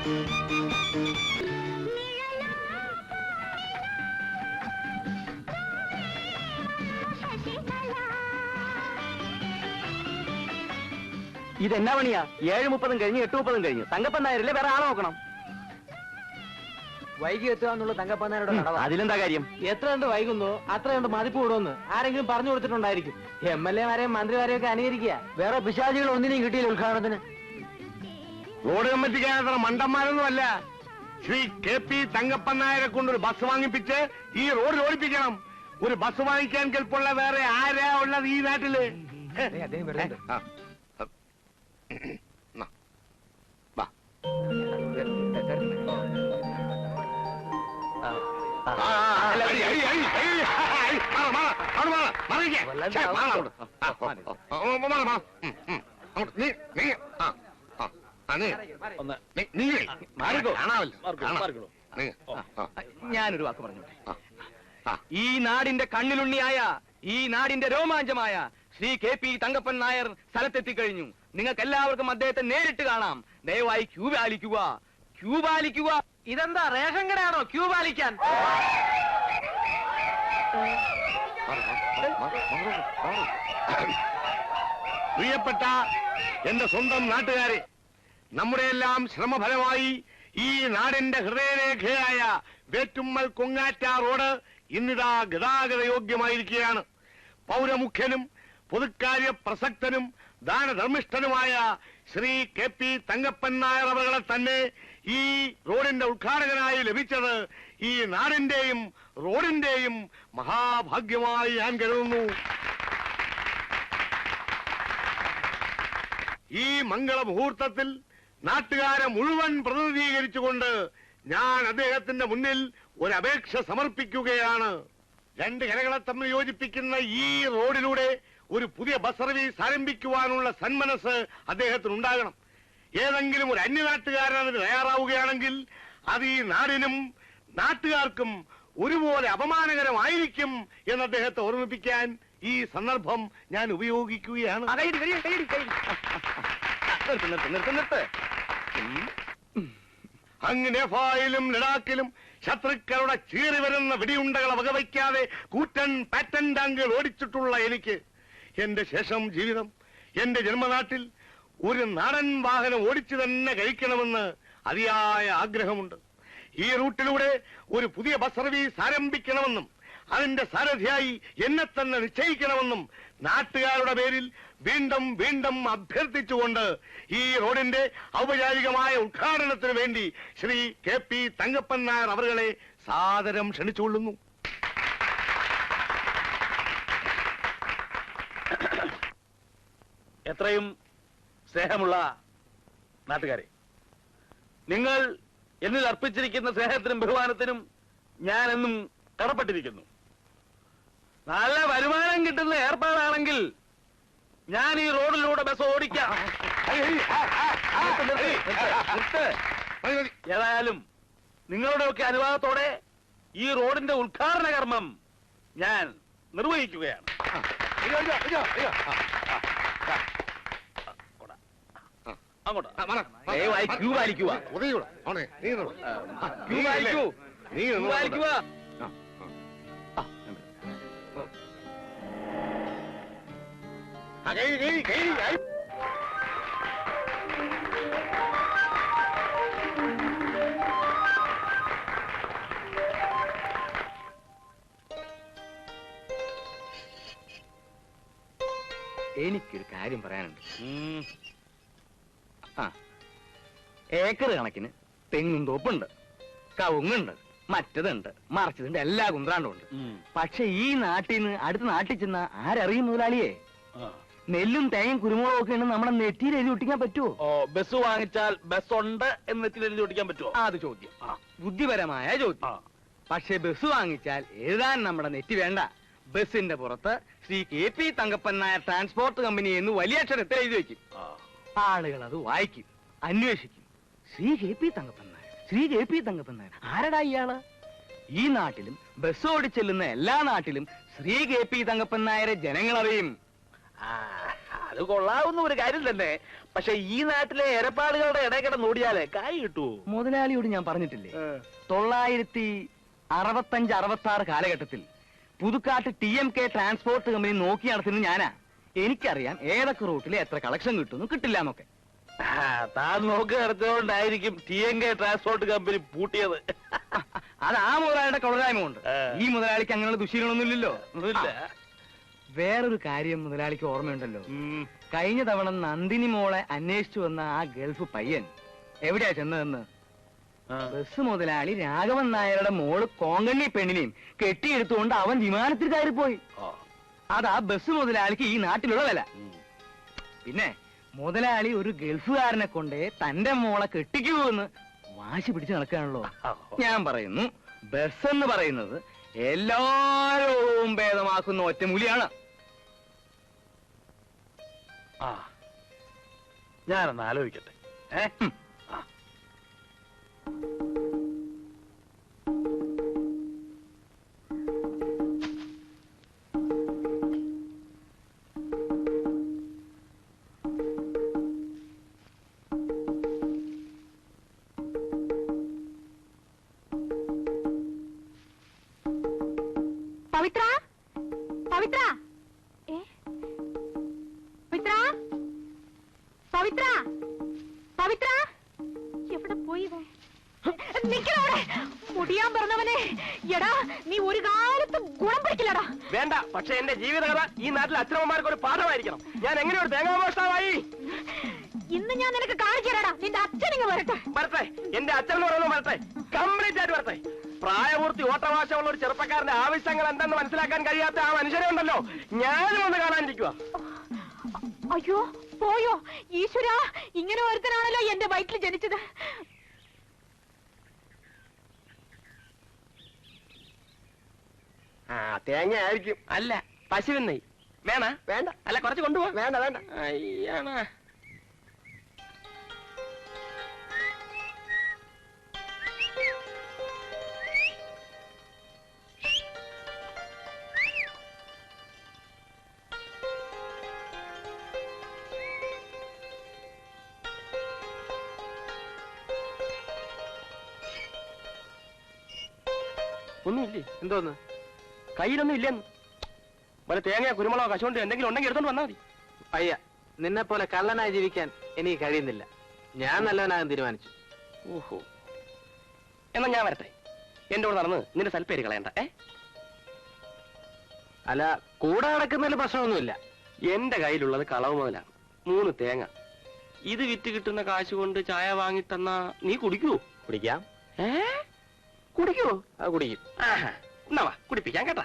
ഇതെന്നാ പണിയാ? 7:30 കഴിഞ്ഞ് 8:30 കഴിഞ്ഞു. തങ്കപ്പൻ നായരല്ലേ വേറെ ആളെ നോക്കണം. വൈകി എത്തുക എന്നുള്ള തങ്കപ്പൻ നായരുടെ കടവ. അതിലെന്താ കാര്യം? എത്ര കണ്ട് വൈകുന്നോ അത്ര കണ്ട് മതിപ്പ് കൂടുമെന്ന് ആരെങ്കിലും പറഞ്ഞു കൊടുത്തിട്ടുണ്ടായിരിക്കും. MLA-മാരെയും മന്ത്രിമാരെയും ഒക്കെ അനുകരിക്കുക. വേറെ പിശാചികൾ ഒന്നിനെയും കിട്ടിയില്ല ഉദ്ഘാടനത്തിന്. റോഡ് കമ്മിറ്റിക്കാരത്ര മണ്ടന്മാരൊന്നും അല്ല. ശ്രീ KP തങ്കപ്പൻ നായരെ കൊണ്ടൊരു ബസ് വാങ്ങിപ്പിച്ച് ഈ റോഡിൽ ഓടിപ്പിക്കണം. ഒരു ബസ് വാങ്ങിക്കാൻ കെൽപ്പുള്ള വേറെ ആരാ ഉള്ളത് ഈ നാട്ടില്? ഞാനൊരു വാക്ക് പറഞ്ഞു. ഈ നാടിന്റെ കണ്ണിലുണ്ണിയായ, ഈ നാടിന്റെ രോമാഞ്ചമായ ശ്രീ KP തങ്കപ്പൻ നായർ സ്ഥലത്തെത്തിക്കഴിഞ്ഞു. നിങ്ങൾക്ക് എല്ലാവർക്കും അദ്ദേഹത്തെ നേരിട്ട് കാണാം. ദയവായി ക്യൂ പാലിക്കുക, ക്യൂ പാലിക്കുക. ഇതെന്താ റേഷൻ കടയാണോ ക്യൂ പാലിക്കാൻ? പ്രിയപ്പെട്ട എന്റെ സ്വന്തം നാട്ടുകാരെ, നമ്മുടെയെല്ലാം ശ്രമഫലമായി ഈ നാടിന്റെ ഹൃദയരേഖയായ വേറ്റുമ്മൽ കൊങ്ങാറ്റ റോഡ് ഇന്നിതാ ഗതാഗത യോഗ്യമായിരിക്കുകയാണ്. പൗരമുഖ്യനും പൊതുക്കാര്യ പ്രസക്തനും ദാനധർമ്മിഷ്ഠനുമായ ശ്രീ KP തങ്കപ്പൻ നായർ അവകളെ തന്നെ ഈ റോഡിന്റെ ഉദ്ഘാടകനായി ലഭിച്ചത് ഈ നാടിന്റെയും റോഡിന്റെയും മഹാഭാഗ്യമായി ഞാൻ കരുതുന്നു. ഈ മംഗളമുഹൂർത്തത്തിൽ നാട്ടുകാരെ മുഴുവൻ പ്രതിനിധീകരിച്ചുകൊണ്ട് ഞാൻ അദ്ദേഹത്തിന്റെ മുന്നിൽ ഒരു അപേക്ഷ സമർപ്പിക്കുകയാണ്. രണ്ട് കരകളെ തമ്മിൽ യോജിപ്പിക്കുന്ന ഈ റോഡിലൂടെ ഒരു പുതിയ ബസ് സർവീസ് ആരംഭിക്കുവാനുള്ള സന്മനസ് അദ്ദേഹത്തിനുണ്ടാകണം. ഏതെങ്കിലും ഒരു അന്യനാട്ടുകാരൻ അതിന് തയ്യാറാവുകയാണെങ്കിൽ അത് ഈ നാടിനും നാട്ടുകാർക്കും ഒരുപോലെ അപമാനകരമായിരിക്കും എന്ന് അദ്ദേഹത്തെ ഓർമ്മിപ്പിക്കാൻ ഈ സന്ദർഭം ഞാൻ ഉപയോഗിക്കുകയാണ്. അങ്ങ് നേപ്പാളിലും ലഡാക്കിലും ശത്രുക്കളുടെ ചീറി വരുന്ന വെടിയുണ്ടകളെ വകവയ്ക്കാതെ കൂറ്റൻ പാറ്റൻ ടാങ്കുകൾ ഓടിച്ചിട്ടുള്ള എനിക്ക് എന്റെ ശേഷം ജീവിതം എന്റെ ജന്മനാട്ടിൽ ഒരു നാടൻ വാഹനം ഓടിച്ചു തന്നെ കഴിക്കണമെന്ന് അതിയായ ആഗ്രഹമുണ്ട്. ഈ റൂട്ടിലൂടെ ഒരു പുതിയ ബസ് സർവീസ് ആരംഭിക്കണമെന്നും അതിന്റെ സാരഥിയായി എന്നെ തന്നെ നിശ്ചയിക്കണമെന്നും നാട്ടുകാരുടെ പേരിൽ വീണ്ടും വീണ്ടും അഭ്യർത്ഥിച്ചുകൊണ്ട് ഈ റോഡിന്റെ ഔപചാരികമായ ഉദ്ഘാടനത്തിന് വേണ്ടി ശ്രീ KP തങ്കപ്പൻ നായർ അവരെ സാദരം ക്ഷണിച്ചുകൊള്ളുന്നു. എത്രയും സ്നേഹമുള്ള നാട്ടുകാരെ, നിങ്ങൾ എന്നിൽ അർപ്പിച്ചിരിക്കുന്ന സ്നേഹത്തിനും ബഹുമാനത്തിനും ഞാൻ എന്നും കടപ്പെട്ടിരിക്കുന്നു. നല്ല വരുമാനം കിട്ടുന്ന ഏർപ്പാടാണെങ്കിൽ ഞാൻ ഈ റോഡിലൂടെ ബസ് ഓടിക്കാം. ഏതായാലും നിങ്ങളുടെയൊക്കെ അനുവാദത്തോടെ ഈ റോഡിന്റെ ഉദ്ഘാടന കർമ്മം ഞാൻ നിർവഹിക്കുകയാണ്. അങ്ങോട്ട് ദയവായി ക്യൂ പാലിക്കുക. ക്യൂ പാലിക്കൂ, ക്യൂ പാലിക്കുക. എനിക്കൊരു കാര്യം പറയാനുണ്ട്. ഏക്കർ കണക്കിന് തെങ്ങും തോപ്പുണ്ട്, കവുങ്ങുണ്ട്, മറ്റതുണ്ട്, മറിച്ചതുണ്ട്, എല്ലാ കുന്ത്രാണ്ടും ഉണ്ട്. പക്ഷെ ഈ നാട്ടിൽ നിന്ന് അടുത്ത നാട്ടിൽ ചെന്ന ആരറിയും മുതലാളിയെ? നെല്ലും തേങ്ങയും കുരുമുളകും ഒക്കെ ഉണ്ട് നമ്മുടെ നെറ്റിയിൽ എഴുതി ഒട്ടിക്കാൻ പറ്റുമോ? ബസ് വാങ്ങിച്ചാൽ ബസ് ഉണ്ട് എന്ന് നെറ്റിയിൽ എഴുതി ഒട്ടിക്കാൻ പറ്റുമോ? അത് ചോദ്യം, ബുദ്ധിപരമായ ചോദ്യം. പക്ഷെ ബസ് വാങ്ങിച്ചാൽ എഴുതാൻ നമ്മുടെ നെറ്റി വേണ്ട. ബസിന്റെ പുറത്ത് Shri KP Thankappan Nair transport company എന്ന് വലിയ അക്ഷരത്തിൽ എഴുതി വയ്ക്കും. ആളുകൾ അത് വായിക്കും, അന്വേഷിക്കും. ശ്രീ KP തങ്കപ്പൻ നായർ, ശ്രീ KP തങ്കപ്പൻ നായർ ആരടാ ഇയാള്? ഈ നാട്ടിലും ബസ് ഓടിച്ചെല്ലുന്ന എല്ലാ നാട്ടിലും ശ്രീ KP തങ്കപ്പൻ നായരെ ജനങ്ങൾ അറിയും. അത് കൊള്ളാവുന്ന ഒരു കാര്യം തന്നെ. പക്ഷെ ഈ നാട്ടിലെ ഏർപ്പാടുകളുടെ ഇടയിൽ കിടന്നോടിയാലേ കായ് കിട്ടൂ. മുതലാളിയോട് ഞാൻ പറഞ്ഞിട്ടില്ലേ, 965-66 കാലഘട്ടത്തിൽ പുതുക്കാട്ട് TMK ട്രാൻസ്പോർട്ട് കമ്പനി നോക്കി നടത്തുന്നത് ഞാനാ. എനിക്കറിയാം ഏതൊക്കെ റൂട്ടിൽ എത്ര കളക്ഷൻ കിട്ടുന്നു കിട്ടില്ല എന്നൊക്കെ. താൻ നോക്കി നടത്തിയോണ്ടായിരിക്കും TMK ട്രാൻസ്പോർട്ട് കമ്പനി പൂട്ടിയത്. അത് ആ മുതലാളിയുടെ കൊള്ളരായ്മ കൊണ്ട്. ഈ മുതലാളിക്ക് അങ്ങനെയുള്ള ദുശീലങ്ങളൊന്നുമില്ലല്ലോ. വേറൊരു കാര്യം മുതലാളിക്ക് ഓർമ്മയുണ്ടല്ലോ, കഴിഞ്ഞ തവണ നന്ദിനി മോളെ അന്വേഷിച്ചു വന്ന ആ ഗൾഫ് പയ്യൻ എവിടെയാ ചെന്നതെന്ന്? ബസ് മുതലാളി രാഘവൻ നായരുടെ മോള് കോങ്കണ്ണി പെണ്ണിനെയും കെട്ടിയെടുത്തുകൊണ്ട് അവൻ വിമാനത്തിൽ കയറിപ്പോയി. അതാ ബസ് മുതലാളിക്ക് ഈ നാട്ടിലുള്ള വില. പിന്നെ മുതലാളി ഒരു ഗൾഫുകാരനെ കൊണ്ട് തന്റെ മോളെ കെട്ടിക്കുമെന്ന് വാശി പിടിച്ച് നടക്കുകയാണല്ലോ. ഞാൻ പറയുന്നു, ബസ് എന്ന് പറയുന്നത് എല്ലാരോടും ഭേദമാക്കുന്ന ഒറ്റമൂലിയാണ്. ഞാനൊന്ന് ആലോചിക്കട്ടെ. പവിത്ര, പവിത്ര, പവിത്ര, പവിത്ര, പവിത്ര, എവിടെ പോയി? നിക്കണവിടെ, മുടിയാൻ പറഞ്ഞവനെ. എടാ, നീ ഒരു കാലത്ത് ഗുണം പിടിക്കില്ലടാ. വേണ്ട, പക്ഷെ എന്റെ ജീവിതകഥ ഈ നാട്ടിലെ അച്ഛനമ്മമാർക്ക് ഒരു പാഠമായിരിക്കണം. ഞാൻ എങ്ങനെ ഒരു തേങ്ങാമോഷ്ടാവായി? ഇന്ന് ഞാൻ നിനക്ക് കാണിച്ചു തരാടാ. നിന്റെ അച്ഛനിങ്ങ് വരട്ടെ. വരട്ടെ, എന്റെ അച്ഛനെന്ന് പറയുന്നത് വരട്ടെ, കംപ്ലീറ്റ് ആയിട്ട് വരട്ടെ. പ്രായപൂർത്തി ഓട്ടവാശമുള്ള ഒരു ചെറുപ്പക്കാരന്റെ ആവശ്യങ്ങൾ എന്തെന്ന് മനസ്സിലാക്കാൻ കഴിയാത്ത ആ മനുഷ്യനെ ഉണ്ടല്ലോ, ഞാനും ഒന്ന് കാണാനിരിക്കുക. അയ്യോ, പോയോ? ഈശ്വര, ഇങ്ങനെ ഒരുത്തനാണല്ലോ എന്റെ വയറ്റിൽ ജനിച്ചത്. തേങ്ങ ആയിരിക്കും. അല്ല, പശുവിൻ നെയ് വേണ? വേണ്ട. അല്ല, കുറച്ച് കൊണ്ടുപോവാ. വേണ്ട വേണ്ട. അയ്യാണ്. ഒന്നുമില്ലേ? എന്തോന്ന്? കയ്യിലൊന്നും ഇല്ലെന്ന്. വല്ല തേങ്ങ, കുരുമുളകോ, കശുവണ്ടി എന്തെങ്കിലും ഉണ്ടെങ്കിൽ എടുത്തോണ്ട് വന്നാൽ മതി. അയ്യ, നിന്നെ പോലെ കള്ളനായി ജീവിക്കാൻ എനിക്ക് കഴിയുന്നില്ല. ഞാൻ നല്ലവനാകാൻ തീരുമാനിച്ചു. ഓഹോ, എന്നാ ഞാൻ വരട്ടെ. എന്റെ കൂടെ നടന്ന് നിന്റെ സൽപ്പേര് കളയണ്ട. അല്ല, കൂടെ നടക്കുന്നതിൽ പ്രശ്നമൊന്നുമില്ല. എന്റെ കയ്യിലുള്ളത് കളവ് മുതലാണ്. 3 തേങ്ങ. ഇത് വിറ്റ് കിട്ടുന്ന കാശ് കൊണ്ട് ചായ വാങ്ങി തന്നാ നീ കുടിക്കുവോ? കുടിക്കാം. കുടിക്കുവോ? അത് കുടിക്കും. ആഹാ, എന്നാ വാ, കുടിപ്പിക്കാം കേട്ടാ.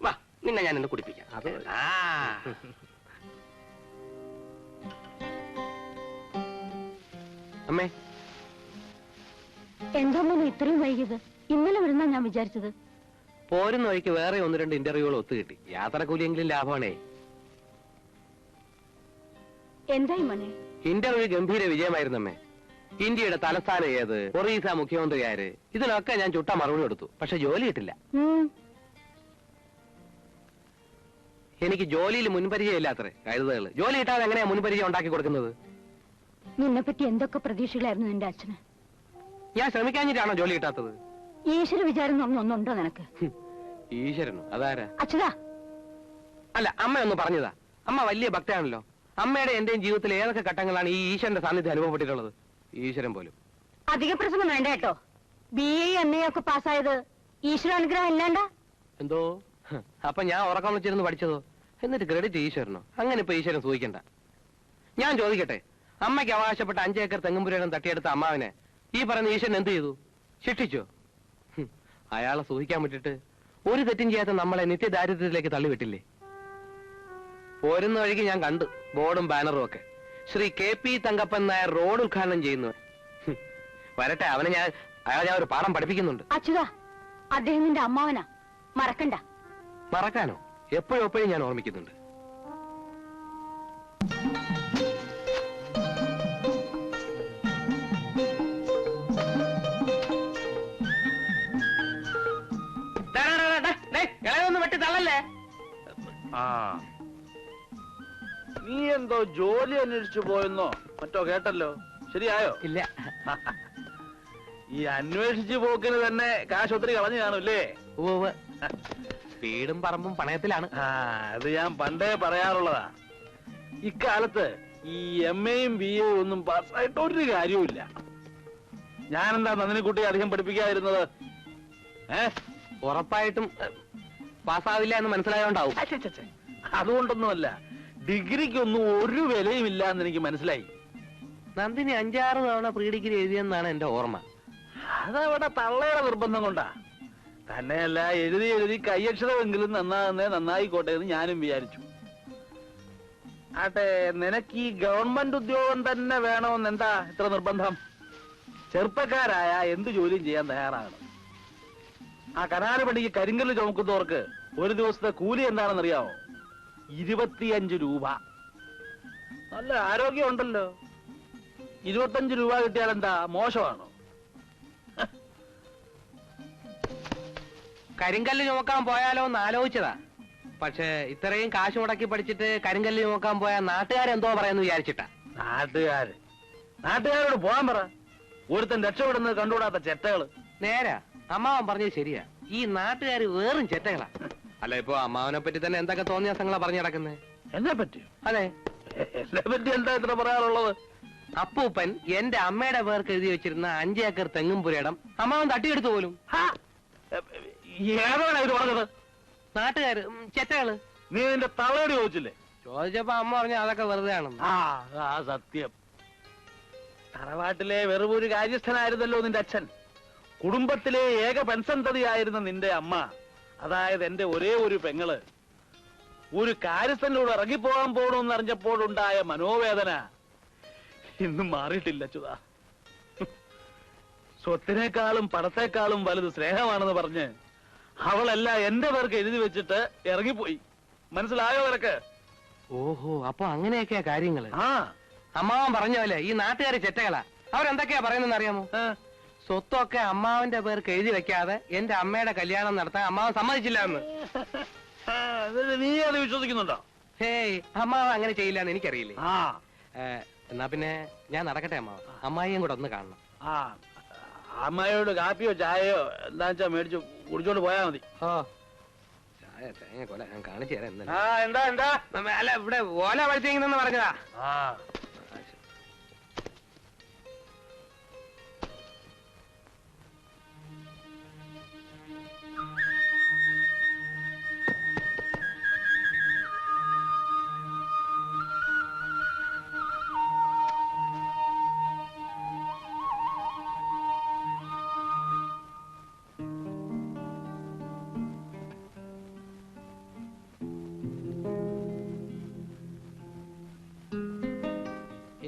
വാ, നിന്നെ ഞാൻ ഇന്ന് കുടിപ്പിക്കാം. അത് അമ്മേ, എന്താ മോനെ ഇത്രയും വൈകിയത്? ഇന്നലെ വരുന്നാ ഞാൻ വിചാരിച്ചത്. പോരുന്ന വഴിക്ക് വേറെ 1-2 ഇന്റർവ്യൂകൾ ഒത്തുകിട്ടി. യാത്രക്കൂലിയെങ്കിലും ലാഭമാണേ. എന്തായി മോനെ? ഇന്റർവ്യൂ ഗംഭീര വിജയമായിരുന്നമ്മേ. ഇന്ത്യയുടെ തലസ്ഥാനം ഏത്, ഒറീസ മുഖ്യമന്ത്രി ആര്, ഇതിനൊക്കെ ഞാൻ ചുട്ട മറുപടി കൊടുത്തു. പക്ഷെ ജോലി കിട്ടില്ല. എനിക്ക് ജോലിയിൽ മുൻപരിചയം ഇല്ലാത്രേ കഴുതകള്. ജോലി കിട്ടാതെ എങ്ങനെയാ മുൻപരിചയം ഉണ്ടാക്കി കൊടുക്കുന്നത്? നിന്നെ പറ്റി എന്തൊക്കെ പ്രതീക്ഷകളായിരുന്നു നിന്റെ അച്ഛന്? ഞാൻ ശ്രമിക്കാഞ്ഞിട്ടാണോ ജോലി കിട്ടാത്തത്? ഈശ്വര വിചാരം ഒന്നുണ്ടോ നിനക്ക്? ഈശ്വരനോ? അതാരാ? അച്ഛതാ. അല്ല, അമ്മ ഒന്ന് പറഞ്ഞതാ. അമ്മ വലിയ ഭക്തയാണല്ലോ. അമ്മയുടെ എന്റെയും ജീവിതത്തിൽ ഏതൊക്കെ ഘട്ടങ്ങളാണ് ഈ ഈശ്വരന്റെ സാന്നിധ്യം അനുഭവപ്പെട്ടിട്ടുള്ളത്? ഈശ്വരൻ പോലും. അധിക പ്രസംഗം വേണ്ട കേട്ടോ. BA MA ഒക്കെ പാസ്സായത് ഈശ്വരാനുഗ്രഹം ഇല്ലാണ്ട. എന്തോ? അപ്പൊ ഞാൻ ഉറക്കം വെച്ചിരുന്ന് പഠിച്ചതോ? എന്നിട്ട് ക്രെഡിറ്റ് ഈശ്വരനോ? അങ്ങനെ ഇപ്പൊ ഈശ്വരൻ സൂഹിക്കണ്ട. ഞാൻ ചോദിക്കട്ടെ, അമ്മയ്ക്ക് അവകാശപ്പെട്ട 5 ഏക്കർ തെങ്ങുംപുരയിടം തട്ടിയെടുത്ത അമ്മാവിനെ ഈ പറയുന്ന ഈശ്വരൻ എന്ത് ചെയ്തു? ശിക്ഷിച്ചോ? അയാളെ സൂഹിക്കാൻ വിട്ടിട്ട് ഒരു തെറ്റും ചെയ്യാത്ത നമ്മളെ നിത്യദാരിദ്ര്യത്തിലേക്ക് തള്ളിവിട്ടില്ലേ? പോരുന്ന വഴിക്ക് ഞാൻ കണ്ടു ബോർഡും ബാനറും ഒക്കെ. ശ്രീ KP തങ്കപ്പൻ നായർ റോഡ് ഉദ്ഘാടനം ചെയ്യുന്നു. വരട്ടെ, അയാളെ ഞാൻ ഒരു പാഠം പഠിപ്പിക്കുന്നുണ്ട്. അച്യുതാ, അദ്ദേഹം നിന്റെ അമ്മാവനാ, മറക്കണ്ട. മറക്കാനോ? എപ്പോഴും ഞാൻ ഓർമ്മിക്കുന്നുണ്ട്. ഇളയൊന്ന് വെട്ടി തള്ളല്ലേ? നീ എന്തോ ജോലി അന്വേഷിച്ചു പോയെന്നോ മറ്റോ കേട്ടല്ലോ, ശരിയായോ? ഇല്ല. ഈ അന്വേഷിച്ചു പോക്കിന് തന്നെ കാശ് ഒത്തിരി കളഞ്ഞു കാണൂല്ലേ? ഉവ്വ്. വീടും പറമ്പും പണയത്തിലാണ്. അത് ഞാൻ പണ്ടേ പറയാറുള്ളതാ. ഇക്കാലത്ത് ഈ MAയും BAയും ഒന്നും പാസ്സായിട്ട് ഒരു കാര്യവുമില്ല. ഞാനെന്താ നന്ദിനിക്കുട്ടിയെ അധികം പഠിപ്പിക്കാതിരുന്നത്? ഉറപ്പായിട്ടും പാസ്സാവില്ല എന്ന് മനസ്സിലായോണ്ടാവും. അതുകൊണ്ടൊന്നുമല്ല, ഡിഗ്രിക്കൊന്നും ഒരു വിലയും ഇല്ല എന്ന് എനിക്ക് മനസ്സിലായി. നന്ദിനി 5-6 തവണ പ്രീ ഡിഗ്രി എഴുതിയെന്നാണ് എന്റെ ഓർമ്മ. അതവിടെ തള്ളയുടെ നിർബന്ധം കൊണ്ടാ. തന്നെയല്ല, എഴുതി കയ്യക്ഷരമെങ്കിലും നന്നായിക്കോട്ടെ എന്ന് ഞാനും വിചാരിച്ചു. ആട്ടെ, നിനക്ക് ഈ ഗവൺമെന്റ് ഉദ്യോഗം തന്നെ വേണമെന്ന് എന്താ ഇത്ര നിർബന്ധം? ചെറുപ്പക്കാരായ എന്ത് ജോലിയും ചെയ്യാൻ തയ്യാറാകണം. ആ കനാല് പണിക്ക് കരിങ്കല്ല് ചുമക്കുന്നവർക്ക് ഒരു ദിവസത്തെ കൂലി എന്താണെന്നറിയാമോ? 25 രൂപ. നല്ല ആരോഗ്യം ഉണ്ടല്ലോ. 25 രൂപ കിട്ടിയാൽ എന്താ മോശമാണോ? കരിങ്കല്ല് ചുമക്കാൻ പോയാലോ എന്ന് ആലോചിച്ചതാ. പക്ഷെ ഇത്രയും കാശ് മുടക്കി പഠിച്ചിട്ട് കരിങ്കല്ല് ചുമക്കാൻ പോയാൽ നാട്ടുകാരെന്തോ പറയുന്നു വിചാരിച്ചിട്ടാ. നാട്ടുകാരോട് പോകാൻ പറ. ഒരുത്തൻ രക്ഷപ്പെടുന്നത് കണ്ടുകൂടാത്ത ചെറ്റകള്. നേരാ, അമ്മാവൻ പറഞ്ഞത് ശരിയാ. ഈ നാട്ടുകാര് വേറും ചെറ്റകളാ. അല്ല, ഇപ്പൊ അമ്മാവനെ പറ്റി തന്നെ എന്തൊക്കെ തോന്നിയാസങ്ങളാ പറഞ്ഞു നടക്കുന്നത്. എന്നെ പറ്റി? അതെ, എന്നെ പറ്റി എന്താ ഇത്ര പറയാനുള്ളത്? അപ്പൂപ്പൻ എന്റെ അമ്മയുടെ പേർക്ക് എഴുതി വെച്ചിരുന്ന 5 ഏക്കർ തെങ്ങും പുരയിടം അമ്മാവൻ തട്ടിയെടുത്തു പോലും. ഏതാണ് ഇത് പറഞ്ഞത്? നാട്ടുകാര് ചെറ്റകള്. നീ നിന്റെ തള്ളയോട് ചോദിച്ചില്ലേ? ചോദിച്ചപ്പോ അമ്മ പറഞ്ഞ അതൊക്കെ വെറുതെ ആണെന്ന്. സത്യം. തറവാട്ടിലെ വെറുമൊരു കാര്യസ്ഥനായിരുന്നല്ലോ നിന്റെ അച്ഛൻ. കുടുംബത്തിലെ ഏക പെൺസന്തതിയായിരുന്ന നിന്റെ അമ്മ, അതായത് എന്റെ ഒരേ ഒരു പെങ്ങള്, ഒരു കാര്യസ്ഥനോട് ഇറങ്ങിപ്പോകാൻ പോകണമെന്ന് അറിഞ്ഞപ്പോഴുണ്ടായ മനോവേദന ഇന്നും മാറിയിട്ടില്ല ചുതാ. സ്വത്തിനേക്കാളും പണത്തെക്കാളും വലുത് സ്നേഹമാണെന്ന് പറഞ്ഞ് അവളല്ല എന്റെ പേർക്ക് എഴുതി വെച്ചിട്ട് ഇറങ്ങിപ്പോയി. മനസ്സിലായോ നിനക്ക്? ഓഹോ, അപ്പൊ അങ്ങനെയൊക്കെയാ കാര്യങ്ങള്. ആ, അമ്മാവൻ പറഞ്ഞ പോലെ ഈ നാട്ടുകാര് ചെറ്റകളാ. അവരെന്തൊക്കെയാ പറയുന്നെന്ന് അറിയാമോ? സ്വത്തൊക്കെ അമ്മാവന്റെ പേർക്ക് എഴുതി വെക്കാതെ എന്റെ അമ്മയുടെ കല്യാണം നടത്താൻ അമ്മാവൻ സമ്മതിച്ചില്ല എന്ന്. നീ അത് വിശ്വസിക്കുന്നുണ്ടോ? ഹേയ്, അമ്മാവൻ അങ്ങനെ ചെയ്യില്ല എന്ന് എനിക്കറിയില്ലേ. ആ, എന്നാ പിന്നെ ഞാൻ നടക്കട്ടെ അമ്മാവൻ. അമ്മായിയും കൂടെ ഒന്ന് കാണണം. ആ, അമ്മയോട് കാപ്പിയോ ചായയോ എന്താ വെച്ചാ മേടിച്ചു കുടിച്ചോണ്ട് പോയാ മതി. ഓ, ചായ തേങ്ങ കൊല ഞാൻ കാണിച്ചു തരാം. എന്താ അല്ല, ഇവിടെ ഓല വഴിച്ചെന്ന് പറഞ്ഞതാ. ആ,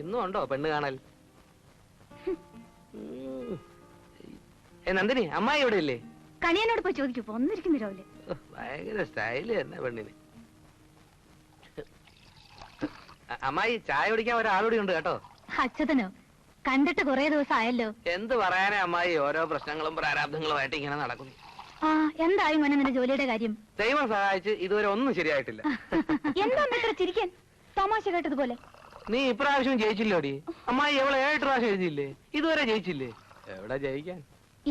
ഇന്നും ഉണ്ടോ പെണ്ണ് കാണൽ? നന്ദിനി, അമ്മായി ഇവിടെ ഇല്ലേ? കണിയനോട് പോയി ചോദിക്കൂ, ഒന്നിരിക്കുന്നു രാവിലെ. ഭയങ്കര സ്റ്റൈല് തന്നെ പെണ്ണിന്. അമ്മായി, ചായ കുടിക്കാൻ ഒരാളൂടി ഉണ്ട് കേട്ടോ. അച്ഛതനോ? കണ്ടിട്ട് കുറെ ദിവസം ആയല്ലോ. എന്ത് പറയാനേ അമ്മായി, ഓരോ പ്രശ്നങ്ങളും പ്രാരാബ്ദങ്ങളുമായിട്ട് ഇങ്ങനെ നടക്കുന്നു. ആ, എന്തായി മോനെ നിന്റെ ജോലിയുടെ കാര്യം? ദൈവം സഹായിച്ച് ഇതുവരെ ഒന്നും ശരിയായിട്ടില്ല. എന്താ ഇത്ര ചിരിക്കാൻ? തമാശ കേട്ടതുപോലെ. നീ ഇപ്രാവശ്യം ജയിച്ചില്ലോടി. അമ്മായി എവളെ 7 പ്രാവശ്യം എഴുതിയില്ലേ? ഇതുവരെ ജയിച്ചില്ലേ? എവിടെ ജയിക്കാൻ?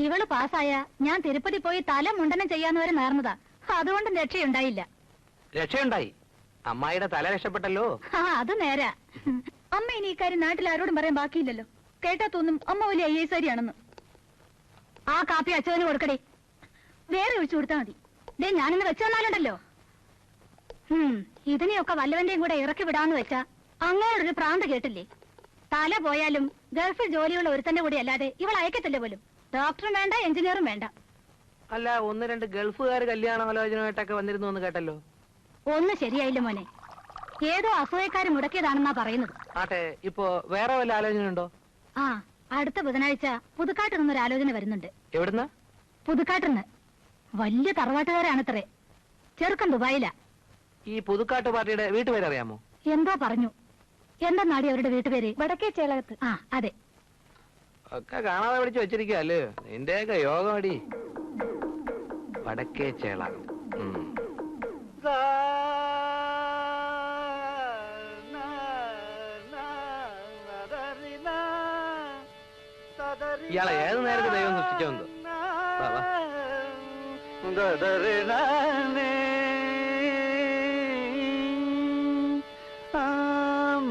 ഇവള് പാസ്സായ ഞാൻ തിരുപ്പതി പോയി തല മുണ്ടനം ചെയ്യാന്ന് വരെ നേർന്നതാ. അതുകൊണ്ട് രക്ഷയുണ്ടായില്ല. രക്ഷയുണ്ടായി. അമ്മായിയുടെ തല രക്ഷപ്പെട്ടല്ലോ. ആ, അത് നേരാ. അമ്മ ഇനി ഇക്കാര്യം നാട്ടിൽ ആരോടും പറയാൻ ബാക്കിയില്ലല്ലോ. കേട്ടാ തോന്നും അമ്മ വലിയ IAS ആണെന്ന്. ആ കാപ്പി അച്ഛന് കൊടുക്കടേ. വേറെ ഒഴിച്ചു കൊടുത്താ മതി. ദേ, ഞാനിന്ന് വെച്ചു തന്നാലുണ്ടല്ലോ. ഇതിനെയൊക്കെ വല്ലവന്റെയും കൂടെ ഇറക്കി വിടാന്ന് വെച്ചാ അങ്ങനൊരു പ്രാന്ത് കേട്ടില്ലേ? തല പോയാലും ഗൾഫിൽ ജോലിയുള്ള ഒരുത്തന്റെ കൂടി അല്ലാതെ ഇവൾ അയക്കത്തില്ല പോലും. ഡോക്ടറും വേണ്ട, എഞ്ചിനീയറും വേണ്ട. അല്ല, 1-2 ഗൾഫുകാർ കല്യാണാലോചനയായിട്ടൊക്കെ വന്നിരുന്നു എന്ന് കേട്ടല്ലോ. ഒന്നും ശരിയായില്ല മോനെ. ഏതോ അസൂയക്കാര് മുടക്കിയതാണെന്നാ പറയുന്നത്. ആട്ടെ, ഇപ്പൊ വേറെ വല്ല ആലോചനയുണ്ടോ? ആ, അടുത്ത ബുധനാഴ്ച പുതുക്കാട്ട് നിന്നൊരു ആലോചന വരുന്നുണ്ട്. എവിടുന്ന്? പുതുക്കാട്ടുന്ന്. വലിയ തറവാട്ടുകാരാണത്രേ. ചെറുക്കൻ ദുബായിലാ. ഈ പുതുക്കാട്ട് പാർട്ടിയുടെ വീട്ടുപേര് അറിയാമോ? എന്തോ പറഞ്ഞു. എന്താ നാടി അവരുടെ വീട്ടുപേര്? വടക്കേ ചേളകത്ത്. ആ, അതെ. ഒക്കെ കാണാതെ പിടിച്ച് വെച്ചിരിക്കല്ലേ. നിന്റെയൊക്കെ യോഗമടി. വടക്കേ ചേളകം. ഇയാളെ ഏത് നേരത്തെ ദൈവം സൃഷ്ടിച്ചോന്തോ. വാ, വാ.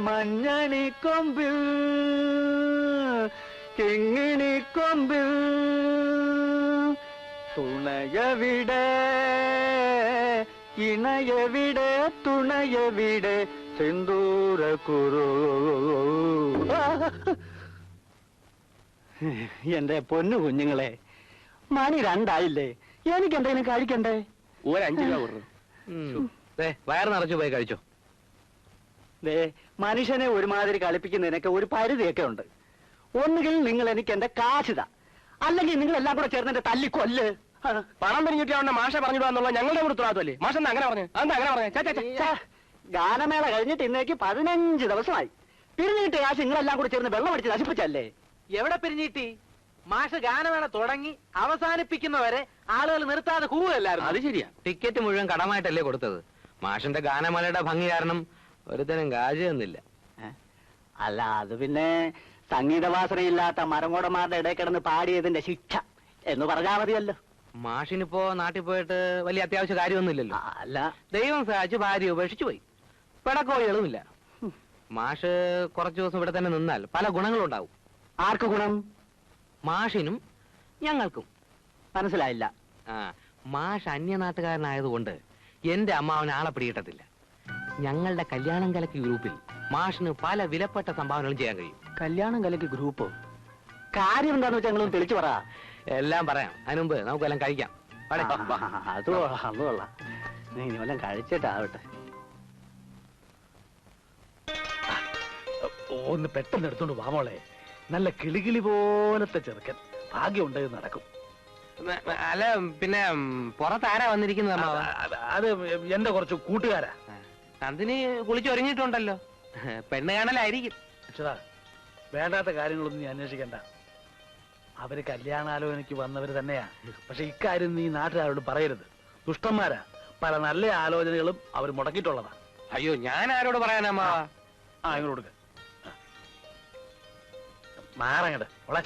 മഞ്ഞണിക്കൊമ്പിൽ കിങ്ങിണിക്കൊമ്പിൽ തുണയവിടെ ഇണയവിടെ തുണയവിടെ സിന്ദൂര കുറു. എന്റെ പൊന്നു കുഞ്ഞുങ്ങളെ, മണി 2 ആയില്ലേ? എനിക്ക് എന്തെങ്കിലും കഴിക്കണ്ടേ? ഒരു 5 രൂപ കൊടുക്കും. വയറ് നിറച്ചു പോയി കഴിച്ചോ. ദേ, മനുഷ്യനെ ഒരുമാതിരി കളിപ്പിക്കുന്നതിനൊക്കെ ഒരു പരിധിയൊക്കെ ഉണ്ട്. ഒന്നുകിൽ നിങ്ങൾ എനിക്ക് എന്റെ കാശിത, അല്ലെങ്കിൽ നിങ്ങൾ എല്ലാം കൂടെ ചേർന്ന് എന്റെ തല്ലിക്കൊല്ല്. പണം പിരിഞ്ഞിട്ട് മാഷ പറഞ്ഞിടുവാന്നുള്ള ഞങ്ങളുടെ ഉത്തരവാദിത്വമല്ലേ? മാഷ അങ്ങനെ പറഞ്ഞു. അതെന്താ അങ്ങനെ പറഞ്ഞു? ഗാനമേള കഴിഞ്ഞിട്ട് ഇന്നേക്ക് 15 ദിവസമായി. പിരിഞ്ഞിട്ട് കാശ് നിങ്ങളെല്ലാം കൂടെ ചേർന്ന് വെള്ളം അടിച്ച് നശിപ്പിച്ചല്ലേ? എവിടെ പിരിഞ്ഞിട്ടി? മാഷ് ഗാനമേള തുടങ്ങി അവസാനിപ്പിക്കുന്നവരെ ആളുകൾ നിർത്താതെ കൂവല്ലായിരുന്നു. അത് ശരിയാ. ടിക്കറ്റ് മുഴുവൻ കടമായിട്ടല്ലേ കൊടുത്തത്. മാഷിന്റെ ഗാനമേളയുടെ ഭംഗി കാരണം ഒരുത്തനും കാശ് തന്നില്ല. അല്ല, അത് പിന്നെ സംഗീതവാസനയില്ലാത്ത മരങ്ങോടന്മാരുടെ ഇടയിൽ കിടന്ന് പാടിയതിന്റെ ശിക്ഷ എന്ന് പറഞ്ഞാൽ മതിയല്ലോ. മാഷിനിപ്പോ നാട്ടിൽ പോയിട്ട് വലിയ അത്യാവശ്യ കാര്യമൊന്നുമില്ലല്ലോ. അല്ല, ദൈവം സഹായിച്ച് ഭാര്യ ഉപേക്ഷിച്ചു പോയി. പിടക്കോഴികളുമില്ല. മാഷ് കുറച്ചു ദിവസം ഇവിടെ തന്നെ നിന്നാൽ പല ഗുണങ്ങളും ഉണ്ടാവും. ആർക്ക് ഗുണം? മാഷിനും ഞങ്ങൾക്കും. മനസ്സിലായില്ല. മാഷ് അന്യനാട്ടുകാരനായതുകൊണ്ട് എന്റെ അമ്മാവന് ആളെ പിടികിട്ടത്തില്ല. ഞങ്ങളുടെ കല്യാണം കലക്കി ഗ്രൂപ്പിൽ മാഷിന് പല വിലപ്പെട്ട സംഭാവനകളും ചെയ്യാൻ കഴിയും. കല്യാണം കലക്കി ഗ്രൂപ്പോ? കാര്യം എന്താന്ന് വെച്ചാൽ ഞങ്ങളൊന്ന് തെളിച്ചു പറ. എല്ലാം പറയാം. അതിനുമുമ്പ് നമുക്കെല്ലാം കഴിക്കാം. അത് കൊള്ളാം. നീ വല്ലതും കഴിച്ചിട്ടാവട്ടെ. ഒന്ന് പെട്ടെന്ന് എടുത്തോണ്ട് വാ മോളെ. നല്ല കിളികിളി പോലത്തെ ചെറുക്കൻ. ഭാഗ്യമുണ്ടെങ്കിൽ നടക്കും. അല്ല, പിന്നെ പുറത്താരാ വന്നിരിക്കുന്നത് അമ്മാവ? അത് എന്റെ കുറച്ച് കൂട്ടുകാരാ. നന്ദിനി കുളിച്ചൊരുങ്ങിയിട്ടുണ്ടല്ലോ. പെണ്ണ് കാണലായിരിക്കും. അച്ഛതാ, വേണ്ടാത്ത കാര്യങ്ങളൊന്നും നീ അന്വേഷിക്കണ്ട. അവര് കല്യാണാലോചനയ്ക്ക് വന്നവര് തന്നെയാ. പക്ഷെ ഇക്കാര്യം നീ നാട്ടുകാരോട് പറയരുത്. ദുഷ്ടന്മാരാ. പല നല്ല ആലോചനകളും അവർ മുടക്കിയിട്ടുള്ളതാ. അയ്യോ, ഞാൻ ആരോട് പറയാനമ്മാ? ഇങ്ങോട്ട് കൊടുക്ക. മാറങ്ങട് ഓളെ.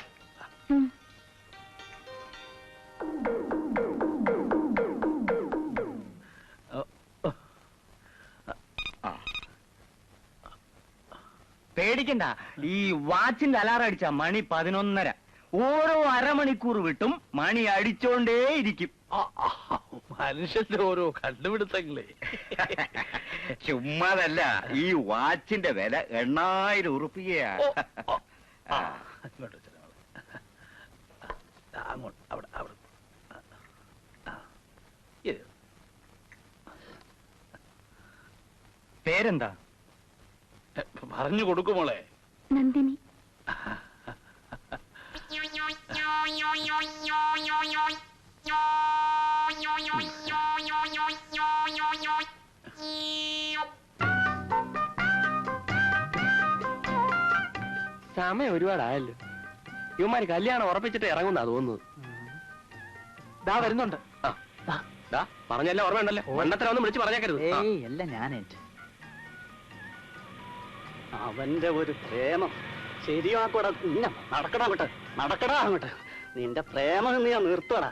പേടിക്കണ്ട. ഈ വാച്ചിന്റെ അലാറം അടിച്ച മണി 11:30. ഓരോ അരമണിക്കൂർ വിട്ടും മണി അടിച്ചോണ്ടേയിരിക്കും. മനുഷ്യന്റെ ഓരോ കണ്ടുപിടുത്തങ്ങളെ. ചുമ്മാതല്ല, ഈ വാച്ചിന്റെ വില 8000 ഉറുപ്പികയാണ്. അങ്ങോട്ട് അവിടെ അവിടെ പേരെന്താ? പറഞ്ഞു കൊടുക്കുമോളെ. നന്ദിനി. സമയം ഒരുപാടായല്ലോ. ഇവന്മാര് കല്യാണം ഉറപ്പിച്ചിട്ട് ഇറങ്ങുന്നാ തോന്നുന്നത്. ദാ വരുന്നുണ്ട്. പറഞ്ഞല്ല ഓർമ്മയുണ്ടല്ലോ. മണ്ണത്തിനൊന്നും വിളിച്ച് പറഞ്ഞേക്കരുത്. അല്ല, ഞാനേറ്റ് അവന്റെ ഒരു പ്രേമം ശരിയാക്കൂടാ. നടക്കടാ അങ്ങോട്ട്, നടക്കടാ അങ്ങോട്ട്. നിന്റെ പ്രേമം നീ നിർത്തടാ.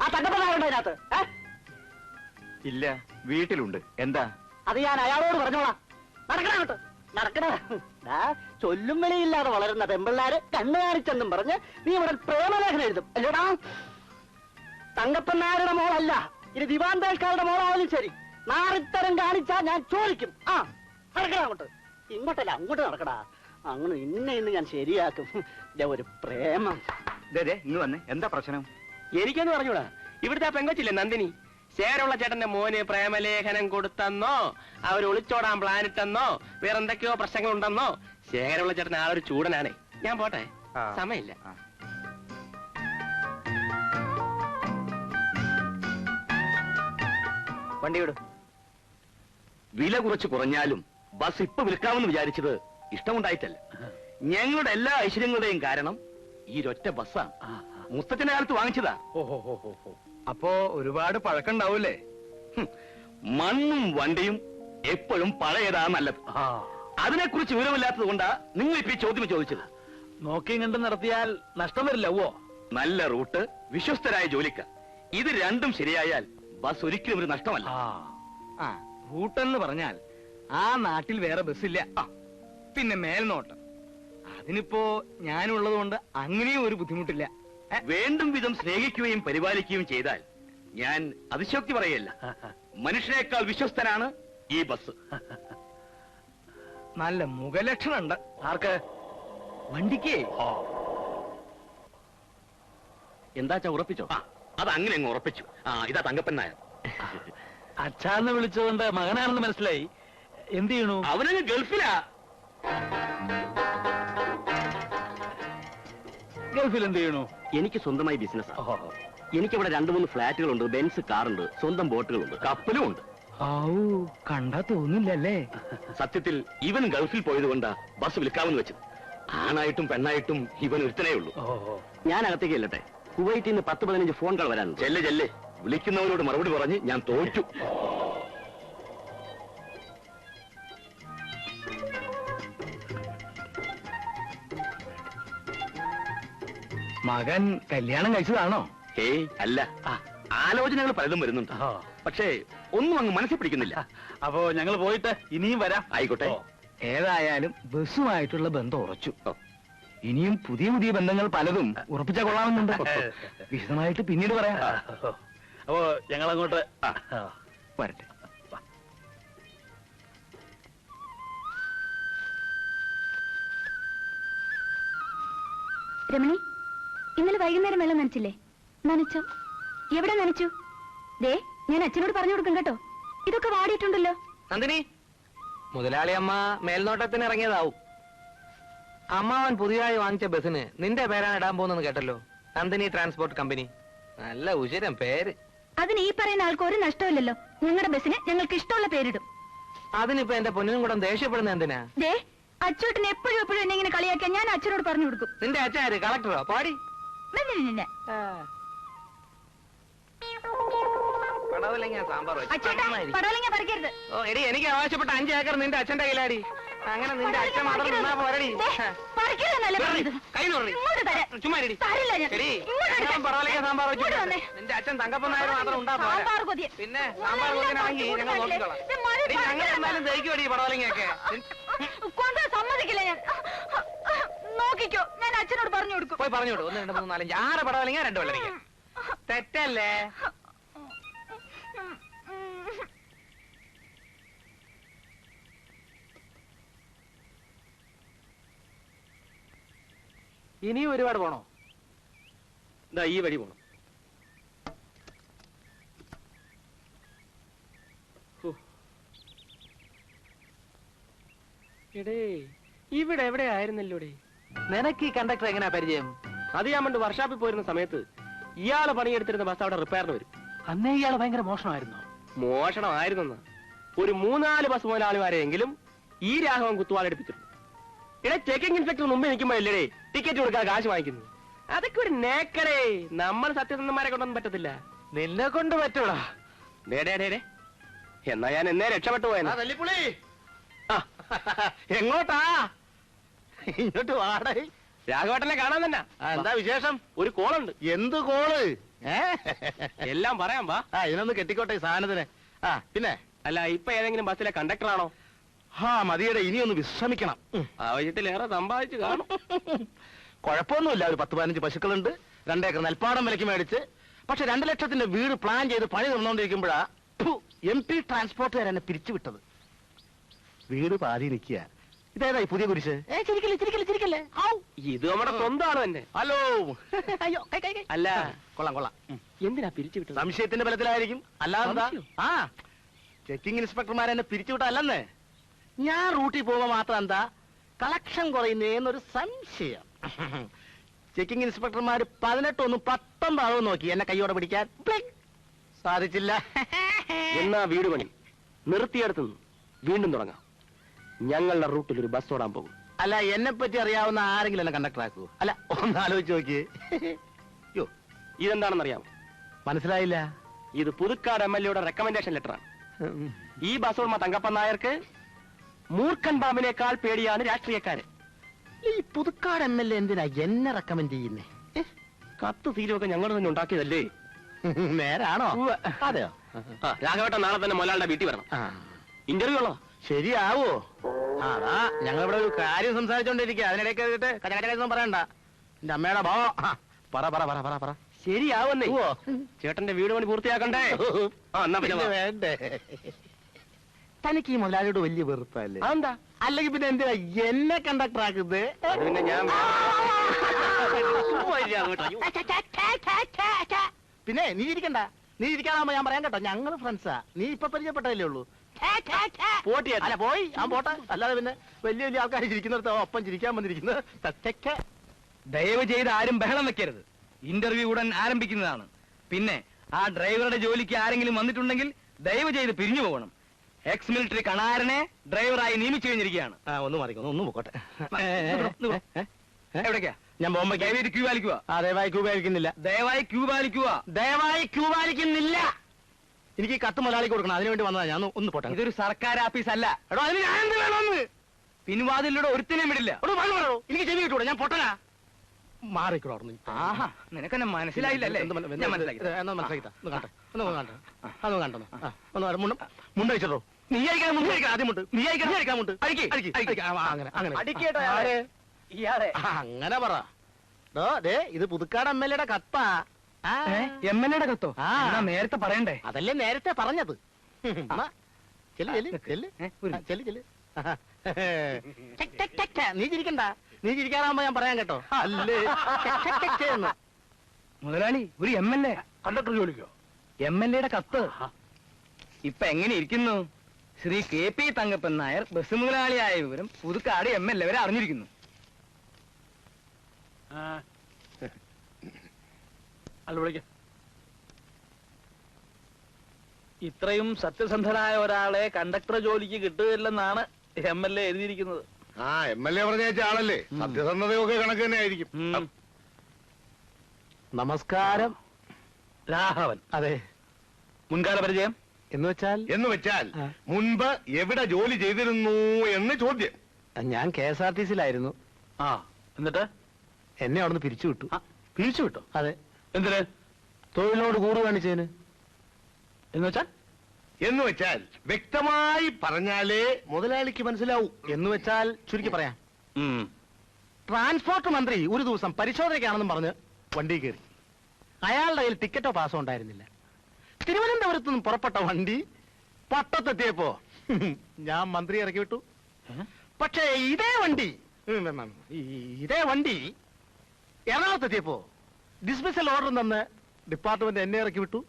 ആ തങ്കപ്പനാരുണ്ട് അതിനകത്ത്? ഇല്ല, വീട്ടിലുണ്ട്. എന്താ? അത് ഞാൻ അയാളോട് പറഞ്ഞോളാം. നടക്കടാ അങ്ങോട്ട്, നടക്കടാ. ചൊല്ലും വിളിയില്ലാതെ വളരുന്ന പെമ്പിള്ളാര് കണ്ണു കാണിച്ചെന്നും പറഞ്ഞ് നീ ഇവിടെ പ്രേമലേഖനം എഴുതും അല്ലേടാ? തങ്കപ്പനാരുടെ മോളല്ല, ഇനി ദിവാന്തേൽക്കാരുടെ മോളായാലും ശരി. നാറിത്തരം കാണിച്ചാ ഞാൻ ചോദിക്കും. നടക്കടാ അങ്ങോട്ട്. ഇങ്ങോട്ടല്ല, അങ്ങോട്ട് നടക്കടാ. അങ്ങനെ ഇന്ന് ഞാൻ ശരിയാക്കും. ഒരു പ്രേമം. ഇന്ന് വന്നേ, എന്താ പ്രശ്നം? എനിക്കൊന്നും പറഞ്ഞൂടാ. ഇവിടുത്തെ പെങ്കൊച്ചില്ലേ നന്ദിനി, ശേരമുള്ള ചേട്ടന്റെ മോന് പ്രേമലേഖനം കൊടുത്തെന്നോ അവർ ഒളിച്ചോടാൻ പ്ലാനിട്ടെന്നോ വേറെന്തൊക്കെയോ പ്രശ്നങ്ങളുണ്ടെന്നോ. ശേഖരമുള്ള ചേട്ടൻ ആ ഒരു ചൂടനാണേ. ഞാൻ പോട്ടെ, സമയമില്ല. വണ്ടി വിടും. വില കുറച്ച് കുറഞ്ഞാലും ബസ് ഇപ്പൊ വിൽക്കാമെന്ന് വിചാരിച്ചത് ഇഷ്ടമുണ്ടായിട്ടല്ല. ഞങ്ങളുടെ എല്ലാ ഐശ്വര്യങ്ങളുടെയും കാരണം ഈ ഒറ്റ ബസ്സാണ്. മുസ്തത്തിന്റെ കാലത്ത് വാങ്ങിച്ചതാ. അപ്പോ ഒരുപാട് പഴക്കണ്ടാവൂലേ? മണ്ണും വണ്ടിയും എപ്പോഴും പഴയതാ നല്ലത്. അതിനെക്കുറിച്ച് വിവരമില്ലാത്തത് കൊണ്ടാ നിങ്ങൾ ഇപ്പൊ ഈ ചോദ്യം ചോദിച്ചത്. നോക്കിയും കണ്ടും നടത്തിയാൽ നഷ്ടം വരില്ല. ഓ, നല്ല റൂട്ട്, വിശ്വസ്തരായ ജോലിക്കാർ, ഇത് രണ്ടും ശരിയായാൽ ബസ് ഒരിക്കലും ഒരു നഷ്ടമല്ല. ആ റൂട്ടെന്ന് പറഞ്ഞാൽ ആ നാട്ടിൽ വേറെ ബസ്സില്ല. പിന്നെ മേൽനോട്ടം, അതിനിപ്പോ ഞാനുള്ളത് കൊണ്ട് അങ്ങനെയും ഒരു ബുദ്ധിമുട്ടില്ല. വേണ്ടും വിധം സ്നേഹിക്കുകയും പരിപാലിക്കുകയും ചെയ്താൽ ഞാൻ അതിശോക്തി പറയല്ല, മനുഷ്യനേക്കാൾ വിശ്വസ്തനാണ് ഈ ബസ്. നല്ല മുഖലക്ഷണമുണ്ട്. ആർക്ക്? വണ്ടിക്ക്. എന്താച്ചാ ഉറപ്പിച്ചോ? അത് അങ്ങനെ അങ്ങ് ഉറപ്പിച്ചു. ഇതാ തങ്കപ്പൻ നായർ. അച്ഛാന്ന് വിളിച്ചതുകൊണ്ട് മകനാണെന്ന് മനസ്സിലായി. എന്ത് ചെയ്യണു? അവനങ്ങ് ഗൾഫിലാ. ഗൾഫിൽ എന്ത് ചെയ്യണു? എനിക്ക് സ്വന്തമായി ബിസിനസ്. എനിക്കിവിടെ 2-3 ഫ്ലാറ്റുകളുണ്ട്, ബെൻസ് കാറുണ്ട്, സ്വന്തം ബോട്ടുകളുണ്ട്, കപ്പലും ഉണ്ട്. കണ്ടാ തോന്നില്ലല്ലേ? സത്യത്തിൽ ഇവൻ ഗൾഫിൽ പോയതുകൊണ്ടാ ബസ് വിൽക്കാമെന്ന് വെച്ചത്. ആണായിട്ടും പെണ്ണായിട്ടും ഇവൻ ഒരുത്തനേ ഉള്ളൂ. ഞാൻ അകത്തേക്ക് ചെല്ലട്ടെ. കുവൈറ്റിൽ നിന്ന് 10-15 ഫോൺ കോൾ വരാനുണ്ട്. ചെല്ലെ വിളിക്കുന്നവരോട് മറുപടി പറഞ്ഞ് ഞാൻ തോറ്റു. മകൻ കല്യാണം കഴിച്ചതാണോ? ഏയ് അല്ല, ആലോചനകൾ പലതും വരുന്നുണ്ട്. പക്ഷേ ഒന്നും അങ്ങ് മനസ്സിൽ പിടിക്കുന്നില്ല. അപ്പോ ഞങ്ങൾ പോയിട്ട് ഇനിയും വരാം. ആയിക്കോട്ടെ. ഏതായാലും ബസ്സുമായിട്ടുള്ള ബന്ധം ഉറച്ചു. ഇനിയും പുതിയ പുതിയ ബന്ധങ്ങൾ പലതും ഉറപ്പിച്ചാൽ കൊള്ളാമെന്നുണ്ട്. വിശദമായിട്ട് പിന്നീട് പറയാം. അപ്പോ ഞങ്ങൾ അങ്ങോട്ട് വരട്ടെ. രമണി, ഇന്നലെ വൈകുന്നേരം വെള്ളം നനച്ചില്ലേ? നനച്ചോ? എവിടെ നനച്ചു? ദേ, ഞാൻ അച്ഛനോട് പറഞ്ഞു കൊടുക്കും കേട്ടോ. ഇതൊക്കെ വാടിയിട്ടുണ്ടല്ലോ. നന്ദിനി, മുതലാളി അമ്മ മേൽനോട്ടത്തിന് ഇറങ്ങിയതാവും. അമ്മാവൻ പുതിയതായി വാങ്ങിച്ച ബസ്സിന് നിന്റെ പേരാണ് ഇടാൻ പോകുന്നത് കേട്ടല്ലോ. Nandini transport company. നല്ല ഉചിരം പേര്. അതിന് ഈ പറയുന്ന ആൾക്ക് ഒരു നഷ്ടമില്ലല്ലോ. ഞങ്ങളുടെ ബസ്സിന് ഞങ്ങൾക്ക് ഇഷ്ടമുള്ള പേരിടും. അതിനിപ്പോ എന്റെ പൊന്നിനും കൂടെ ദേഷ്യപ്പെടുന്ന എന്തിനാ? ദേ, അച്ചോട്ടിന് എപ്പോഴും എന്നെ ഇങ്ങനെ കളിയാക്കിയാൽ ഞാൻ അച്ഛനോട് പറഞ്ഞു കൊടുക്കും. നിന്റെ അച്ഛൻ ആര്? കളക്ടറോ? പാടി പടവലങ്ങ പറിക്കരുത്. ഓ എടി, എനിക്ക് ആവശ്യപ്പെട്ട 5 ഏക്കർ നിന്റെ അച്ഛന്റെ കയ്യിലാടി. അങ്ങനെ നിന്റെ അച്ഛൻ മാത്രം നിന്നാ പോരടി. കൈ നോറി ചുമ്മാ പടവലങ്ങ സാമ്പാർ വെച്ചു. നിന്റെ അച്ഛൻ തങ്കപ്പൻ നായർ മാത്രം ഉണ്ടാ പോരാ. പിന്നെ സാമ്പാർ കൊതിനാണെങ്കിൽ ഞങ്ങൾ നോക്കിക്കോളാം. ഞങ്ങൾ എന്തായാലും ദഹിക്കുമടി പടവലങ്ങയൊക്കെ. സമ്മതിക്കില്ല ഞാൻ. നോക്കിക്കോ, ഞാൻ അച്ഛനോട് പറഞ്ഞു കൊടുക്കും. പോയി പറഞ്ഞു കൊടുക്കും. 1, 2, 3, 4, 5, 6 പടവലങ്ങ 2 വെള്ളരിക്ക. തെറ്റല്ലേ? ഇനിയും ഒരുപാട് പോണോ? ഇതാ ഈ വഴി പോണം. ഇവിടെ എവിടെ ആയിരുന്നല്ലോടെ? നിനക്ക് ഈ കണ്ടക്ടർ എങ്ങനെയാ പരിചയം? അത് ഞാൻ പണ്ട് വർഷാപ്പിൽ പോയിരുന്ന സമയത്ത് ഇയാള് പണിയെടുത്തിരുന്ന ബസ് അവിടെ റിപ്പയറിന് വരും. അന്നേ ഇയാള് ഭയങ്കര മോഷണമായിരുന്നു. മോഷണമായിരുന്നെന്ന് ഒരു 3-4 ബസ് മുതലാളിമാരെയെങ്കിലും ഈ രാഘവൻ കുത്തുവാളെടുപ്പിച്ചിട്ടുണ്ട്. ഇവിടെ ചെക്കിംഗ് ഇൻസ്പെക്ടർ മുമ്പ് നിൽക്കുമ്പോഴല്ലേ ടിക്കറ്റ് കൊടുക്കാൻ കാശ് വാങ്ങിക്കുന്നു. അതൊക്കെ ഒരു നേക്കടേ. നമ്മൾ സത്യസന്ധന്മാരെ കൊണ്ടൊന്നും പറ്റത്തില്ല. നിന്നെ കൊണ്ട് പറ്റൂടാ. എന്നാ ഞാൻ എന്നേ രക്ഷപ്പെട്ടു പോയെന്നാ. എങ്ങോട്ടാ? ഇങ്ങോട്ട് വാടേ. രാഘവേട്ടനെ കാണാൻ തന്നെ. എന്താ വിശേഷം? ഒരു കോളുണ്ട്. എന്ത് കോള്? എല്ലാം പറയാം വാ. ഇതിനൊന്ന് കെട്ടിക്കോട്ടെ ഈ സാധനത്തിന്. പിന്നെ അല്ല, ഇപ്പൊ ഏതെങ്കിലും ബസ്സിലെ കണ്ടക്ടറാണോ? മതിയുടെ, ഇനിയൊന്ന് വിശ്രമിക്കണം. ആവശ്യത്തിലേറെ സമ്പാദിച്ചു കാണും. കുഴപ്പമൊന്നുമില്ല. ഒരു 10-15 പശുക്കളുണ്ട്, 2 ഏക്കർ നെൽപ്പാടം വിലക്ക് മേടിച്ച്. പക്ഷെ 2 ലക്ഷത്തിന്റെ വീട് പ്ലാൻ ചെയ്ത് പണി നടന്നുകൊണ്ടിരിക്കുമ്പോഴാ MP ട്രാൻസ്പോർട്ടുകാർ എന്നെ പിരിച്ചുവിട്ടത്. വീട് പാതി നിൽക്കുക. ഇതേതായി പുതിയ കുരിശ്? ഇത് നമ്മുടെ സ്വന്തമാണ് തന്നെ. ഹലോ. അല്ല, കൊള്ളാം. എന്തിനാ പിരിച്ചുവിട്ടത്? സംശയത്തിന്റെ ബലത്തിലായിരിക്കും. അല്ലാതെ ചെക്കിംഗ് ഇൻസ്പെക്ടർമാർ എന്നെ പിരിച്ചുവിട്ടല്ലെന്ന്. ഞാൻ റൂട്ടിൽ പോകുമ്പോ മാത്രം എന്താ കളക്ഷൻ കുറയുന്നേന്നൊരു സംശയം. ചെക്കിംഗ് ഇൻസ്പെക്ടർമാർ 18 19 നോക്കി എന്നെ കൈയോടെ പിടിക്കാൻ. സാധിച്ചില്ല. എന്നാ വീട് പണി നിർത്തിയെടുത്തു വീണ്ടും തുടങ്ങാം. ഞങ്ങളുടെ റൂട്ടിൽ ഒരു ബസ് ഓടാൻ പോകും. അല്ല, എന്നെ പറ്റി അറിയാവുന്ന ആരെങ്കിലും എന്നെ കണ്ടക്ടർ ആക്കൂ. അല്ല, ഒന്ന് ആലോചിച്ച് നോക്കിയേ. യോ, ഇതെന്താണെന്നറിയാമോ? മനസ്സിലായില്ല. ഇത് പുതുക്കാട് MLA റെക്കമെൻഡേഷൻ ലെറ്ററാണ്. ഈ ബസ് ഉടമ തങ്കപ്പൻ നായർക്ക് മൂർഖൻ പാമ്പിനേക്കാൾ പേടിയാണ് രാഷ്ട്രീയക്കാര്. ഈ പുതുക്കാട് MLA എന്തിനാ എന്നെ റെക്കമെൻഡ് ചെയ്യുന്നേ? കത്ത് തീരുമൊക്കെ ഞങ്ങൾ തന്നെ ഉണ്ടാക്കിയതല്ലേ? നേരാണോ? അതെയോ? രാഘവേട്ടൻ നാളെ തന്നെ മൊലാളുടെ വീട്ടിൽ വരണം. ഇന്റർവ്യൂ ഉള്ളോ? ശരിയാവോ? അതാ ഞങ്ങളിവിടെ ഒരു കാര്യം സംസാരിച്ചോണ്ടിരിക്കുക. അതിനിടയ്ക്ക് കച്ചകച്ചൊന്നും പറയണ്ട. എന്റെ അമ്മയുടെ ഭാവ പറ പറ പറ പറ പറ. ശരിയാവുന്നേ. ചേട്ടന്റെ വീട് പണി പൂർത്തിയാക്കണ്ടേ? എന്നാ പിന്നെ വേണ്ടേ? തനിക്ക് ഈ മുതലാളിയോട് വലിയ വെറുപ്പല്ലേ? അതെന്താ? അല്ലെങ്കിൽ പിന്നെ എന്തിനാ എന്നെ കണ്ടക്ടർ ആക്കുന്നത്? പിന്നെ ഞാൻ പിന്നെ നീ ഇരിക്കണ്ട. നീ ഇരിക്കാതാകുമ്പോ ഞാൻ പറയാൻ കേട്ടോ, ഞങ്ങള് ഫ്രണ്ട്സാ. നീ ഇപ്പൊ പരിചയപ്പെട്ടതല്ലേ ഉള്ളൂ. അല്ല പോയി ഞാൻ പോട്ടെ. അല്ലാതെ പിന്നെ വലിയ വലിയ ആൾക്കാർ ചിരിക്കുന്നിടത്ത് ഒപ്പം ചിരിക്കാൻ വന്നിരിക്കുന്നത്. ദയവ് ചെയ്ത് ആരും ബഹളം വെക്കരുത്. ഇന്റർവ്യൂ ഉടൻ ആരംഭിക്കുന്നതാണ്. പിന്നെ ആ ഡ്രൈവറുടെ ജോലിക്ക് ആരെങ്കിലും വന്നിട്ടുണ്ടെങ്കിൽ ദയവ് ചെയ്ത് പിരിഞ്ഞു പോകണം. എക്സ് മിലിറ്ററി കണാരനെ ഡ്രൈവറായി നിയമിച്ചു കഴിഞ്ഞിരിക്കുകയാണ്. ഒന്ന് മാറിക്കുന്നു, ഒന്ന് പോട്ടെ. എവിടേക്കാ? ഞാൻ ബോംബെ ദയവായി ക്യൂ പാലിക്കുക. ദയവായി ക്യൂ പാലിക്കുന്നില്ല. ദയവായി ക്യൂ പാലിക്കുക. ദയവായി ക്യൂ പാലിക്കുന്നില്ല. എനിക്ക് ഈ കത്ത് മുതലാളിക്ക് കൊടുക്കണം. അതിനുവേണ്ടി വന്നതാ. ഞാൻ ഒന്ന് പോട്ടെ. ഇതൊരു സർക്കാർ ആഫീസ് അല്ല. എടോ അതിന് ഞാൻ എന്ത് വേണമെന്ന്? പിൻവാതിലൂടെ ഒരുത്തിനെയും വിടില്ല. എനിക്ക് ചെവി കിട്ടൂടെ? ഞാൻ പൊട്ടനാ. മാറിക്കോ. ആഹാ, നിനക്കെന്നെ മനസ്സിലായില്ലല്ലേ? ഞാൻ മനസ്സിലാക്കി. മുണ്ടോ നീ അയക്കണം, മുമ്പ് അയക്കണം. ആദ്യം മുണ്ട്. നീ അയക്കണം, അയക്കാൻ മുണ്ട്. അടിക്കേട്ടോ ഇയാളെ അങ്ങനെ പറ. ഇത് പുതുക്കാട് MLA കത്താ. MLA കത്തോ? ആ. എന്നാ നേരത്തെ പറയണ്ടേ? അതല്ലേ നേരത്തെ പറഞ്ഞത്. നീ ചിരിക്കണ്ട. നീ ചിരിക്കാറാകുമ്പോ ഞാൻ പറയാൻ കേട്ടോ. അല്ലേ മുതലാളി, ഒരു MLA കണ്ടക്ടർ ജോലിക്കോ? MLA കത്ത്. ഇപ്പൊ എങ്ങനെ ഇരിക്കുന്നു? ശ്രീ KP തങ്കപ്പൻ നായർ ബസ് മുതലാളിയായ വിവരം പുതുക്കാട് MLA വരെ അറിഞ്ഞിരിക്കുന്നു. അല്ല വിളിക്ക. ഇത്രയും സത്യസന്ധനായ ഒരാളെ കണ്ടക്ടർ ജോലിക്ക് കിട്ടുകയില്ലെന്നാണ് MLA എഴുതിയിരിക്കുന്നത്. MLA പറഞ്ഞ ആളല്ലേ, സത്യസന്ധതയൊക്കെ കണക്ക് തന്നെ ആയിരിക്കും. നമസ്കാരം. രാഘവൻ. അതെ. മുൻകാല പരിചയം എന്ന് വെച്ചാൽ മുൻപ് എവിടെ ജോലി ചെയ്തിരുന്നു എന്ന് ചോദ്യം. ഞാൻ KSRTC-യിലായിരുന്നു. എന്നിട്ട് എന്നെ അവിടുന്ന് പിരിച്ചു വിട്ടു. പിരിച്ചു വിട്ടോ? അതെ. എന്തിന്? തൊഴിലിനോട് കൂറ് കാണിച്ചതിന്. എന്ന് വെച്ചാൽ വ്യക്തമായി പറഞ്ഞാലേ മുതലാളിക്ക് മനസ്സിലാവൂ. എന്ന് വെച്ചാൽ ചുരുക്കി പറയാം. ട്രാൻസ്പോർട്ട് മന്ത്രി ഒരു ദിവസം പരിശോധനയ്ക്കാണെന്നും പറഞ്ഞ് വണ്ടി കയറി. അയാളുടെ കയ്യിൽ ടിക്കറ്റോ പാസോ ഉണ്ടായിരുന്നില്ല. തിരുവനന്തപുരത്ത് നിന്ന് പുറപ്പെട്ട വണ്ടി പട്ടത്തെത്തിയപ്പോ ഞാൻ മന്ത്രി ഇറക്കി വിട്ടു. പക്ഷേ ഇതേ വണ്ടി എറണാകുളത്തെത്തിയപ്പോ ഡിസ്മിസൽ ഓർഡർ തന്ന് ഡിപ്പാർട്ട്മെന്റ് എന്നെ ഇറക്കി വിട്ടു.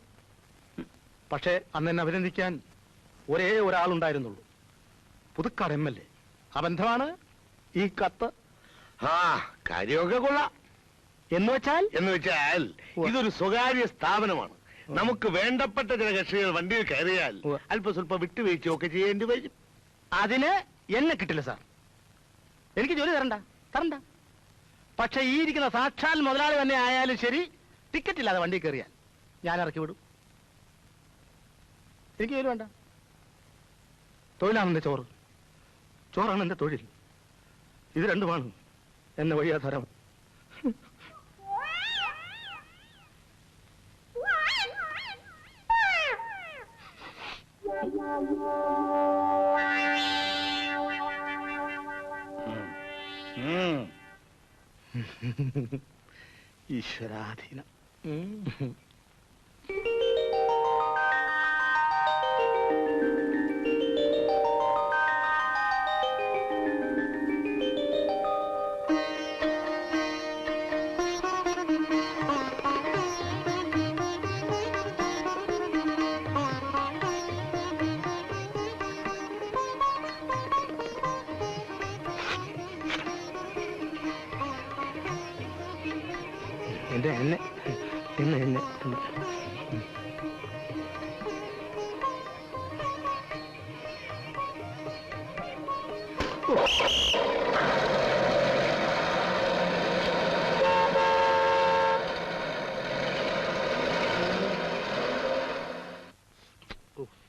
പക്ഷേ അന്ന് എന്നെ അഭിനന്ദിക്കാൻ ഒരേ ഒരാളുണ്ടായിരുന്നുള്ളൂ, പുതുക്കാട് MLA. ആ ബന്ധമാണ് ഈ കത്ത്. കാര്യമൊക്കെ കൊള്ളാം. എന്ന് വെച്ചാൽ ഇതൊരു സ്വകാര്യ സ്ഥാപനമാണ്. നമുക്ക് വേണ്ടപ്പെട്ട ചില കക്ഷികൾ വണ്ടിയിൽ കയറിയാൽ അല്പം സ്വല്പം വിട്ടുവീഴ്ചയൊക്കെ ചെയ്യേണ്ടി വരും. അതിന് എന്നെ കിട്ടില്ല സാർ. എനിക്ക് ജോലി തരണ്ട. പക്ഷെ ഈ ഇരിക്കുന്ന സാക്ഷാൽ മുതലാളി തന്നെ ആയാലും ശരി, ടിക്കറ്റ് ഇല്ലാതെ വണ്ടി കയറിയാൽ ഞാൻ ഇറക്കി വിടും. എനിക്ക് ജോലി വേണ്ട. തൊഴിലാണ് എന്റെ ചോറാണ് എന്റെ തൊഴിൽ. ഇത് രണ്ടുമാണ് എന്നെ വഴിയാധാരം. ഈശ്വരാധീനം. എന്നെ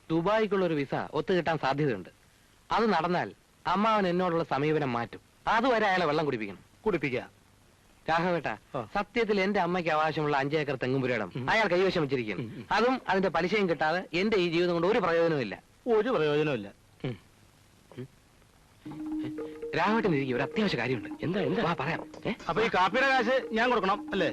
ദുബായിക്കുള്ള ഒരു വിസ ഒത്തുകിട്ടാൻ സാധ്യതയുണ്ട്. അത് നടന്നാൽ അമ്മാവൻ എന്നോടുള്ള സമീപനം മാറ്റും. അതുവരെ അയാളെ വെള്ളം കുടിപ്പിക്കണം. കുടിപ്പിക്കുക. രാഘവേട്ടാ, സത്യത്തിൽ എന്റെ അമ്മയ്ക്ക് അവകാശമുള്ള 5 ഏക്കർ തെങ്ങുപുരയിടം അയാൾ കൈവശം വെച്ചിരിക്കുന്നു. അതും അതിന്റെ പലിശയും കിട്ടാതെ എന്റെ ഈ ജീവിതം കൊണ്ട് ഒരു പ്രയോജനവുമില്ല. ഒരു പ്രയോജനമില്ല. രാഘവേട്ടൻ ഇരിക്കും, ഒരു അത്യാവശ്യ കാര്യമുണ്ട്. എന്താ വാ പറയാം. അപ്പൊ ഈ കാപ്പിയുടെ കാശ് ഞാൻ കൊടുക്കണം അല്ലേ?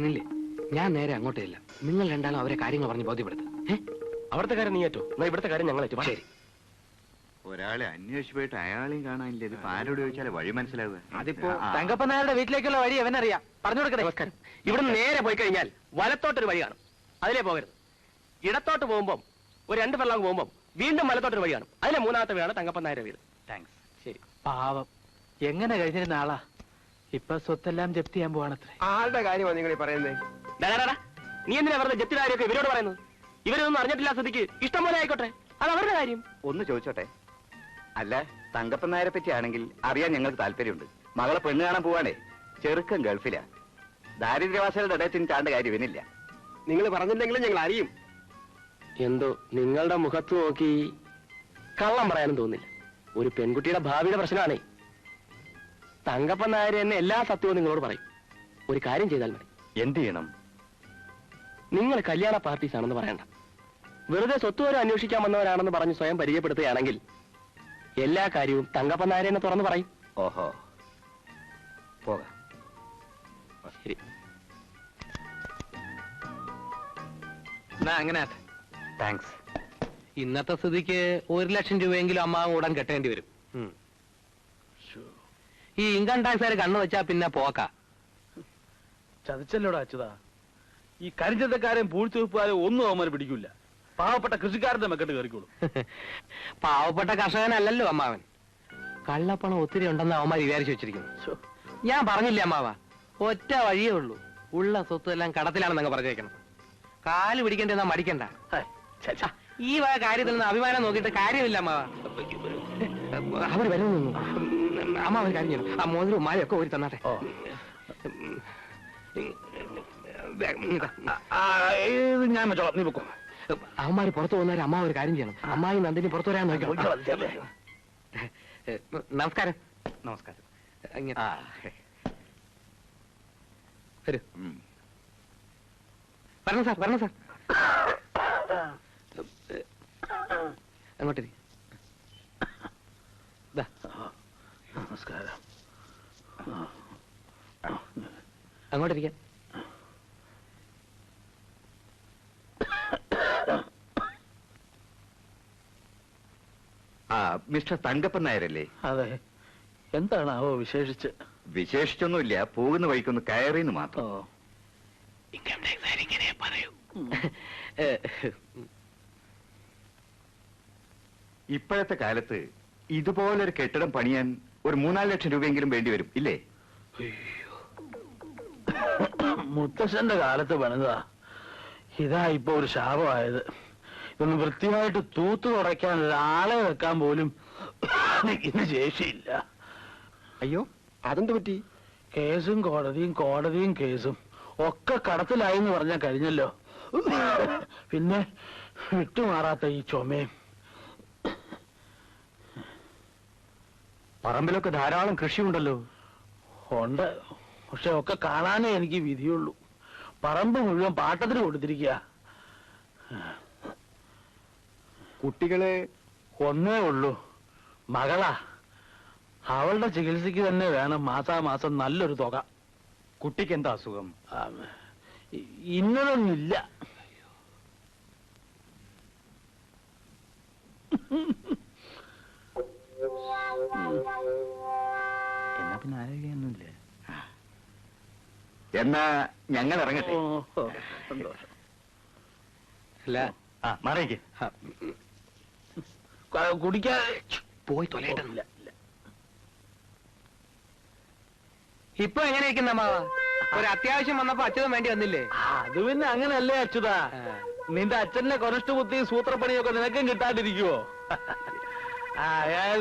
ഇല്ലേ, ഞാൻ നേരെ അങ്ങോട്ടേ ഇല്ല. നിങ്ങൾ രണ്ടാളും അവരെ കാര്യങ്ങൾ പറഞ്ഞ് ബോധ്യപ്പെടുത്തും. അവിടുത്തെ കാര്യം നീ ഏറ്റു, എന്നാ ഇവിടുത്തെ കാര്യം ഞങ്ങൾ ഏറ്റു. ശരി. ഒരാളെ അന്വേഷിച്ചു പോയിട്ട് അയാളെയും കാണാനില്ല. ഇതിപ്പോ ആരോട് ചോദിച്ചാലേ വഴി മനസ്സിലാവുക. അതിപ്പോ തങ്കപ്പൻ നായരുടെ വീട്ടിലേക്കുള്ള വഴി അവനറിയാം. പറഞ്ഞു കൊടുക്കട്ടെ. നമസ്കാരം. ഇവിടെ നേരെ പോയി കഴിഞ്ഞാൽ വലത്തോട്ടൊരു വഴി കാണും, അതിലേ പോകരുത്. ഇടത്തോട്ട് പോകുമ്പോൾ ഒരു 2 ഫർലോങ് പോകുമ്പോൾ വീണ്ടും വലത്തോട്ടൊരു വഴി കാണും, അതിലെ 3ാമത്തെ വീടാണ് തങ്കപ്പൻ നായരുടെ വീട്. താങ്ക്സ്. ശരി. പാവം എങ്ങനെ കഴിഞ്ഞിരുന്ന ആളാ, ഇപ്പൊ സ്വത്തെല്ലാം ജപ്തി ചെയ്യാൻ പോവാണത്രേ. ആളുടെ കാര്യമാണ് നിങ്ങൾ പറയുന്നത്? നീ എന്തിനാ വെറുതെ ജപ്തിയുടെ കാര്യമൊക്കെ ഇവരോട് പറയുന്നത്? ഇവരൊന്നും അറിഞ്ഞിട്ടില്ല സ്ഥിതിക്ക് ഇഷ്ടം പോലെ ആയിക്കോട്ടെ, അത് അവരുടെ കാര്യം. ഒന്ന് ചോദിച്ചോട്ടെ, അല്ല തങ്കപ്പൻ നായരെ പറ്റി ആണെങ്കിൽ അറിയാൻ ഞങ്ങൾക്ക് താല്പര്യമുണ്ട്. മകളെ പെണ്ണ് കാണാൻ പോവാണേ, ചെറുക്കൻ ഗൾഫിലാ. ദാരിദ്ര്യവാസികളുടെ ഇടയത്തിന് ചാണ്ട കാര്യം ഇവനില്ല. നിങ്ങൾ പറഞ്ഞില്ലെങ്കിലും ഞങ്ങൾ അറിയും. എന്തോ നിങ്ങളുടെ മുഖത്ത് നോക്കി കള്ളം പറയാനും തോന്നില്ല. ഒരു പെൺകുട്ടിയുടെ ഭാവിയുടെ പ്രശ്നമാണേ. തങ്കപ്പൻ നായർ എന്നെ എല്ലാ സത്യവും നിങ്ങളോട് പറയും. ഒരു കാര്യം ചെയ്താൽ മതി. എന്ത് ചെയ്യണം? നിങ്ങൾ കല്യാണ പാർട്ടീസ് ആണെന്ന് പറയണ്ട. വെറുതെ സ്വത്തുവരെ അന്വേഷിക്കാൻ വന്നവരാണെന്ന് പറഞ്ഞ് സ്വയം പരിചയപ്പെടുത്തുകയാണെങ്കിൽ എല്ലാ കാര്യവും തങ്കപ്പൻ നായർ എന്നെ തുറന്നു പറയും. ഓഹോ, പോകാം. ശരി. അങ്ങനെ താങ്ക്സ്. ഇന്നത്തെ സ്ഥിതിക്ക് 1 ലക്ഷം രൂപയെങ്കിലും അമ്മാവ് ഉടൻ കെട്ടേണ്ടി വരും. ഈ ഇൻകം ടാക്സുകാർ കണ്ണു വെച്ചാ പിന്നെ പോക്ക. ചതിച്ചല്ലോടാ അച്യുതാ. ഈ കരിഞ്ചന്തക്കാരെയും പൂഴ്ത്തിവെപ്പുകാരെയും ഒന്നും അവന്മാർ പിടിക്കില്ല. പാവപ്പെട്ട കൃഷിക്കാരന്റെ മെക്കെട്ട് കയറിക്കോളും. പാവപ്പെട്ട കർഷകനല്ലല്ലോ അമ്മാവൻ. കള്ളപ്പണം ഒത്തിരി ഉണ്ടെന്ന് അവന്മാർ വിചാരിച്ചു വെച്ചിരിക്കുന്നു. ഞാൻ പറഞ്ഞില്ലേ അമ്മാവ, ഒറ്റ വഴിയേ ഉള്ളൂ. ഉള്ള സ്വത്ത് എല്ലാം കടത്തിലാണെന്നങ്ങ് പറഞ്ഞേക്കണം. കാല് പിടിക്കേണ്ടെന്നാ മടിക്കണ്ട. ഈ വക കാര്യത്തിൽ നിന്ന് അഭിമാനം നോക്കിയിട്ട് കാര്യമില്ല അമ്മാവ. അവർ വരുന്നു. അമ്മ ഒരു കാര്യം ചെയ്യണം, ആ മോതിരവും മാലയൊക്കെ ഒരു തന്നാട്ടെ. ഞാൻ വെച്ചോളാം, നീ പൊക്കോ. അവന്മാര് പുറത്തു പോകുന്നവർ അമ്മ ഒരു കാര്യം ചെയ്യണം. അമ്മായി നന്ദിനി പുറത്തു വരാൻ നോക്കണം. നമസ്കാരം. നമസ്കാരം. വരൂ. വരണം സാർ, വരണം സാർ. അങ്ങോട്ടേ. നമസ്കാരം. അങ്ങോട്ടിരിക്കാൻ. മിസ്റ്റർ തങ്കപ്പൻ നായരല്ലേ? അതെ. എന്താണാവോ വിശേഷിച്ച്? വിശേഷിച്ചൊന്നുമില്ല, പോകുന്ന വഴിക്കൊന്ന് കയറിന്ന് മാത്രം. ഇൻകം ടാക്സ് ഇങ്ങനെ പറയൂ. ഇപ്പോഴത്തെ കാലത്ത് ഇതുപോലൊരു കെട്ടിടം പണിയാൻ ഒരു 3-4 ലക്ഷം രൂപയെങ്കിലും വേണ്ടി വരും, ഇല്ലേ? മുത്തശ്ശന്റെ കാലത്ത് പണിതാ. ഇതാ ഇപ്പൊ ഒരു ശാപമായത്. ഇതൊന്ന് വൃത്തിയായിട്ട് തൂത്തു തുടയ്ക്കാൻ ഒരാളെ വെക്കാൻ പോലും ഇന്ന് ശേഷിയില്ല. അയ്യോ, അതെന്ത് പറ്റി? കേസും കോടതിയും, കോടതിയും കേസും ഒക്കെ കടത്തിലായി എന്ന് പറഞ്ഞാൽ കഴിഞ്ഞല്ലോ. പിന്നെ വിട്ടുമാറാത്ത ഈ ചുമയും. പറമ്പിലൊക്കെ ധാരാളം കൃഷിയുണ്ടല്ലോ. ഉണ്ട്, പക്ഷെ ഒക്കെ കാണാനേ എനിക്ക് വിധിയുള്ളൂ. പറമ്പ് മുഴുവൻ പാട്ടത്തിന് കൊടുത്തിരിക്കുക. കുട്ടികളെ ഒന്നേ ഉള്ളൂ, മകളാ. അവളുടെ ചികിത്സയ്ക്ക് തന്നെ വേണം മാസാമാസം നല്ലൊരു തുക. കുട്ടിക്ക് എന്താ അസുഖം? ഇന്നതൊന്നുമില്ല. എന്നാ പിന്നെ ആരോഗ്യമൊന്നുമില്ല. എന്നാ ഞങ്ങൾ ഇറങ്ങട്ടെ. സന്തോഷം. അല്ല, മാറിയേക്ക്. കുടിക്കാൻ പോയി തൊലയിട്ടില്ല. ഇപ്പൊ എങ്ങനെ ഇരിക്കുന്ന അമ്മാവ? ഒരു അത്യാവശ്യം വന്നപ്പോ അച്ഛനും വേണ്ടി വന്നില്ലേ? അത് പിന്നെ അങ്ങനല്ലേ അച്യുതാ. നിന്റെ അച്ഛന്റെ കൊനഷ്ട ബുദ്ധിയും സൂത്രപ്പണിയൊക്കെ നിനക്കും കിട്ടാണ്ടിരിക്കുവോ?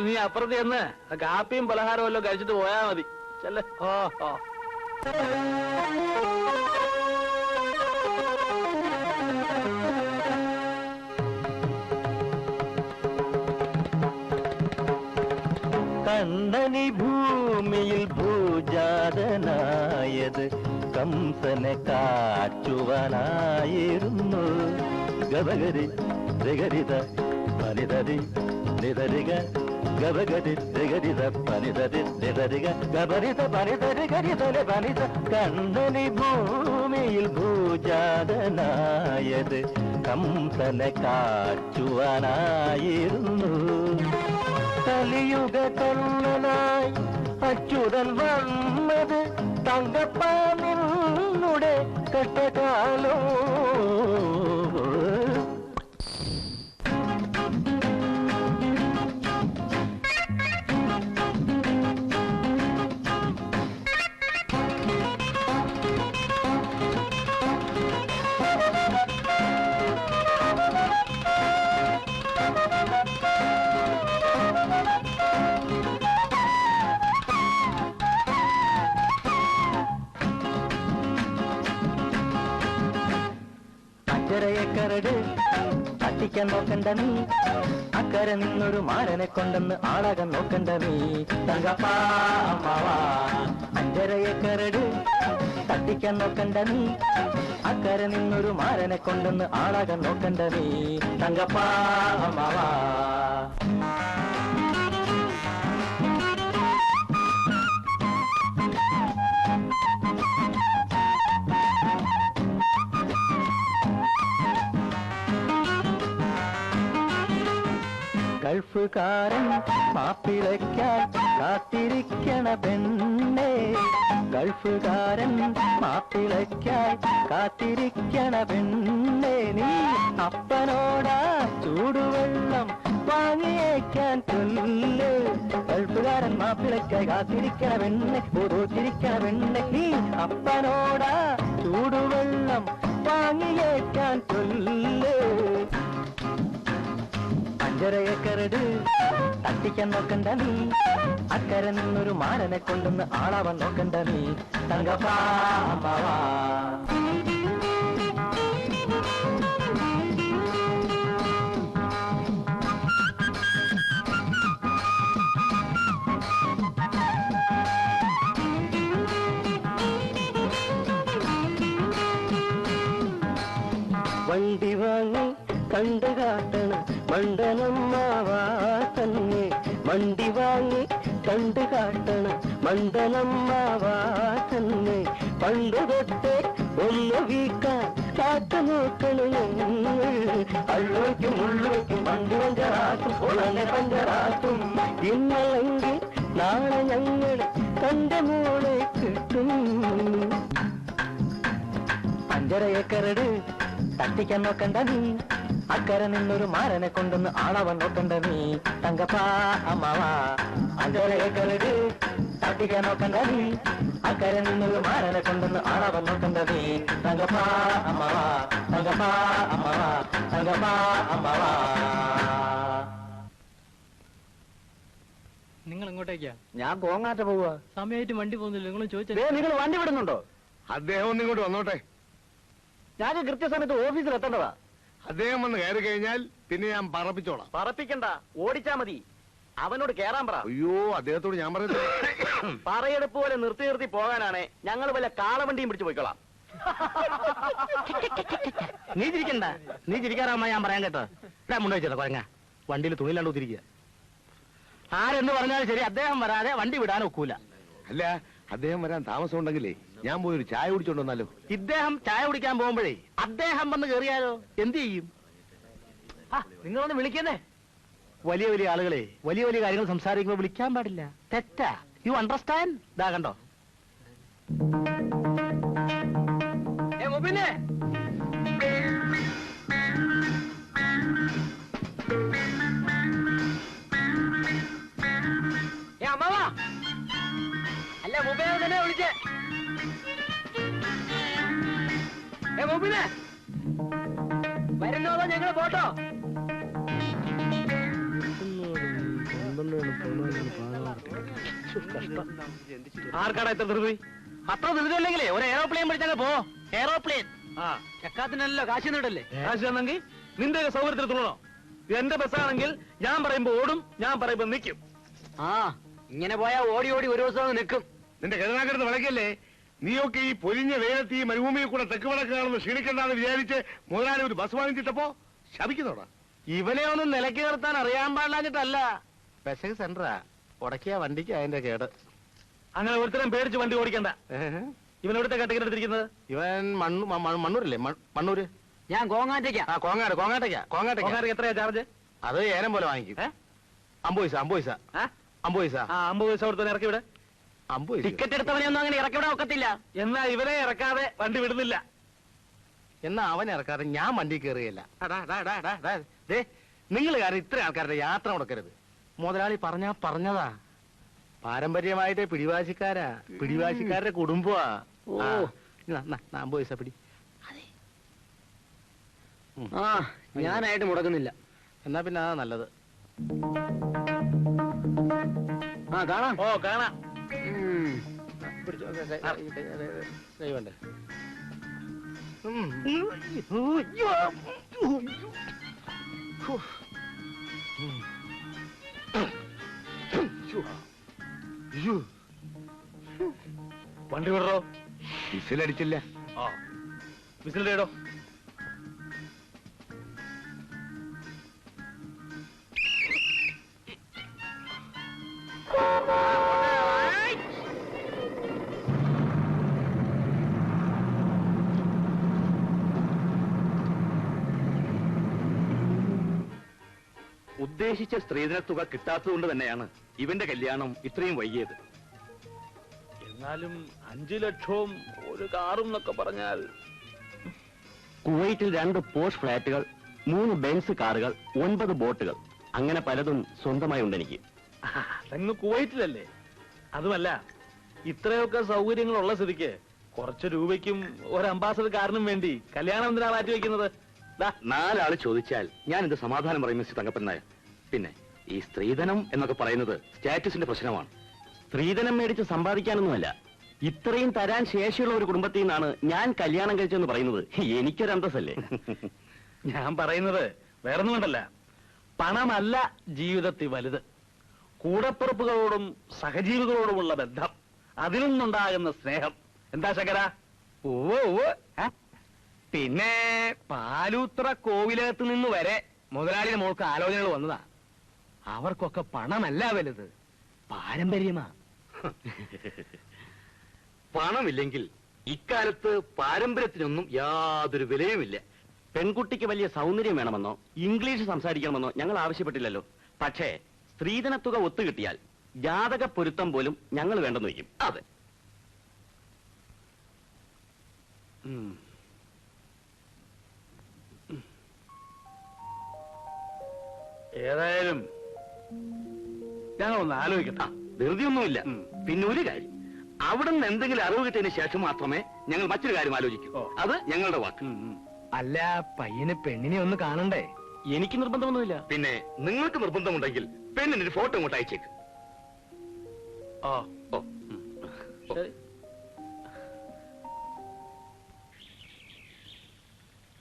നീ അപ്പുറത്ത് ചെന്ന് കാപ്പിയും പലഹാരവും എല്ലാം കഴിച്ചിട്ട് പോയാ മതി. ചെല്ലേ. ഓ കണ്ണനി ഭൂമിയിൽ ഭൂജാതനായത് കംസനെ കാച്ചുവാനായിരുന്നു. ഗവഗരി രിഗരിത പനിതരി നിതരിക ഗവഗരി രിഗരിത പനിതരി നിതരിക ഗബരിത പനിതരി ഗരിതലെ പനിത. കണ്ണനി ഭൂമിയിൽ ഭൂജാതനായത് കംസനെ കാച്ചുവാനായിരുന്നു. കലിയുഗ കണ്ണനായി അച്യുതൻ വന്നത് തങ്കപ്പാനിന്നുടെ കഷ്ടകാലോ. കരട് തട്ടിക്കാൻ നോക്കണ്ട നീ, അക്കരെ നിന്നൊരു മാരനെ കൊണ്ടെന്ന് ആളാകാൻ നോക്കണ്ട നീ. തങ്കപ്പാ അമ്മാവാ അഞ്ചരയെ കരട് തട്ടിക്കാൻ നോക്കണ്ട നീ, അക്കരെ നിന്നൊരു മാരനെ കൊണ്ടെന്ന് ആളാകാൻ നോക്കണ്ട നീ. തങ്കപ്പാ അമ്മാവാ. ഗൾഫുകാരൻ മാപ്പിളയ്ക്കാൻ കാത്തിരിക്കണ പെണ്ണേ, ഗൾഫുകാരൻ മാപ്പിളയ്ക്കാൻ കാത്തിരിക്കണ പെണ്ണേ. നീ അപ്പനോടാ ചൂടുവെള്ളം വാങ്ങിയേക്കാൻ ചൊല്ല്. ഗൾഫുകാരൻ മാപ്പിളയ്ക്കായി കാത്തിരിക്കണ പെണ്ണെ, ഓരോത്തിരിക്കണ പെണ്ണെ. നീ അപ്പനോടാ ചൂടുവെള്ളം വാങ്ങിയേക്കാൻ ചൊല്ല്. അഞ്ചരയെ കരട് തട്ടിക്കാൻ നോക്കണ്ട നീ, അക്കരെ നിന്നൊരു മാരനെ കൊണ്ടെന്ന് ആളാവാൻ നോക്കണ്ട നീ. തങ്കപ്പാ അമ്മാവാ. വണ്ടി വാങ്ങി കണ്ടു കാട്ടണം മണ്ടനമ്മാവാ തന്നെ, വണ്ടി വാങ്ങി കണ്ടു കാട്ടണം മണ്ടനമ്മാവാ തന്നെ. പണ്ടു തൊട്ടേ ഒന്ന് വീക്കാൻ കാത്തു നോക്കണം ഞങ്ങൾ, അള്ളൂക്കും ഉള്ളൂക്കും വണ്ടി പഞ്ചറാക്കും ഉളനെ പഞ്ചറാക്കും. ഇന്നല്ലെങ്കിൽ നാളെ ഞങ്ങൾ തന്റെ മോളെ കിട്ടും. അഞ്ചരയെ കരട് തട്ടിക്കാൻ നോക്കണ്ട നീ, അക്കരെ നിന്നൊരു മാരനെ കൊണ്ടൊന്ന് ആളാവാൻ നോക്കണ്ട നീ. തങ്കപ്പാ അമ്മാവാ. അഞ്ചരയെ കരട് തട്ടിക്കാൻ നോക്കണ്ട നീ, അക്കരെ നിന്നൊരു മാരനെ കൊണ്ടൊന്ന് ആളാവാൻ നോക്കണ്ട നീ. തങ്കപ്പാ അമ്മാവാ. തങ്കപ്പാ അമ്മാവാ. തങ്കപ്പാ അമ്മാവാ. നിങ്ങൾ എങ്ങോട്ടേക്കാ? ഞാൻ കോങ്ങാറ്റ പോവാ. സമയമായിട്ട് വണ്ടി പോകുന്നില്ല. നിങ്ങൾ ചോദിച്ചാൽ നിങ്ങൾ വണ്ടി വിടുന്നുണ്ടോ? അദ്ദേഹം ഒന്ന് ഇങ്ങോട്ട് വന്നോട്ടെ. ഞാൻ കൃത്യസമയത്ത് ഓഫീസിൽ എത്തേണ്ടതാ. അദ്ദേഹം വന്ന് കയറി കഴിഞ്ഞാൽ പിന്നെ ഞാൻ പറപ്പിച്ചോളാം. പറപ്പിക്കണ്ട, ഓടിച്ചാ മതി. അവനോട് കേറാൻ പറ. അയ്യോ, അദ്ദേഹത്തോട് ഞാൻ പറയുന്നത് പറയെടുപ്പ് പോലെ നിർത്തി നിർത്തി പോകാനാണ്. ഞങ്ങൾ വല്ല കാളവണ്ടിയും പിടിച്ചു പോയിക്കോളാം. നീ ചിരിക്കണ്ട, നീ ചിരിക്കാറാമ്മ ഞാൻ പറയാൻ കേട്ടോ. ഞാൻ മുന്നോട്ട് കൊരങ്ങ വണ്ടിയിൽ തുണിയിലാണ്ട് കുത്തിരിക്കുക. ആരെന്ന് പറഞ്ഞാലും ശരി, അദ്ദേഹം വരാതെ വണ്ടി വിടാൻ ഒക്കൂല. അല്ല, അദ്ദേഹം വരാൻ താമസം ഉണ്ടെങ്കിലേ ഞാൻ പോയി ഒരു ചായ കുടിച്ചോണ്ട് വന്നാലോ? ഇദ്ദേഹം ചായ കുടിക്കാൻ പോകുമ്പോഴേ അദ്ദേഹം വന്ന് കയറിയാലോ? എന്ത് ചെയ്യും? നിങ്ങളൊന്ന് വിളിക്കുന്നേ. വലിയ വലിയ ആളുകളെ വലിയ വലിയ കാര്യങ്ങൾ സംസാരിക്കുമ്പോൾ വിളിക്കാൻ പാടില്ല. തെറ്റാ. You understand? ഇതാ കണ്ടോ. പിന്നെ അമ്മാവാ, അല്ല മുബേനെ തന്നെ വിളിച്ചേ. മുബിനെ വരുന്നതോ ഞങ്ങള് പോട്ടോ? ആർക്കാടാ എത്ര ധൃതി? അത്ര ധൃതി അല്ലെങ്കിലേ ഒരു എയറോപ്ലെയിൻ പിടിച്ചങ്ങ് പോ. എയറോപ്ലെയിൻ. ചക്കാത്തിനല്ലോ കാശ് തന്നിട്ടല്ലേ? കാശ് തന്നെങ്കിൽ നിന്റെ സൗകര്യത്തിൽ തുള്ളണോ? എന്റെ ബസ്സാണെങ്കിൽ ഞാൻ പറയുമ്പോ ഓടും, ഞാൻ പറയുമ്പോ നിൽക്കും. ഇങ്ങനെ പോയാ ഓടി ഓടി ഒരു ദിവസം നിൽക്കും. നിന്റെ കരുനാക്കരുന്ന് വിളക്കല്ലേ? നീയൊക്കെ ഈ പൊരിഞ്ഞ വെയിലത്ത് ഈ മരുഭൂമിയിൽ കൂടെ തെക്ക് വടക്ക് കാണുന്ന ക്ഷീണിക്കണ്ടെന്ന് വിചാരിച്ച് മുതലാളി ഒരു ബസ് വാങ്ങിച്ചിട്ടപ്പോ ശപിക്കുന്നോടാ. ഇവനെ ഒന്നും നിലയ്ക്ക് നിർത്താൻ അറിയാൻ പാടില്ലാഞ്ഞിട്ടല്ല. പെസക് സെന്ററാ, ഉടക്കിയ വണ്ടിക്ക് അതിന്റെ കേട്. അങ്ങനെ ഒരുത്തരം പേടിച്ച് വണ്ടി ഓടിക്കണ്ട. ഇവൻ എവിടുത്തെ കട്ടിങ്ങനെ എടുത്തിരിക്കുന്നത്? ഇവൻ മണ്ണൂരില്ലേ? മണ്ണൂര്. ഞാൻ കോങ്ങാറ്റയ്ക്കാ. ആ കോങ്ങാട്ടയ്ക്കാ. കോങ്ങാർക്ക് എത്രയാ ചാർജ്? അത് ഏനം പോലെ വാങ്ങിക്കും. 50 പൈസ. 50 പൈസ. 50 പൈസ. 50 പൈസ കൊടുത്തവനെ ഇറക്കി വിടെ. 50 പൈസ. ടിക്കറ്റ് എടുത്തവനെയൊന്നും അങ്ങനെ ഇറക്കി വിടാൻ ഒക്കത്തില്ല. എന്നാ ഇവനെ ഇറക്കാതെ വണ്ടി വിടുന്നില്ല. എന്നാ അവൻ ഇറക്കാതെ ഞാൻ വണ്ടി കയറുകയില്ല. നിങ്ങൾ കാരണം ഇത്ര ആൾക്കാരുടെ യാത്ര മുടക്കരുത്. മുതലാളി പറഞ്ഞതാ. പാരമ്പര്യമായിട്ട് പിടിവാശിക്കാരുടെ കുടുംബമാ. 50 പൈസ പിടി. ഞാനായിട്ട് മുടക്കുന്നില്ല. എന്നാ പിന്നെ അതാ നല്ലത്. കാണാം. ഓ കാണാം. പിടിച്ചോ. കൈ വേണ്ടേ? വണ്ടി വിടറോ? വിസിലടിച്ചില്ല. വിസിലിടോ. ഉദ്ദേശിച്ച സ്ത്രീധന തുക കിട്ടാത്തതുകൊണ്ട് തന്നെയാണ് ഇവന്റെ കല്യാണം ഇത്രയും വൈകിയത്. എന്നാലും 5 ലക്ഷവും ഒരു കാറും എന്നൊക്കെ പറഞ്ഞാൽ. കുവൈറ്റിൽ 2 പോഷ് ഫ്ലാറ്റുകൾ, 3 ബെൻസ് കാറുകൾ, 9 ബോട്ടുകൾ, അങ്ങനെ പലതും സ്വന്തമായി ഉണ്ട് എനിക്ക്. അങ്ങ് കുവൈറ്റിലല്ലേ? അതുമല്ല, ഇത്രയൊക്കെ സൗകര്യങ്ങളുള്ള സ്ഥിതിക്ക് കുറച്ച് രൂപയ്ക്കും ഒരു അംബാസഡർ കാറിനും വേണ്ടി കല്യാണം എന്തിനാ മാറ്റി വെക്കുന്നത്? 4 ആള് ചോദിച്ചാൽ ഞാൻ ഇത് സമാധാനം പറയും മിസ്റ്റർ തങ്കപ്പൻ നായർ. പിന്നെ ഈ സ്ത്രീധനം എന്നൊക്കെ പറയുന്നത് സ്റ്റാറ്റസിന്റെ പ്രശ്നമാണ്. സ്ത്രീധനം മേടിച്ച് സമ്പാദിക്കാനൊന്നുമല്ല. ഇത്രയും തരാൻ ശേഷിയുള്ള ഒരു കുടുംബത്തിൽ നിന്നാണ് ഞാൻ കല്യാണം കഴിച്ചെന്ന് പറയുന്നത്. എനിക്കൊരു അന്തസ്സല്ലേ? ഞാൻ പറയുന്നത് വേറൊന്നും കൊണ്ടല്ല. പണമല്ല ജീവിതത്തിൽ വലുത്. കൂടപ്പിറപ്പുകളോടും സഹജീവികളോടുമുള്ള ബന്ധം, അതിൽ നിന്നുണ്ടാകുന്ന സ്നേഹം. എന്താ ശങ്കര? പിന്നെ പാലൂത്ര കോവിലകത്ത് നിന്ന് വരെ മുതലാളിയുടെ മോൾക്ക് ആലോചനകൾ വന്നതാ. അവർക്കൊക്കെ പണമല്ല വലുത്, പാരമ്പര്യമാ. പണമില്ലെങ്കിൽ ഇക്കാലത്ത് പാരമ്പര്യത്തിനൊന്നും യാതൊരു വിലയുമില്ല. പെൺകുട്ടിക്ക് വലിയ സൗന്ദര്യം വേണമെന്നോ ഇംഗ്ലീഷ് സംസാരിക്കണമെന്നോ ഞങ്ങൾ ആവശ്യപ്പെട്ടില്ലല്ലോ. പക്ഷേ സ്ത്രീധനത്തുക ഒത്തുകിട്ടിയാൽ ജാതക പൊരുത്തം പോലും ഞങ്ങൾ വേണ്ടെന്ന് വയ്ക്കും. അതെ. ഏതായാലും ഞങ്ങളൊന്ന് ആലോചിക്കട്ടെ. ധൃതിയൊന്നുമില്ല. പിന്നെ ഒരു കാര്യം, അവിടെ നിന്ന് എന്തെങ്കിലും അറിവ് കിട്ടിയതിന് ശേഷം മാത്രമേ ഞങ്ങൾ മറ്റൊരു കാര്യം ആലോചിക്കൂ. അത് ഞങ്ങളുടെ വാക്ക്. അല്ല, പയ്യന് പെണ്ണിനെ ഒന്ന് കാണണ്ടേ? എനിക്ക് നിർബന്ധമൊന്നുമില്ല. പിന്നെ നിങ്ങൾക്ക് നിർബന്ധമുണ്ടെങ്കിൽ പെണ്ണിനൊരു ഫോട്ടോ ഇങ്ങോട്ട് അയച്ചേക്ക്.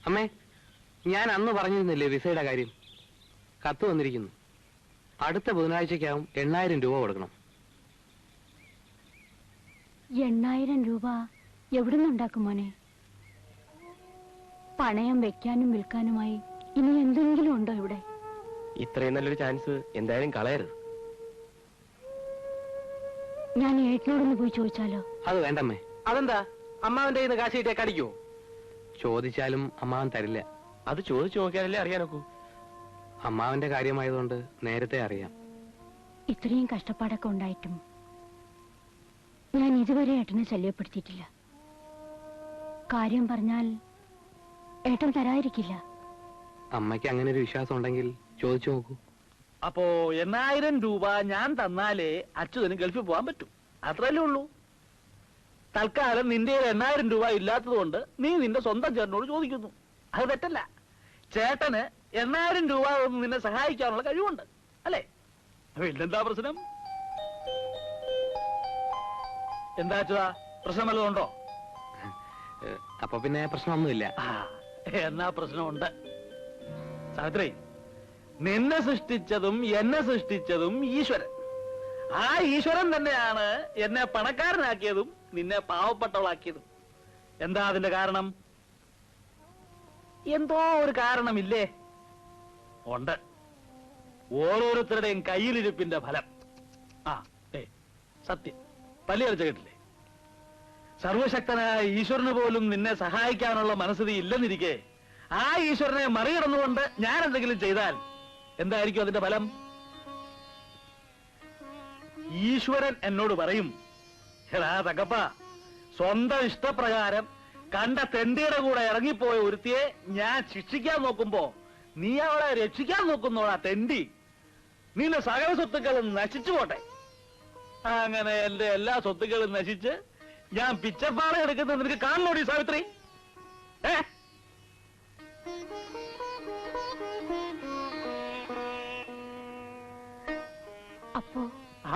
അമ്മേ, ഞാൻ അന്ന് പറഞ്ഞിരുന്നില്ലേ വിസയുടെ കാര്യം? കത്ത് വന്നിരിക്കുന്നു. അടുത്ത ബുധനാഴ്ചക്കകം 8000 രൂപ കൊടുക്കണം. 8000 രൂപ എവിടുന്നുണ്ടാക്കും മോനെ? പണയം വെക്കാനും വിൽക്കാനുമായി ഇനി എന്തെങ്കിലും ഉണ്ടോ ഇവിടെ? ഇത്രയും നല്ലൊരു ചാൻസ് എന്തായാലും കളയരുത്. ഞാൻ ഏട്ടനോടൊന്ന് പോയി ചോദിച്ചാലോ? അത് വേണ്ടമ്മേ. അതെന്താ? അമ്മാവന്റെ കയ്യിൽ നിന്ന് കാശ് കിട്ടിയാ കടിക്കുവോ? ചോദിച്ചാലും അമ്മാവൻ തരില്ല. അത് ചോദിച്ചു നോക്കിയാലല്ലേ അറിയാനൊക്കൂ. അമ്മാവന്റെ കാര്യമായതുകൊണ്ട് നേരത്തെ അറിയാം. ഇത്രയും കഷ്ടപ്പാടൊക്കെ ഉണ്ടായിട്ടും ഞാൻ ഇതുവരെ ഏട്ടനെ ശല്യപ്പെടുത്തിയിട്ടില്ല. കാര്യം പറഞ്ഞാൽ ഏട്ടൻ തരാതിരിക്കില്ല. അമ്മയ്ക്ക് അങ്ങനെ ഒരു വിശ്വാസം ഉണ്ടെങ്കിൽ ചോദിച്ചു നോക്കൂ. അപ്പോ 8000 രൂപ ഞാൻ തന്നാലേ അച്യുതന് ഗൾഫിൽ പോകാൻ പറ്റും. അത്രയല്ലേ ഉള്ളൂ. തൽക്കാലം നിന്റെ 8000 രൂപ ഇല്ലാത്തത് കൊണ്ട് നീ നിന്റെ സ്വന്തം ചേട്ടനോട് ചോദിക്കുന്നു. അത് തെറ്റല്ല. ചേട്ടന് 8000 രൂപ നിന്നെ സഹായിക്കാനുള്ള കഴിവുണ്ട്, അല്ലേ? പിന്നെന്താ പ്രശ്നം? എന്താ അച്യുതാ, പ്രശ്നം വല്ലതുണ്ടോ? അപ്പൊ പിന്നെ പ്രശ്നമൊന്നുമില്ല. എന്നാ പ്രശ്നമുണ്ട്. സാവിത്രി, നിന്നെ സൃഷ്ടിച്ചതും എന്നെ സൃഷ്ടിച്ചതും ഈശ്വരൻ. ആ ഈശ്വരൻ തന്നെയാണ് എന്നെ പണക്കാരനാക്കിയതും നിന്നെ പാവപ്പെട്ടവളാക്കിയതും. എന്താ അതിന്റെ കാരണം? എന്തോ ഒരു കാരണമില്ലേ? ഉണ്ട്. ഓരോരുത്തരുടെയും കയ്യിലിരിപ്പിന്റെ ഫലം. സത്യം പല്ലിയടിച്ച കേട്ടില്ലേ? സർവശക്തനായ ഈശ്വരന് പോലും നിന്നെ സഹായിക്കാനുള്ള മനസ്ഥിതി ഇല്ലെന്നിരിക്കെ ആ ഈശ്വരനെ മറികടന്നുകൊണ്ട് ഞാൻ എന്തെങ്കിലും ചെയ്താൽ എന്തായിരിക്കും അതിന്റെ ഫലം? ഈശ്വരൻ എന്നോട് പറയും, എടാ തങ്കപ്പ, സ്വന്തം ഇഷ്ടപ്രകാരം കണ്ട തെണ്ടിയുടെ കൂടെ ഇറങ്ങിപ്പോയ ഒരുത്തിയെ ഞാൻ ശിക്ഷിക്കാൻ നോക്കുമ്പോ നീ അവളെ രക്ഷിക്കാൻ നോക്കുന്നോടാ തെണ്ടി, നിന്റെ സകല സ്വത്തുക്കളും നശിച്ചു പോട്ടെ. അങ്ങനെ എന്റെ എല്ലാ സ്വത്തുക്കളും നശിച്ച് ഞാൻ പിച്ചപ്പാറ എടുക്കുന്നത് നിനക്ക് കാണണോടി സാവിത്രി?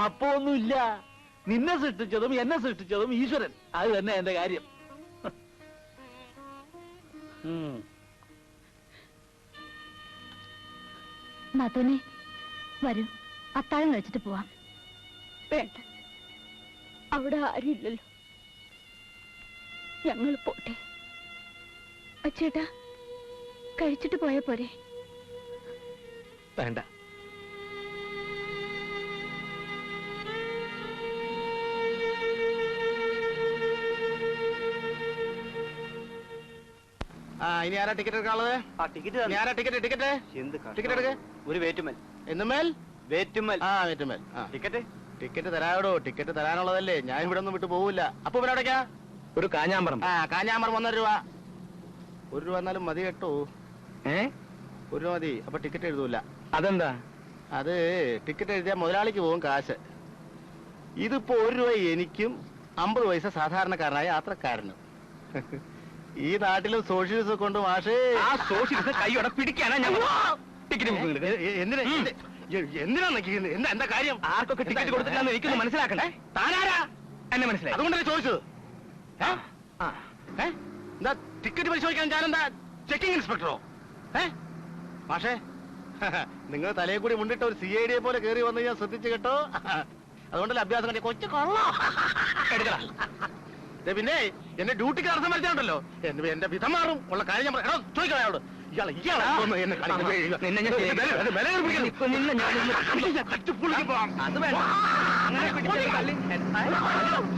അപ്പോ ഒന്നുമില്ല. നിന്നെ സൃഷ്ടിച്ചതും എന്നെ സൃഷ്ടിച്ചതും ഈശ്വരൻ. അത് തന്നെ എന്റെ കാര്യം. നാത്തോനെ വരൂ, അത്താഴം കഴിച്ചിട്ട് പോവാം. വേണ്ട, അവിടെ ആരുമില്ലല്ലോ, ഞങ്ങൾ പോട്ടെ. അച്ചേട്ടാ, കഴിച്ചിട്ട് പോയാ പോരെ? വേണ്ട. ഇനി ആരാ ടിക്കറ്റ് എടുക്കാനുള്ളത്? ആരാ ടിക്കറ്റ് ടിക്കറ്റ് ടിക്കറ്റ് എടുക്ക. ഒരു വേറ്റുമൽ. എന്നുമേൽ വേറ്റുമൽ. വേറ്റുമൽ. ടിക്കറ്റ് ടിക്കറ്റ് തരാവിടോ. ടിക്കറ്റ് തരാനുള്ളതല്ലേ, ഞാൻ ഇവിടെ ഒന്നും വിട്ടു പോവില്ല. അപ്പൊ ഇവിടെ എവിടേക്കാ? ഒരു കാഞ്ഞാമ്പറം. കാഞ്ഞാമ്പറം 1.5 രൂപ. 1 രൂപ എന്നാലും മതി കേട്ടോ. 1 രൂപ മതി. അപ്പൊ ടിക്കറ്റ് എഴുതൂല. അതെന്താ? അത് ടിക്കറ്റ് എഴുതിയാൽ മുതലാളിക്ക് പോകും കാശ്. ഇതിപ്പോ 1 രൂപ എനിക്കും 50 പൈസ സാധാരണക്കാരനായ യാത്രക്കാരനും. ഈ നാട്ടിലും സോഷ്യലിസം കൊണ്ട് മാഷേ. ആ സോഷ്യലിസം കൈയോടെ പിടിക്കാനാ ഞാൻ ടിക്കറ്റ്. എന്തിനാ എന്താ കാര്യം? ആർക്കൊക്കെ ടിക്കറ്റ് കൊടുത്തില്ലാന്ന് എനിക്കൊന്ന് മനസ്സിലാക്കണ്ടേ? താനാരാ? എന്നെ മനസ്സിലായി. അതുകൊണ്ടല്ലേ ചോദിച്ചത്. എന്താ ടിക്കറ്റ് പരിശോധിക്കാൻ ഞാനെന്താ ചെക്കിംഗ് ഇൻസ്പെക്ടറോ? മാഷേ, നിങ്ങൾ തലയെ കൂടി മുണ്ടിട്ട് ഒരു CID പോലെ കയറി വന്ന് ഞാൻ ശ്രദ്ധിച്ചു കേട്ടോ. അതുകൊണ്ടല്ലേ അഭ്യാസം കണ്ടി കൊച്ചു കൊള്ളോ. പിന്നെ എന്റെ ഡ്യൂട്ടിക്ക് തടസ്സം വരുത്താണ്ടല്ലോ, എന്റെ വിധം മാറും. ഉള്ള കാര്യം ഞാൻ ചോദിക്കാം അയാളോട്. ഇയാളെ എന്നെ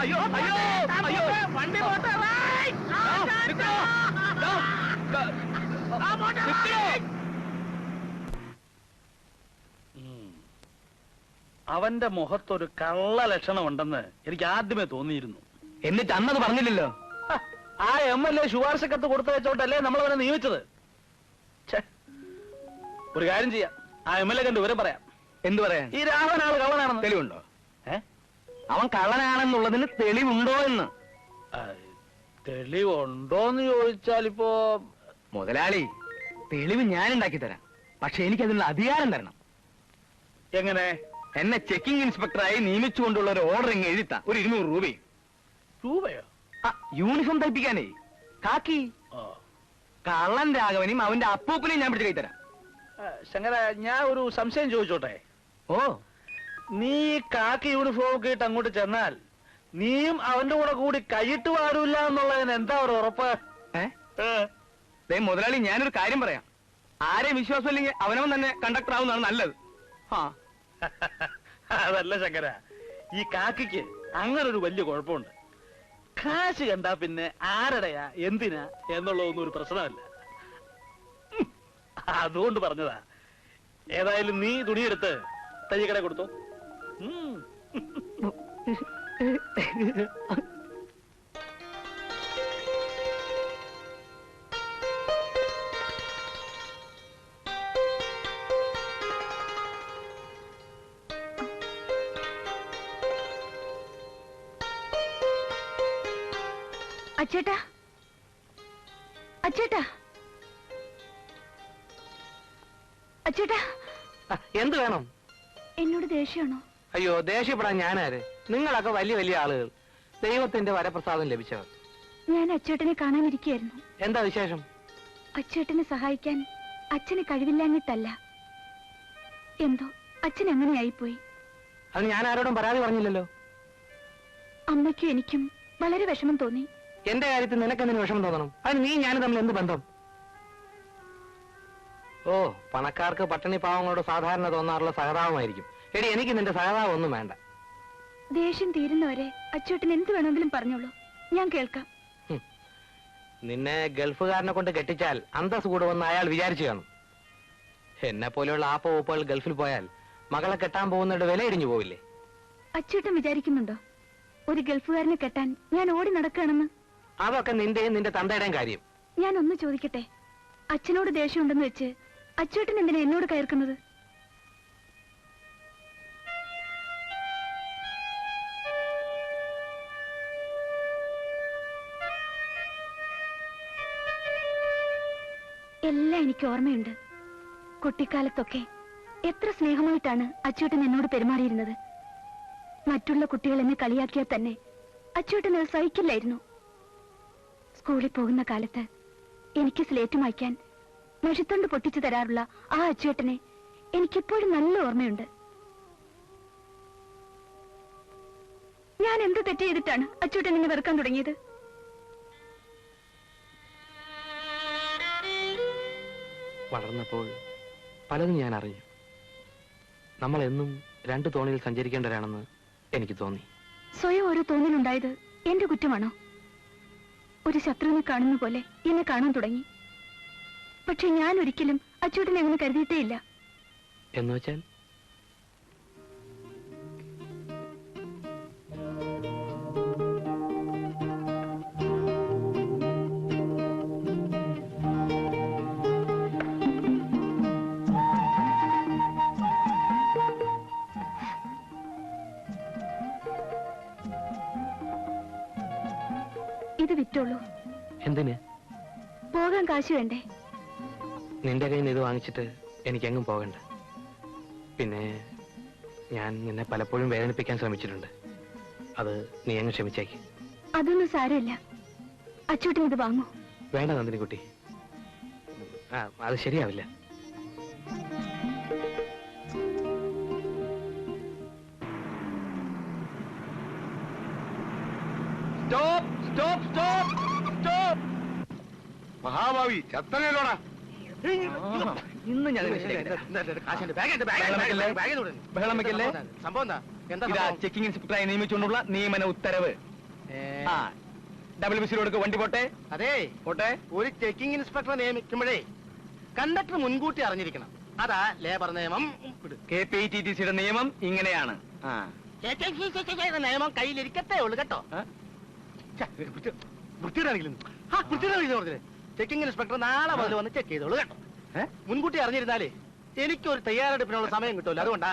അയ്യോ അയ്യോ വണ്ടി അവന്റെ മുഖത്തൊരു കള്ള ലക്ഷണം ഉണ്ടെന്ന് എനിക്ക് ആദ്യമേ തോന്നിയിരുന്നു. എന്നിട്ട് അന്നത് പറഞ്ഞില്ലല്ലോ. ആ MLA ശുപാർശ കത്ത് കൊടുത്തയച്ചോട്ടല്ലേ നമ്മളവനെ നിയമിച്ചത്. ഒരു കാര്യം ചെയ്യാം, ആ MLA കണ്ട് വിവരം പറയാം. എന്തു പറയാൻ? ഈ രാഘവനാള് കള്ളനാണെന്ന് തെളിവുണ്ടോ? അവൻ കള്ളനാണെന്നുള്ളതിന് തെളിവുണ്ടോ എന്ന്? തെളിവുണ്ടോന്ന് ചോദിച്ചാൽ ഇപ്പോ മുതലാളി, തെളിവ് ഞാൻ ഉണ്ടാക്കി തരാം. പക്ഷെ എനിക്കതിനുള്ള അധികാരം തരണം. എങ്ങനെ? എന്നെ ചെക്കിംഗ് ഇൻസ്പെക്ടറായി നിയമിച്ചുകൊണ്ടുള്ള ഒരു ഓർഡർ ഇങ്ങ് എഴുതിത്താ. ഒരു 200 രൂപയും. രൂപയോ? യൂണിഫോം തയ്പ്പിക്കാനേ, കാക്കി. കള്ളൻ രാഘവനെയും അവന്റെ അപ്പൂപ്പനെയും ഞാൻ പിടിച്ച് കൈത്തരാം. ശങ്കര, ഞാൻ ഒരു സംശയം ചോദിച്ചോട്ടെ? ഓ, നീ കാക്കി യൂണിഫോം ഒക്കെ ഇട്ട് അങ്ങോട്ട് ചെന്നാൽ നീയും അവന്റെ കൂടെ കൂടി കൈയിട്ട് പാടില്ല എന്നുള്ളതിന് എന്താ ഒരു ഉറപ്പ്? മുതലാളി, ഞാനൊരു കാര്യം പറയാം. ആരെയും വിശ്വാസം ഇല്ലെങ്കിൽ അവനവൻ തന്നെ കണ്ടക്ടർ ആവുന്നതാണ് നല്ലത്. അതല്ല ശങ്കര, ഈ കാക്കിക്ക് അങ്ങനെ ഒരു വലിയ കുഴപ്പമുണ്ട്. കാശ് കണ്ടാ പിന്നെ ആരുടെയാ എന്തിനാ എന്നുള്ളതൊന്നും ഒരു പ്രശ്നമല്ല. അതുകൊണ്ട് പറഞ്ഞതാ. ഏതായാലും നീ തുണിയെടുത്ത് തയ്യക്കട കൊടുത്തോ. അച്ചേട്ടാ, അച്ചേട്ടാ, അച്ചേട്ടാ. എന്ത് വേണം? എന്നോട് ദേഷ്യമാണോ? അയ്യോ, ദേഷ്യപ്പെടാൻ ഞാനാര്? നിങ്ങളൊക്കെ വലിയ വലിയ ആളുകൾ, ദൈവത്തിന്റെ വരപ്രസാദം ലഭിച്ചവർ. ഞാൻ അച്ചേട്ടനെ കാണാനിരിക്കുകയായിരുന്നു. എന്താ വിശേഷം? അച്ചേട്ടനെ സഹായിക്കാൻ അച്ഛന് കഴിവില്ലാഞ്ഞിട്ടല്ല, എന്തോ അച്ഛൻ അങ്ങനെയായിപ്പോയി. അത് ഞാൻ ആരോടും പരാതി പറഞ്ഞില്ലല്ലോ. അമ്മയ്ക്കും എനിക്കും വളരെ വിഷമം തോന്നി. എന്റെ കാര്യത്തിൽ നിനക്കെന്തിനു വിഷമം തോന്നണം? അതിന് നീ ഞാനും തമ്മിൽ എന്ത് ബന്ധം? ഓ, പണക്കാർക്ക് പട്ടിണി പാവങ്ങളോട് സാധാരണ തോന്നാറുള്ള സഹതാപമായിരിക്കും. എടി, എനിക്ക് നിന്റെ സഹതാപം ഒന്നും വേണ്ട. ദേഷ്യം തീരുന്നവരെ അച്ചൂട്ടൻ എന്ത് വേണമെങ്കിലും പറഞ്ഞോളൂ, ഞാൻ കേൾക്കാം. നിന്നെ ഗൾഫുകാരനെ കൊണ്ട് കെട്ടിച്ചാൽ അന്തസ് കൂടുമെന്ന് അയാൾ വിചാരിച്ചു കാണും. എന്നെ പോലെയുള്ള ആപ്പ ഗൾഫിൽ പോയാൽ മകളെ കെട്ടാൻ പോകുന്നവരുടെ വില ഇടിഞ്ഞു പോവില്ലേ? അച്ചൂട്ടൻ വിചാരിക്കുന്നുണ്ടോ ഒരു ഗൾഫുകാരനെ കെട്ടാൻ ഞാൻ ഓടി നടക്കുകയാണെന്ന്? അതൊക്കെ നിന്റെയും നിന്റെ തന്തയുടെയും കാര്യം. ഞാൻ ഒന്ന് ചോദിക്കട്ടെ, അച്ഛനോട് ദേഷ്യമുണ്ടെന്ന് വെച്ച് അച്ചൂട്ടൻ എന്തിനാ എന്നോട് കയർക്കുന്നത്? എല്ലാം എനിക്ക് ഓർമ്മയുണ്ട്. കുട്ടിക്കാലത്തൊക്കെ എത്ര സ്നേഹമായിട്ടാണ് അച്ചൂട്ടൻ എന്നോട് പെരുമാറിയിരുന്നത്. മറ്റുള്ള കുട്ടികൾ എന്നെ കളിയാക്കിയാൽ തന്നെ അച്ചൂട്ടൻ അത് സഹിക്കില്ലായിരുന്നു. സ്കൂളിൽ പോകുന്ന കാലത്ത് എനിക്ക് സ്ലേറ്റ് മായ്ക്കാൻ മഷിത്തണ്ട് പൊട്ടിച്ചു തരാറുള്ള ആ അച്ചൂട്ടനെ എനിക്കിപ്പോഴും നല്ല ഓർമ്മയുണ്ട്. ഞാൻ എന്ത് തെറ്റ് ചെയ്തിട്ടാണ് അച്ചൂട്ടൻ എന്നെ വെറുക്കാൻ തുടങ്ങിയത്? വളർന്നപ്പോൾ പലതും ഞാൻ അറിഞ്ഞു. നമ്മളെന്നും രണ്ടു തോണിയിൽ സഞ്ചരിക്കേണ്ടവരാണെന്ന് എനിക്ക് തോന്നി. സ്വയം ഒരു തോന്നലുണ്ടായത് എന്റെ കുറ്റമാണോ? ഒരു ശത്രുവിനെ കാണുന്ന പോലെ എന്നെ കാണാൻ തുടങ്ങി. പക്ഷെ ഞാൻ ഒരിക്കലും അച്ചൂട്ടനെ അങ്ങനെ കരുതിയിട്ടേ ഇല്ല. എന്ന് വെച്ചാൽ ഇത് വിറ്റോളൂ. എന്തിന്? പോകാൻ കാശ് വേണ്ടേ? നിന്റെ കയ്യിൽ നിന്ന് ഇത് വാങ്ങിച്ചിട്ട് എനിക്കെങ്ങും പോകണ്ട. പിന്നെ ഞാൻ നിന്നെ പലപ്പോഴും വേദനിപ്പിക്കാൻ ശ്രമിച്ചിട്ടുണ്ട്. അത് നീ അങ്ങ് ക്ഷമിച്ചേക്ക്. അതൊന്നും സാരമില്ല. അച്ചൂട്ടൻ ഇത് വാങ്ങൂ. വേണ്ട നന്ദിനിക്കുട്ടി, അത് ശരിയാവില്ല. Stop stop stop stop. മഹാഭാവി ചത്തനല്ലോടാ. ഇന്ന് ഞാൻ ബഹളം വെക്കല്ലേ. സംഭവം എന്താ? ഇതാ ചെക്കിംഗ് ഇൻസ്പെക്ടറായി നിയമിച്ചുകൊണ്ടുള്ള നിയമന ഉത്തരവ്. ഡബിൾ വിസിൽ കൊടുക്ക്, വണ്ടി പോട്ടെ. അതെ, പോട്ടെ. ഒരു ചെക്കിംഗ് ഇൻസ്പെക്ടറെ നിയമിക്കുമ്പോഴേ കണ്ടക്ടർ മുൻകൂട്ടി അറിഞ്ഞിരിക്കണം. അതാ ലേബർ നിയമം. KPTTCയുടെ നിയമം ഇങ്ങനെയാണ്. നിയമം കയ്യിലിരിക്കത്തേ ഉള്ളു കേട്ടോ. ചെക്കിംഗ് ഇൻസ്പെക്ടർ നാളെ മുതൽ വന്ന് ചെക്ക് ചെയ്തോളൂ കേട്ടോ. മുൻകൂട്ടി അറിഞ്ഞിരുന്നാലേ എനിക്കൊരു തയ്യാറെടുപ്പിനുള്ള സമയം കിട്ടുമല്ലോ. അതുകൊണ്ടാ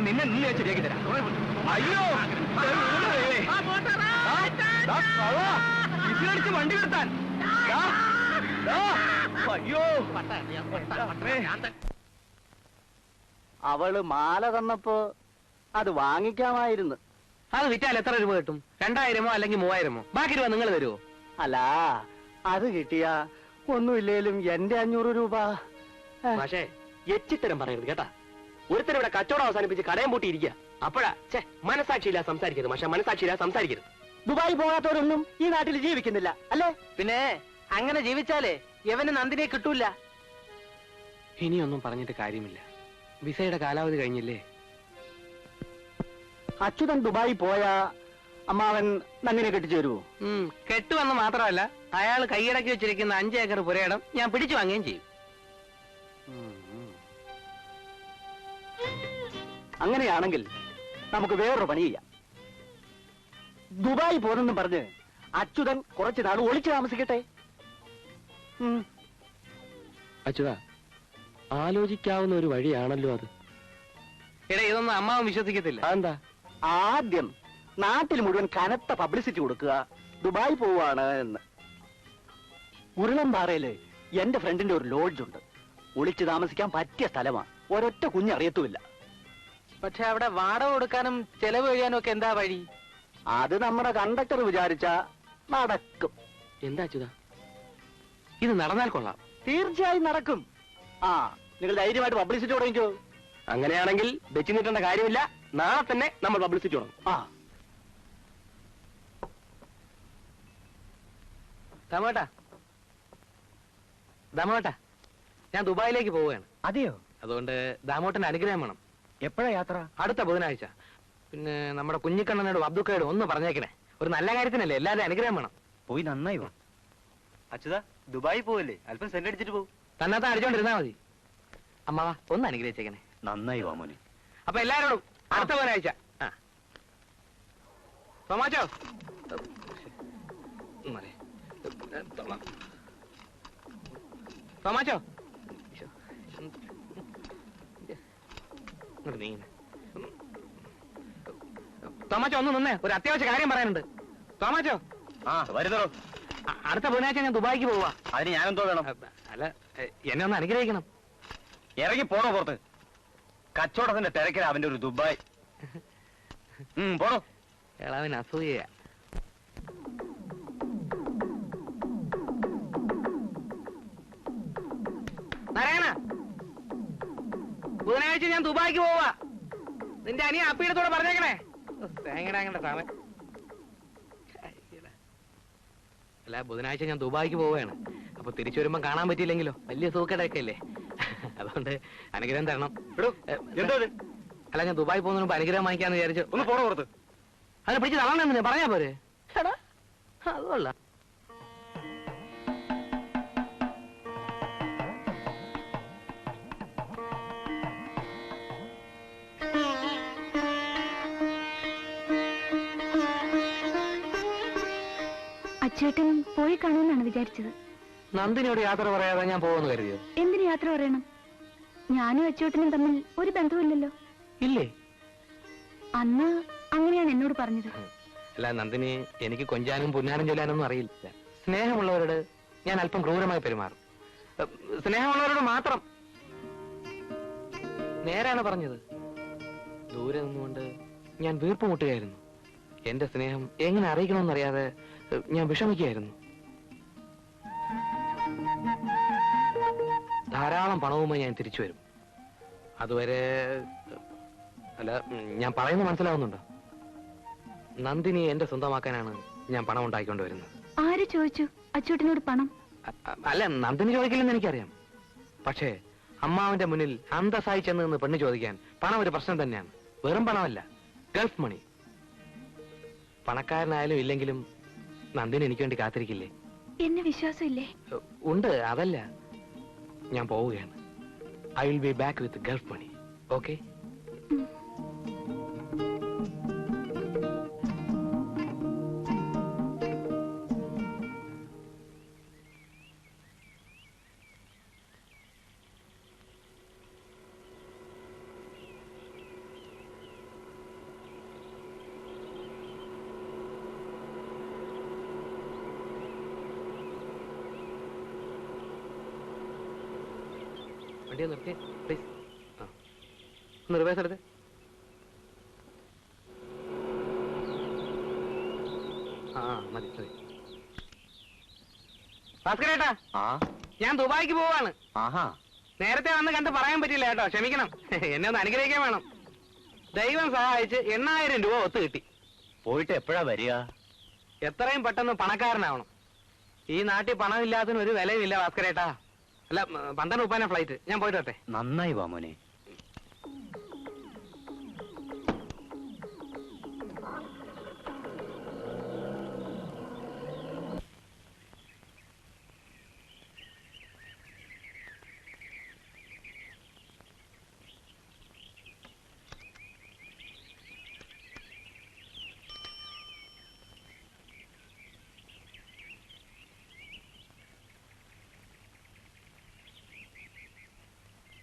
നിന്നെ നിന്നെ ശരിയാക്കി തരാം. അയ്യോ, വിസിലടിച്ച് വണ്ടി നിർത്താൻ. അയ്യോ, അവള് മാല തന്നപ്പോ അത് വാങ്ങിക്കാമായിരുന്നു. അത് വിറ്റാൽ എത്ര രൂപ കിട്ടും? 2000 അല്ലെങ്കിൽ 3000? ബാക്കി രൂപ നിങ്ങൾ തരുമോ? അല്ല, അത് കിട്ടിയ ഒന്നുമില്ലേലും എന്റെ 500 രൂപ. പക്ഷേ എച്ചിത്തരം പറയരുത് കേട്ടാ. ഒരുത്തരം ഇവിടെ കച്ചവടം അവസാനിപ്പിച്ച് കടയം പൂട്ടിയിരിക്കുക. അപ്പോഴാ മനസാക്ഷിയില്ല സംസാരിക്കരുത്. പക്ഷെ മനസാക്ഷിയില്ല സംസാരിക്കരുത്. ദുബായി പോകാത്തവരൊന്നും ഈ നാട്ടിൽ ജീവിക്കുന്നില്ല അല്ലേ? പിന്നെ അങ്ങനെ ജീവിച്ചാലേ യവന് നന്ദിനെ കിട്ടൂല. ഇനിയൊന്നും പറഞ്ഞിട്ട് കാര്യമില്ല. വിസയുടെ കാലാവധി കഴിഞ്ഞില്ലേ? അച്യുതൻ ദുബായി പോയാ അമ്മാവൻ നന്ദിനെ കെട്ടിച്ചു തരുമോ? കെട്ടുവന്ന് മാത്രമല്ല, അയാൾ കൈയടക്കി വെച്ചിരിക്കുന്ന 5 ഏക്കർ പുരയിടം ഞാൻ പിടിച്ചു വാങ്ങുകയും ചെയ്യും. അങ്ങനെയാണെങ്കിൽ നമുക്ക് വേറൊരു പണി ചെയ്യാം. ദുബായി പോന്നെന്നും പറഞ്ഞ് അച്യുതൻ കുറച്ചു നാൾ ഒളിച്ചു താമസിക്കട്ടെ. അച്യുതാ, ആലോചിക്കാവുന്ന ഒരു വഴിയാണല്ലോ അത്. എടാ, ഇതൊന്നും അമ്മാവൻ വിശ്വസിക്കത്തില്ല. അതെന്താ? ആദ്യം നാട്ടിൽ മുഴുവൻ കനത്ത പബ്ലിസിറ്റി കൊടുക്കുക, ദുബായ് പോവാണ് എന്ന്. ഉരുളംപാറയില് എന്റെ ഫ്രണ്ടിന്റെ ഒരു ലോഡ്ജ് ഉണ്ട്. ഒളിച്ചു താമസിക്കാൻ പറ്റിയ സ്ഥലമാണ്. ഒരൊറ്റ കുഞ്ഞറിയത്തുമില്ല. പക്ഷെ അവിടെ വാടക കൊടുക്കാനും ചെലവ് കഴിയാനും ഒക്കെ എന്താ വഴി? അത് നമ്മുടെ കണ്ടക്ടർ വിചാരിച്ച നടക്കും. എന്താ അച്യുത, ഇത് നടന്നാൽ കൊള്ളാം. തീർച്ചയായും നടക്കും. ആ, നിങ്ങൾ ധൈര്യമായിട്ട് പബ്ലിസിറ്റി തുടങ്ങിക്കോ. അങ്ങനെയാണെങ്കിൽ വെച്ച് നീട്ടേണ്ട കാര്യമില്ല. നാളെ തന്നെ നമ്മൾ പബ്ലിസിറ്റി തുടങ്ങും. ആ, ദാമോട്ടാ, ദാമോട്ടാ, ഞാൻ ദുബായിലേക്ക് പോവുകയാണ്. അതെയോ? അതുകൊണ്ട് ദാമോട്ടന്റെ അനുഗ്രഹം വേണം. എപ്പോഴാ യാത്ര? അടുത്ത ബുധനാഴ്ച. പിന്നെ നമ്മുടെ കുഞ്ഞിക്കണ്ണനോടും അബ്ദുക്കയോടും ഒന്ന് പറഞ്ഞേക്കണേ. ഒരു നല്ല കാര്യത്തിനല്ലേ, എല്ലാവരും അനുഗ്രഹം വേണം. പോയി നന്നായി വാ. അച്യുതാ, ദുബായി പോവല്ലേ, അല്പം സെന്റ് അടിച്ചിട്ട് പോകും. തന്നത്താൻ അടിച്ചോണ്ടിരുന്നാ മതി. അമ്മാവാ, ഒന്ന് അനുഗ്രഹിച്ചേക്കണേ. നന്നായി വാ മോനെ. അപ്പൊ എല്ലാരോടും അടുത്ത ബുധനാഴ്ച. ആ തോമാച്ചോ, തോമാച്ചോ, തോമാച്ചോ ഒന്ന് നിന്നേ, ഒരു അത്യാവശ്യ കാര്യം പറയാനുണ്ട്. തോമാച്ചോ. ആ, വരുന്നോ? അടുത്ത ബുധനാഴ്ച ഞാൻ ദുബായിക്ക് പോവാ. അതിന് ഞാനെന്തോ വേണം? അല്ല, എന്നെ ഒന്ന് അനുഗ്രഹിക്കണം. ഇറങ്ങി പോണോ പുറത്ത്? കച്ചവടത്തിന്റെ തിരക്കില അവന്റെ ഒരു ദുബായ്. പോണോ? എളവൻ അസൂയ. നാരായണ, ബുധനാഴ്ച ഞാൻ ദുബായിക്ക് പോവാ. നിന്റെ അനിയ അപ്പീടത്തോടെ പറഞ്ഞേക്കണേ. തേങ്ങടാങ്ങണ്ട സമയം. അല്ല, ബുധനാഴ്ച ഞാൻ ദുബായിക്ക് പോവുകയാണ്. അപ്പൊ തിരിച്ചു വരുമ്പോ കാണാൻ പറ്റിയില്ലെങ്കിലോ, വലിയ സൂക്കടയൊക്കെ അല്ലേ. അതുകൊണ്ട് അനുഗ്രഹം തരണം. അല്ല, ഞാൻ ദുബായി പോകുന്നതിന് മുമ്പ് അനുഗ്രഹം വാങ്ങിക്കാന്ന് വിചാരിച്ചു. ഒന്ന് പോണോ പുറത്ത്? അതിനെ പിടിച്ച് തളണെന്ന് പറഞ്ഞാ പോരെ? അതുകൊള്ള. അച്ചേട്ടൻ പോയി കാണുമെന്നാണ് വിചാരിച്ചത്. നന്ദിനിയോട് യാത്ര പറയാതെ ഞാൻ പോകുമെന്ന് കരുതിയോ? എന്തിനു യാത്ര പറയണം? ഞാനും അച്ചേട്ടനും തമ്മിൽ ഒരു ബന്ധവുമില്ലല്ലോ. ഇല്ലേ? അന്ന് അങ്ങനെയാണ് എന്നോട് പറഞ്ഞത്. അല്ല നന്ദിനി, എനിക്ക് കൊഞ്ചാനും പുന്നാനും ചൊല്ലാനൊന്നും അറിയില്ല. സ്നേഹമുള്ളവരോട് ഞാൻ അല്പം ക്രൂരമായി പെരുമാറും. സ്നേഹമുള്ളവരോട് മാത്രം. നേരാണ് പറഞ്ഞത്. ദൂരെ നിന്നുകൊണ്ട് ഞാൻ വീർപ്പുമുട്ടുകയായിരുന്നു. എന്റെ സ്നേഹം എങ്ങനെ അറിയിക്കണമെന്നറിയാതെ ഞാൻ വിഷമിക്കുകയായിരുന്നു. ധാരാളം പണവുമായി ഞാൻ തിരിച്ചു വരും. അതുവരെ അല്ല, ഞാൻ പറയുന്നത് മനസ്സിലാവുന്നുണ്ടോ? നന്ദിനി എന്റെ സ്വന്തമാക്കാനാണ് ഞാൻ പണം ഉണ്ടാക്കിക്കൊണ്ട് വരുന്നത്. ആര് ചോദിച്ചു അച്ചൂട്ടനോട് പണം? അല്ല, നന്ദിനി ചോദിക്കില്ലെന്ന് എനിക്കറിയാം. പക്ഷേ അമ്മാവന്റെ മുന്നിൽ അന്തസ്സായി ചെന്ന് നിന്ന് പെണ്ണ് ചോദിക്കാൻ പണം ഒരു പ്രശ്നം തന്നെയാണ്. വെറും പണമല്ല, ഗൾഫ് മണി. പണക്കാരനായാലും ഇല്ലെങ്കിലും നന്ദിനി എനിക്ക് വേണ്ടി കാത്തിരിക്കില്ലേ? എന്നെ വിശ്വാസമില്ലേ? ഉണ്ട്, അതല്ല, ഞാൻ പോവുകയാണ്. I will be back with Gulf money. Okay? വണ്ടിയെ നിർത്തി പ്ലീസ്. ഒന്ന് റിവേഴ്സ് എടുത്ത്. ആ മതി മതി. ഭാസ്കരേട്ടാ, ഞാൻ ദുബായിക്ക് പോവാണ്. ആഹാ, നേരത്തെ വന്ന് കണ്ട് പറയാൻ പറ്റില്ല കേട്ടോ, ക്ഷമിക്കണം. എന്നെ ഒന്ന് അനുഗ്രഹിക്കാൻ വേണം. ദൈവം സഹായിച്ച് 8000 രൂപ ഒത്തു കിട്ടി. പോയിട്ട് എപ്പോഴാ വരിക? എത്രയും പെട്ടെന്ന് പണക്കാരനാവണം. ഈ നാട്ടിൽ പണമില്ലാത്തതിന് ഒരു വിലയുമില്ല ഭാസ്കരേട്ടാ. അല്ല, 12 ഫ്ലൈറ്റ്. ഞാൻ പോയിട്ട് വരട്ടെ. നന്നായി വാ മോനെ.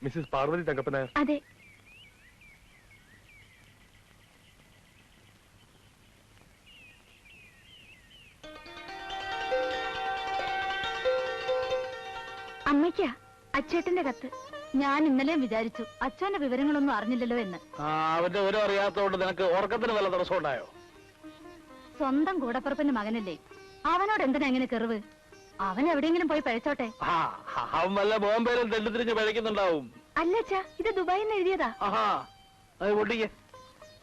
മിസ്സിസ് പാർവതി തങ്കപ്പൻ നായർ. അതെ. അമ്മയ്ക്കാ അച്ചേട്ടന്റെ കത്ത്. ഞാൻ ഇന്നലെ വിചാരിച്ചു അച്ഛന്റെ വിവരങ്ങളൊന്നും അറിഞ്ഞില്ലല്ലോ എന്ന്. അവന്റെ വിവരം അറിയാത്തതുകൊണ്ട് നിനക്ക് ഉറക്കത്തിന് വല്ല തടസ്സം ഉണ്ടായോ? സ്വന്തം കൂടപ്പുറപ്പിന്റെ മകനല്ലേ, അവനോട് എന്തിനാ എങ്ങനെ കെറിവ്? അവൻ എവിടെയെങ്കിലും പോയി പഴച്ചോട്ടെ. അവൻ വല്ല ബോംബെയിലും തെണ്ടിത്തിരിഞ്ഞ് പഴയ്ക്കുന്നുണ്ടാവും. അല്ലച്ചാ, ഇത് ദുബായിൽ നിന്ന് എഴുതിയതാ. അത് പൊട്ടിക്ക്.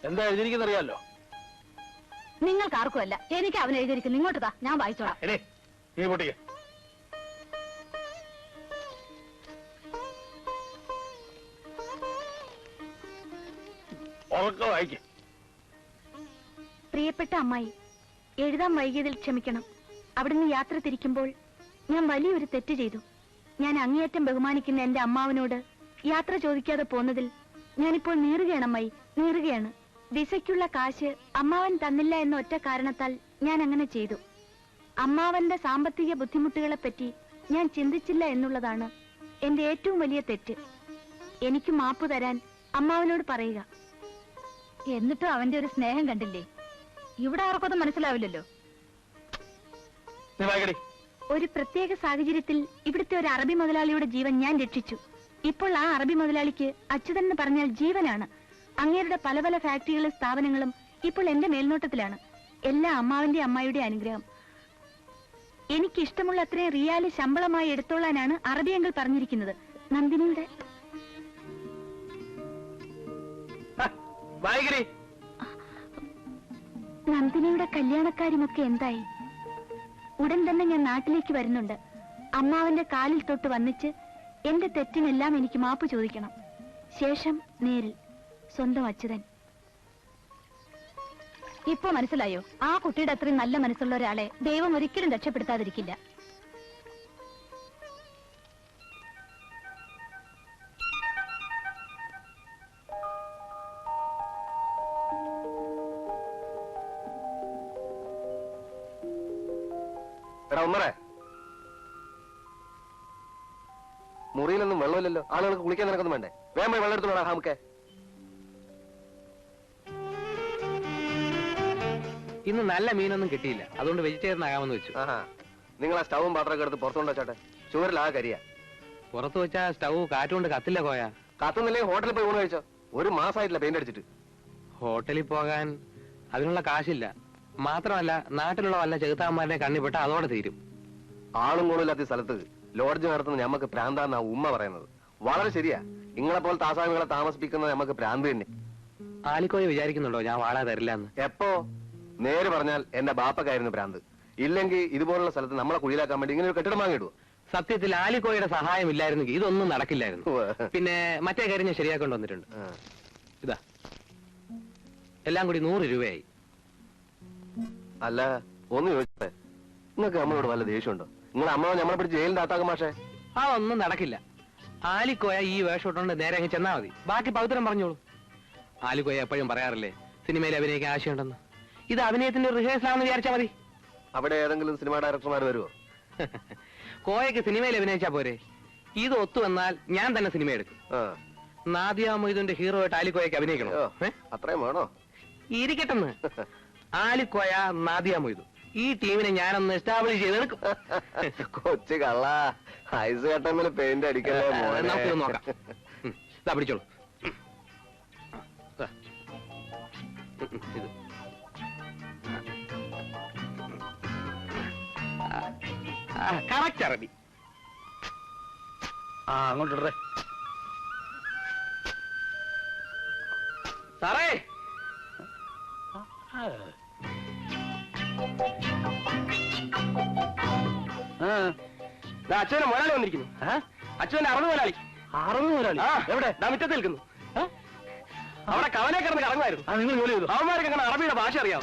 എന്താ എഴുതിയിരിക്കുന്നറിയാലോ? നിങ്ങൾക്ക് ആർക്കും അല്ല, എനിക്ക് അവൻ എഴുതിയിരിക്കുന്നു. ഇങ്ങോട്ട് താ, ഞാൻ വായിച്ചോളാം. നീ പൊട്ടിക്ക. വായിക്ക. പ്രിയപ്പെട്ട അമ്മായി, എഴുതാൻ വൈകിയതിൽ ക്ഷമിക്കണം. അവിടുന്ന് യാത്ര തിരിക്കുമ്പോൾ ഞാൻ വലിയൊരു തെറ്റ് ചെയ്തു. ഞാൻ അങ്ങേയറ്റം ബഹുമാനിക്കുന്ന എന്റെ അമ്മാവനോട് യാത്ര ചോദിക്കാതെ പോന്നതിൽ ഞാനിപ്പോൾ നീറുകയാണ് അമ്മായി, നീറുകയാണ്. വിസയ്ക്കുള്ള കാശ് അമ്മാവൻ തന്നില്ല എന്ന ഒറ്റ കാരണത്താൽ ഞാൻ അങ്ങനെ ചെയ്തു. അമ്മാവന്റെ സാമ്പത്തിക ബുദ്ധിമുട്ടുകളെ പറ്റി ഞാൻ ചിന്തിച്ചില്ല എന്നുള്ളതാണ് എന്റെ ഏറ്റവും വലിയ തെറ്റ്. എനിക്ക് മാപ്പ് തരാൻ അമ്മാവനോട് പറയുക. എന്നിട്ടും അവന്റെ ഒരു സ്നേഹം കണ്ടില്ലേ? ഇവിടെ ആർക്കൊന്നും മനസ്സിലാവില്ലല്ലോ. ഒരു പ്രത്യേക സാഹചര്യത്തിൽ ഇവിടുത്തെ ഒരു അറബി മുതലാളിയുടെ ജീവൻ ഞാൻ രക്ഷിച്ചു. ഇപ്പോൾ ആ അറബി മുതലാളിക്ക് അച്യുതൻ എന്ന് പറഞ്ഞാൽ ജീവനാണ്. അങ്ങേരുടെ പല പല ഫാക്ടറികളും സ്ഥാപനങ്ങളും ഇപ്പോൾ എന്റെ മേൽനോട്ടത്തിലാണ്. എല്ലാ അമ്മാവന്റെ അമ്മായിയുടെ അനുഗ്രഹം. എനിക്ക് ഇഷ്ടമുള്ള അത്രയും റിയാല് ശമ്പളമായി എടുത്തോളാനാണ് അറബി അങ്കിൾ പറഞ്ഞിരിക്കുന്നത്. നന്ദിനിയുടെ നന്ദിനിയുടെ കല്യാണക്കാര്യമൊക്കെ എന്തായി? ഉടൻ തന്നെ ഞാൻ നാട്ടിലേക്ക് വരുന്നുണ്ട്. അമ്മാവന്റെ കാലിൽ തൊട്ട് വന്നിച്ച് എന്റെ തെറ്റിനെല്ലാം എനിക്ക് മാപ്പ് ചോദിക്കണം. ശേഷം നേരിൽ സ്വന്തം അച്യുതൻ. ഇപ്പൊ മനസ്സിലായോ? ആ കുട്ടിയുടെ അത്രയും നല്ല മനസ്സുള്ള ഒരാളെ ദൈവം ഒരിക്കലും രക്ഷപ്പെടുത്താതിരിക്കില്ല. മുറിയിലൊന്നും വെള്ളമില്ലല്ലോ. ആളുകൾക്ക് കുളിക്കാൻ നിനക്കൊന്നും വേണ്ടേ? വേഗം വെള്ളം എടുത്തോളാം. നമുക്ക് ഇന്ന് നല്ല മീനൊന്നും കിട്ടിയില്ല, അതുകൊണ്ട് വെജിറ്റേറിയൻ ആകാമെന്ന് വെച്ചു. നിങ്ങൾ ആ സ്റ്റൗവും പാത്രമൊക്കെ എടുത്ത് പുറത്തുകൊണ്ട് വെച്ചോട്ടെ. ചുവരിൽ ആ കരിയാ. പുറത്ത് വെച്ചാ സ്റ്റൗ കാറ്റുകൊണ്ട് കത്തില്ല കോയ. കത്തുന്നില്ലെങ്കിൽ ഹോട്ടലിൽ പോയി ഊണ് കഴിച്ചോ. ഒരു മാസമായിട്ടില്ല പെയിന്റ് അടിച്ചിട്ട്. ഹോട്ടലിൽ പോകാൻ അതിനുള്ള കാശില്ല. മാത്രമല്ല നാട്ടിലുള്ള വല്ല ചെകുത്താന്മാരുടെ കണ്ണിപ്പെട്ട അതോടെ തീരും. ആളും കൂടുതലാത്ത സ്ഥലത്ത് ലോഡ്ജ് നടത്തുന്ന ഞമ്മക്ക് പ്രാന്താന്നാ ഉമ്മ പറയുന്നത്. വളരെ ശരിയാ. നിങ്ങളെപ്പോലെ താസാമികളെ താമസിപ്പിക്കുന്നത് നമുക്ക് പ്രാന്ത് തന്നെ. ആലിക്കോയെ വിചാരിക്കുന്നുണ്ടോ ഞാൻ വാടക തരില്ല എന്ന്? എപ്പോ? നേര് പറഞ്ഞാൽ എന്റെ ബാപ്പക്കായിരുന്നു പ്രാന്ത്. ഇല്ലെങ്കിൽ ഇതുപോലുള്ള സ്ഥലത്ത് നമ്മളെ കുഴിയിലാക്കാൻ വേണ്ടി ഇങ്ങനെ ഒരു കെട്ടിടം വാങ്ങിയിടുവോ? സത്യത്തിൽ ആലിക്കോയുടെ സഹായം ഇല്ലായിരുന്നെങ്കിൽ ഇതൊന്നും നടക്കില്ലായിരുന്നു. പിന്നെ മറ്റേ കാര്യം ഞാൻ ശരിയാക്കൊണ്ട് വന്നിട്ടുണ്ട്. ഇതാ എല്ലാം കൂടി 100 രൂപയായി. അല്ല ഒന്ന് ചോദിച്ചേ, നിങ്ങൾക്ക് നമ്മളോട് വല്ല ദേഷ്യമുണ്ടോ? നിങ്ങൾ അമ്മ നമ്മളെ പിടിച്ച് ജയിലിന്റെ അകത്താക്കും. മാഷേ അതൊന്നും നടക്കില്ല. ആലിക്കോയ ഈ വേഷം ഇട്ടുകൊണ്ട് നേരെ അങ്ങ് ചെന്നാ മതി. ബാക്കി പവിത്രം പറഞ്ഞോളൂ. ആലിക്കോയ എപ്പോഴും പറയാറില്ലേ സിനിമയിൽ അഭിനയിക്കാൻ ആശയമുണ്ടെന്ന്. ഇത് അഭിനയത്തിന്റെ റിഹേഴ്സൽ ആണെന്ന് വിചാരിച്ചാ മതി. അവിടെ ഏതെങ്കിലും സിനിമ ഡയറക്ടർമാർ വരുമോ? കോയക്ക് സിനിമയിൽ അഭിനയിച്ചാ പോരെ. ഇത് ഒത്തു വന്നാൽ ഞാൻ തന്നെ സിനിമ എടുക്കും. നാദിയ മൊയ്തുന്റെ ഹീറോ ആയിട്ട് ആലിക്കോയക്ക് അഭിനയിക്കണോ? അത്രയും വേണോ? ഇരിക്കട്ടെന്ന്. ആലിക്കോയ നാദിയ മൊയ്തു ഈ ടീമിനെ ഞാനൊന്ന് എസ്റ്റാബ്ലിഷ് ചെയ്തെടുക്കും. കൊച്ചു കള്ള ഐസ് കട്ടമ്മിൽ പെയിന്റ് അടിക്കല്ലേ. നമുക്കിത് നോക്കാം. ഇതാ പിടിച്ചോളൂ. ഇത് കറക്റ്റ് അറബി. അങ്ങോട്ടിടേ സാറേ. അച്ഛനെ മുതലാളി വന്നിരിക്കുന്നു. അച്ഛന്റെ അറുപത് മുതലാളി. എവിടെ? മുറ്റത്ത് നിൽക്കുന്നു. അവിടെ കവലെ കിടന്ന് കറങ്ങുമായിരുന്നു. നിങ്ങൾ ജോലി ചെയ്തു. അവന്മാർക്ക് അങ്ങനെ അറബിയുടെ ഭാഷ അറിയാം.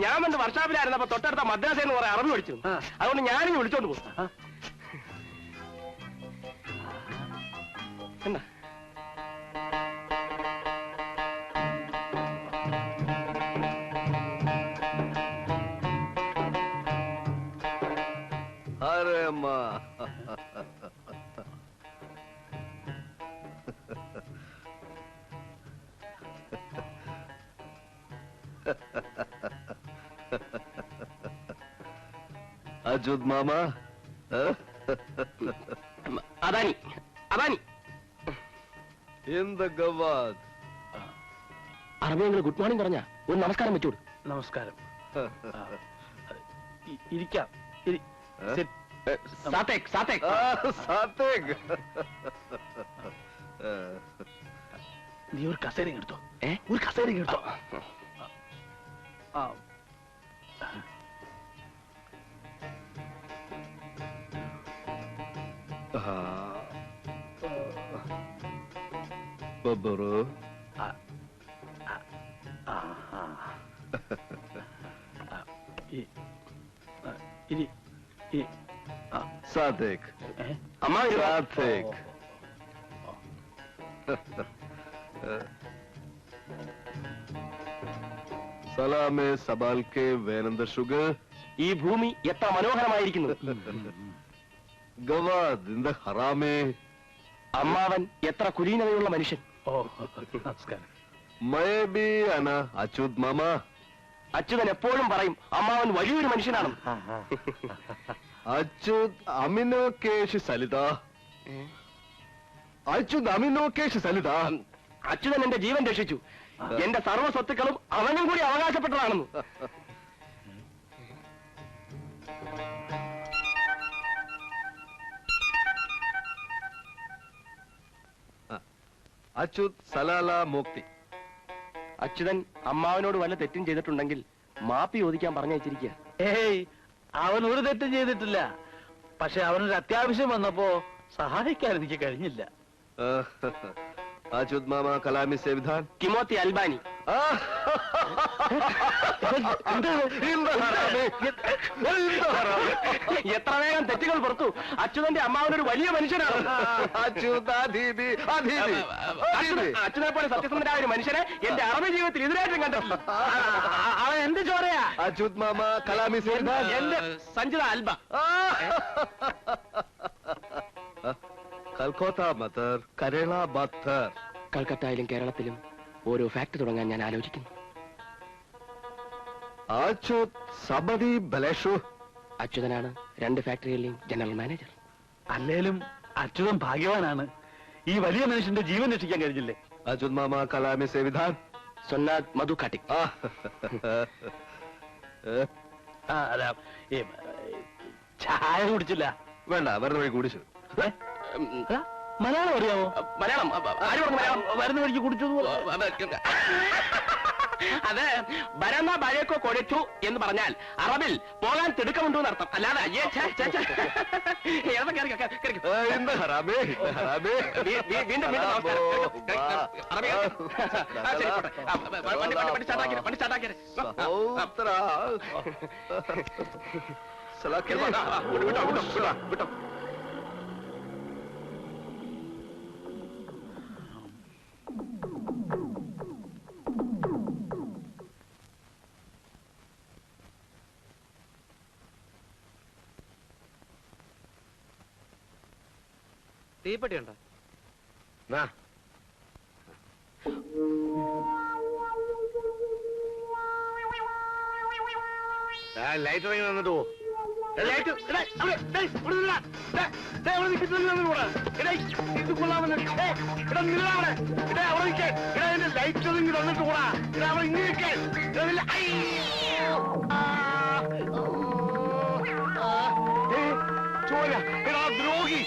ഞാൻ വന്ന് വർഷാപ്പിലായിരുന്നപ്പോ തൊട്ടടുത്ത മദ്രാസയിൽ നിന്ന് കുറെ അറബി പഠിച്ചു. അതുകൊണ്ട് ഞാനിങ്ങ് വിളിച്ചോണ്ട് പോകും. എന്താ അജുദ് മാമ അദാനി അദാനി എന്ത് ഗവാദ്. അറബിയെങ്കിൽ ഗുഡ് മോർണിംഗ് പറഞ്ഞ ഒരു നമസ്കാരം വെച്ചോട്. നമസ്കാരം. ഇരിക്കാം. Sit. സാത്തേക്ക് സാത്തേക്ക് സാത്തേക്ക്. നീ ഒരു കസേര എടുത്തോ. ഒരു കസേര എടുത്തോ. ബബ്ബറു സാത്തേക്ക് അമ്മ സാത്തേക്ക്. Salameh സബാൽക്കെ വേനന്ദ sugar. ഈ ഭൂമി എത്ര മനോഹരമായിരിക്കുന്നു. ഗവാദ് ഹറാമേ. അമ്മാവൻ എത്ര കുലീനതയുള്ള മനുഷ്യൻ. നമസ്കാരം. മയബി അന അച്യുത് മാമ. അച്യുതൻ എപ്പോഴും പറയും അമ്മാവൻ വലിയൊരു മനുഷ്യനാണ്. അച്യുത് അമിനോകേഷ് സലിത. അച്യുത് അമിനോകേഷ് സലിത. അച്യുതൻ എന്റെ ജീവൻ രക്ഷിച്ചു. എന്റെ സർവ്വ സ്വത്തുക്കളും അവനും കൂടി അവകാശപ്പെട്ടതാണെന്ന്. അച്യുത് സലാല മുക്തി. അച്യുതൻ അമ്മാവനോട് വല്ല തെറ്റും ചെയ്തിട്ടുണ്ടെങ്കിൽ മാപ്പി ചോദിക്കാൻ പറഞ്ഞയച്ചിരിക്കുക. ഏയ്, അവൻ ഒരു തെറ്റും ചെയ്തിട്ടില്ല. പക്ഷെ അവനൊരു അത്യാവശ്യം വന്നപ്പോ സഹായിക്കാൻ എനിക്ക് കഴിഞ്ഞില്ല. അച്യുത് മാമ കലാമി സേവിധാൻ. കിമോത്തി അൽബാനി. എത്ര വേഗം തെറ്റുകൾ പുറത്തു. അച്യുതന്റെ അമ്മാവനൊരു വലിയ മനുഷ്യനാണ്. അച്യുതനെ പോലെ സത്യസന്ധനായ ഒരു മനുഷ്യനെ എന്റെ അറബി ജീവിതത്തിൽ ഇതിനായിട്ടും കണ്ടിട്ടില്ല. അവൻ എന്ത് ചോറയാ? അച്യുത് മാമ കലാമി സേവിധാൻ. എന്റെ സഞ്ജിത അൽബ. കൽക്കോത്ത മത്തർ കരള ബത്തർ. കൽക്കത്തയിലും കേരളത്തിലും ഓരോ ഫാക്ടറി തുടങ്ങാൻ ഞാൻ ആലോചിക്കുന്നു. അച്യുത് സബദി ബലേഷു. അച്യുതനാണ് 2 ഫാക്ടറികളിലെയും ജനറൽ മാനേജർ. അല്ലേലും അച്യുതൻ ഭാഗ്യവാനാണ്. ഈ വലിയ മനുഷ്യന്റെ ജീവൻ രക്ഷിക്കാൻ കഴിഞ്ഞില്ലേ? അച്യുത് മാമ കലാമി സേവിധാൻ. സൊന്നാദ് മധു കാട്ടിക്. അല്ല, ചായ കുടിച്ചില്ല. വേണ്ട, വരുന്ന വഴി കുടിച്ചു. മലയാളം അറിയാമോ? മലയാളം ആര് പറഞ്ഞു മലയാളം? വരുന്ന വഴിക്ക് കുടിച്ചു. അത് ബരന്ന ബഴക്കോ കൊഴച്ചു എന്ന് പറഞ്ഞാൽ അറബിൽ പോകാൻ തിടുക്കമുണ്ടോ എന്നർത്ഥം. അല്ലാതെ അയ്യേ വീണ്ടും വിട്ടോ. തീപ്പെട്ടി ഉണ്ടോ? ലൈറ്റ് ഇറങ്ങി വന്നിട്ട് പോ. ലൈറ്റ് ഒതുങ്ങി തന്നിട്ട് കൂടാ. ഇങ്ങനെ ചോര ദ്രോഹി.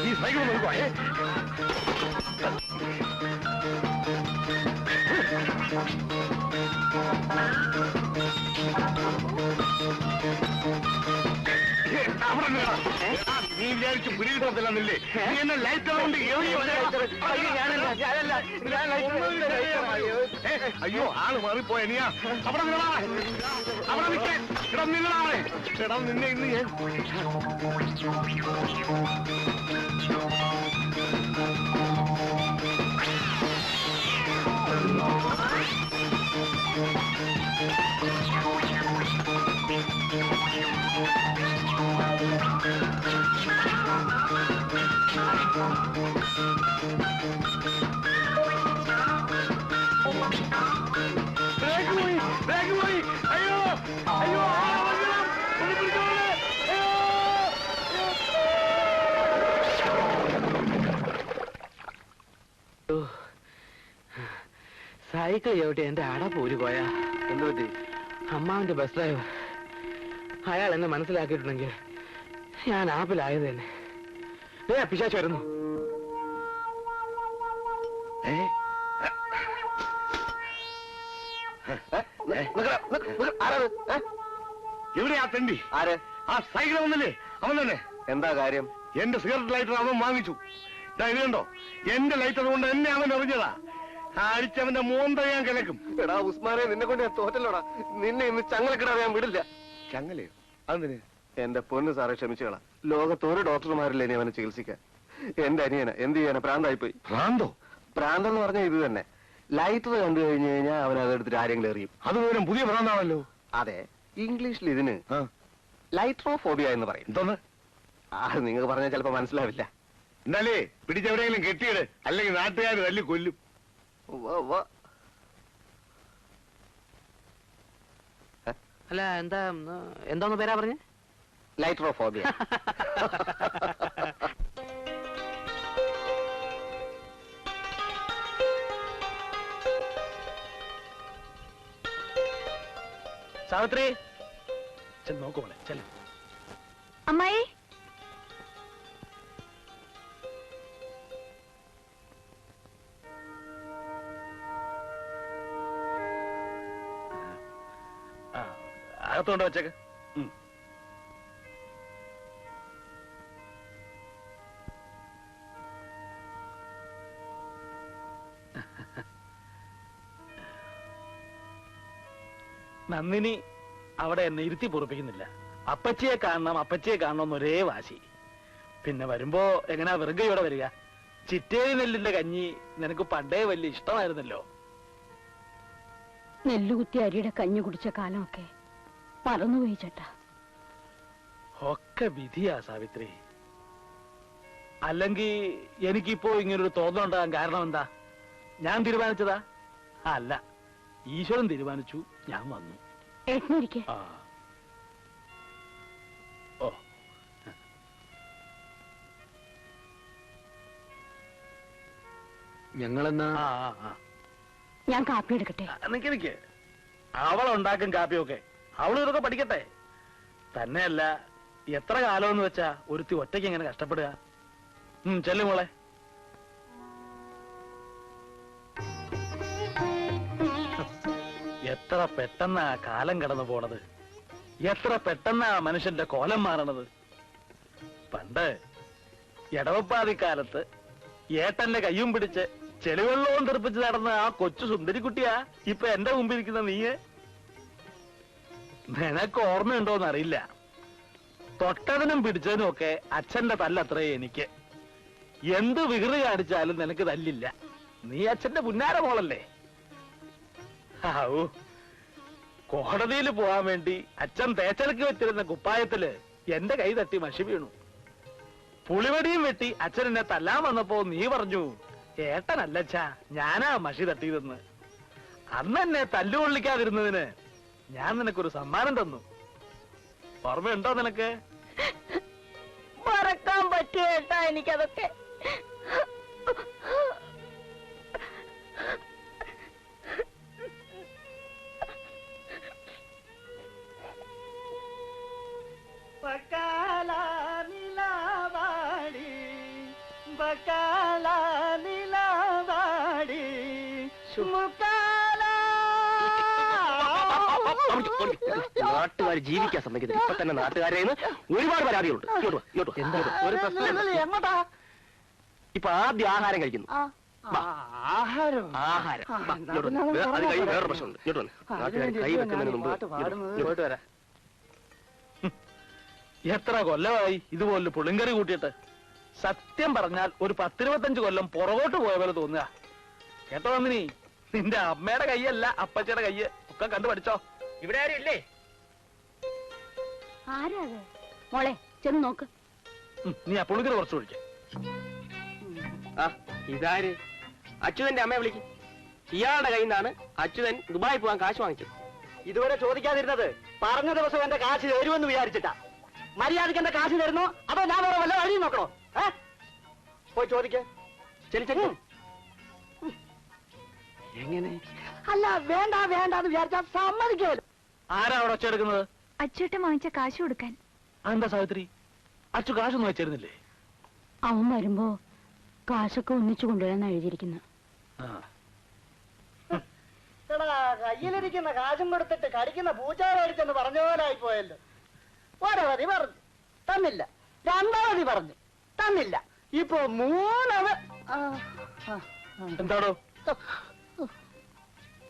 ഈ സൈക്കിൾ നോക്കുവാ. നീ വിചാരിച്ചു പിടികിട്ടത്തില്ലെന്നില്ലേ? നീ എന്നെ ലൈറ്റ് കൊണ്ട് അയ്യോ ആള് മാറിപ്പോയ നീയാ. അവിടെ നിങ്ങളാവേ, അവിടെ നിൽക്കാൻ ഇടം നിങ്ങളാവേ. ഇടം നിന്നെ ഇന്ന് ഞാൻ ബാഗ് പോയി. അയ്യോ അയ്യോ ഒന്ന് പിടിച്ചോളെ. സൈക്കിൾ ചവിട്ടി എന്റെ അട പോരി പോയാ എന്ത് പറ്റി? അമ്മാവിന്റെ ബസ് ഡ്രൈവർ അയാൾ എന്നെ മനസ്സിലാക്കിയിട്ടുണ്ടെങ്കിൽ ഞാൻ ആപ്പിലായത് തന്നെ. പിശാച് വരുന്നു. എവിടെയാ തണ്ടി? ആര്? ആ സൈക്കിൾ വന്നില്ലേ? അവൻ തന്നെ. എന്താ കാര്യം? എന്റെ സിഗരറ്റ് ലൈറ്റർ അവൻ വാങ്ങിച്ചു. ഇത് കണ്ടോ? എന്റെ ലൈറ്റർ കൊണ്ട് എന്നെ അവൻ എറിഞ്ഞതാ. അടിച്ചവന്റെ മോന്ത ഞാൻ കിടക്കും. എടാ ഉസ്മാനെ, നിന്നെ കൊണ്ട് ഞാൻ തോറ്റല്ലോടാ. നിന്നെ ഇന്ന് ചങ്ങലക്കിടാൻ ഞാൻ വിടില്ല. ചങ്ങലയോ? അതിന് എന്റെ പൊന്ന് സാറെ ക്ഷമിച്ചുകളാ. ലോകത്തൊരു ഡോക്ടർമാരില്ല ഇനി അവനെ ചികിത്സിക്കാൻ. എന്റെ അനിയന എന്ത് ചെയ്യാനാ? പ്രാന്തായിപ്പോയി. ഭ്രാന്തോ? പ്രാന്തെന്ന് പറഞ്ഞാൽ ഇത് തന്നെ. ലൈറ്റർ കണ്ടു കഴിഞ്ഞു കഴിഞ്ഞാൽ അവൻ അതെടുത്തിട്ട് ആരെങ്കിലും എറിയും. അത് പോലും പുതിയ ഭ്രാന്താണല്ലോ. അതെ, ഇംഗ്ലീഷിൽ ഇതിന് ലൈട്രോഫോബിയ എന്ന് പറയും. എന്തോന്ന്? അത് നിങ്ങൾക്ക് പറഞ്ഞാൽ ചിലപ്പോ മനസ്സിലാവില്ല. എന്നാലേ പിടിച്ചെവിടെയെങ്കിലും കെട്ടിയിട്, അല്ലെങ്കിൽ നാട്ടുകാർ തല്ലി കൊല്ലും. അല്ല എന്താന്ന് പേരാ പറഞ്ഞേ? ലൈട്രോഫോബിയ. സാവിത്രി നോക്കുമോളെ ചെല്ല. അമ്മായി, അകത്തോണ്ട് വെച്ചേക്ക്. നന്ദിനി അവിടെ എന്നെ ഇരുത്തി പൊറപ്പിക്കുന്നില്ല. അപ്പച്ചിയെ കാണണം എന്നൊരേ വാശി. പിന്നെ വരുമ്പോ എങ്ങനെയാ വെറുകയോടെ വരിക? ചിറ്റേരി നെല്ലിന്റെ കഞ്ഞി നിനക്ക് പണ്ടേ വലിയ ഇഷ്ടമായിരുന്നല്ലോ. നെല്ലുകുത്തി അരിയുടെ കഞ്ഞി കുടിച്ച കാലമൊക്കെ മറന്നുപോയി ചേട്ടാ. ഒക്കെ വിധിയാ സാവിത്രി. അല്ലെങ്കിൽ എനിക്കിപ്പോ ഇങ്ങനൊരു തോന്നലുണ്ടാകാൻ കാരണം എന്താ? ഞാൻ തീരുമാനിച്ചതാ? അല്ല, ഈശ്വരൻ തീരുമാനിച്ചു, ഞാൻ വന്നു. ആ ഓ, ഞങ്ങളെന്നാ ഞാൻ കാപ്പി എടുക്കട്ടെ? നിക്ക് അവളുണ്ടാക്കും കാപ്പിയൊക്കെ. അവളും ഇതൊക്കെ പഠിക്കട്ടെ. തന്നെയല്ല, എത്ര കാലമെന്ന് വെച്ചാ ഒരുത്തി ഒറ്റയ്ക്ക് എങ്ങനെ കഷ്ടപ്പെടുക? ചെല്ലു മോളെ. എത്ര പെട്ടെന്നാ കാലം കടന്നു പോണത്. എത്ര പെട്ടെന്നാ മനുഷ്യന്റെ കോലം മാറണത്. പണ്ട് എടവപ്പാതിക്കാലത്ത് ഏട്ടന്റെ കയ്യും പിടിച്ച് ചെളിവെള്ളവും തെറിപ്പിച്ച് നടന്ന ആ കൊച്ചു സുന്ദരിക്കുട്ടിയാ ഇപ്പൊ എന്റെ മുമ്പിൽ ഇരിക്കുന്ന നീയെ. നിനക്ക് ഓർമ്മയുണ്ടോന്ന് അറിയില്ല. തൊട്ടതിനും പിടിച്ചതിനും ഒക്കെ അച്ഛന്റെ തല്ലത്രേ എനിക്ക്. എന്ത് വികൃതി കാണിച്ചാലും നിനക്ക് തല്ലില്ല. നീ അച്ഛന്റെ പുന്നാര മോളല്ലേ. ആവൂ, കോടതിയിൽ പോവാൻ വേണ്ടി അച്ഛൻ തേച്ചലക്ക് വെച്ചിരുന്ന കുപ്പായത്തില് എന്റെ കൈ തട്ടി മഷി വീണു. പുളിവടിയും വെട്ടി അച്ഛൻ എന്നെ തല്ലാൻ വന്നപ്പോ നീ പറഞ്ഞു, ഏട്ടനല്ലച്ചാ ഞാനാ മഷി തട്ടിയതെന്ന്. അന്ന് എന്നെ തല്ലുകൊള്ളിക്കാതിരുന്നതിന് ഞാൻ നിനക്കൊരു സമ്മാനം തന്നു. ഓർമ്മയുണ്ടോ നിനക്ക്? മറക്കാൻ പറ്റുകേട്ടാ എനിക്കതൊക്കെ. ബക്കാല നിലവാടി, ബക്കാല നിലവാടി, മുക്കാല നാട്ടുകാർ ജീവിക്കാൻ സമ്മതിക്കുന്നില്ല. ഇപ്പൊ തന്നെ നാട്ടുകാരെ ഒരുപാട് പരാതികളുണ്ട്. ഒരു പ്രശ്നം. എങ്ങോട്ടാ? ഇപ്പൊ ആദ്യം ആഹാരം കഴിക്കുന്നു. ആഹാരം ആഹാരം അത് കഴിഞ്ഞ് വേറെ പ്രശ്നമുണ്ട്. ഇങ്ങോട്ട് വന്ന് നാട്ടുകാർ കൈ വെക്കുന്നതിന് മുമ്പ് പോയിട്ട് വരാം. എത്ര കൊല്ലമായി ഇതുപോലെ പുളിങ്കറി കൂട്ടിയിട്ട്? സത്യം പറഞ്ഞാൽ ഒരു 10-25 കൊല്ലം പുറകോട്ട് പോയ പോലെ തോന്നുക. കേട്ടോ നന്ദിനി, നിന്റെ അമ്മയുടെ കയ്യല്ല അപ്പച്ചയുടെ കയ്യ് ഒക്കെ കണ്ടു പഠിച്ചോ. ഇവിടെ ആരും ഇല്ലേ? ആരാ മോളെ ചെന്ന് നോക്ക്. നീ ആ പുളിങ്കറി കുറച്ച് ഒഴിക്ക. ആ ഇതാര്? അച്യുതന്റെ അമ്മയെ വിളിക്കും. ഇയാളുടെ കയ്യിൽ നിന്നാണ് അച്യുതൻ ദുബായി പോകാൻ കാശ് വാങ്ങിച്ചത്. ഇതുവരെ ചോദിക്കാതിരുന്നത് പറഞ്ഞ ദിവസം എന്റെ കാശ് തരുമെന്ന് വിചാരിച്ചിട്ടാ. മര്യാദയ്ക്ക് എന്റെ കാശ് തരുന്നോ അതോ ഞാൻ വേറെ വല്ല വഴി നോക്കണോ? പോയി ചോദിക്കേ. എങ്ങനെ? അല്ല വേണ്ട വേണ്ട എന്ന് വിചാരിച്ചാൽ സമ്മതിക്കുമല്ലോ. ആരാ അവിടെ ഒച്ചെടുക്കുന്നത്? അച്ചൂട്ടൻ വാങ്ങിച്ച കാശ് കൊടുക്കാൻ. എന്താ സാവിത്രി, അച്ചു കാശൊന്നും വെച്ചിരുന്നില്ലേ? അവൻ വരുമ്പോ കാശൊക്കെ ഒന്നിച്ചു കൊണ്ടുവരാൻ എഴുതിയിരിക്കുന്നു. കയ്യിലിരിക്കുന്ന കാശും കൊടുത്തിട്ട് കടിക്കുന്ന പൂച്ചാരടിച്ചെന്ന് പറഞ്ഞ പോലെ ആയിപ്പോയല്ലോ. ഒരവധി പറഞ്ഞു തന്നില്ല, രണ്ടാവധി പറഞ്ഞു തന്നില്ല, ഇപ്പൊ മൂന്നവ. എന്താണോ?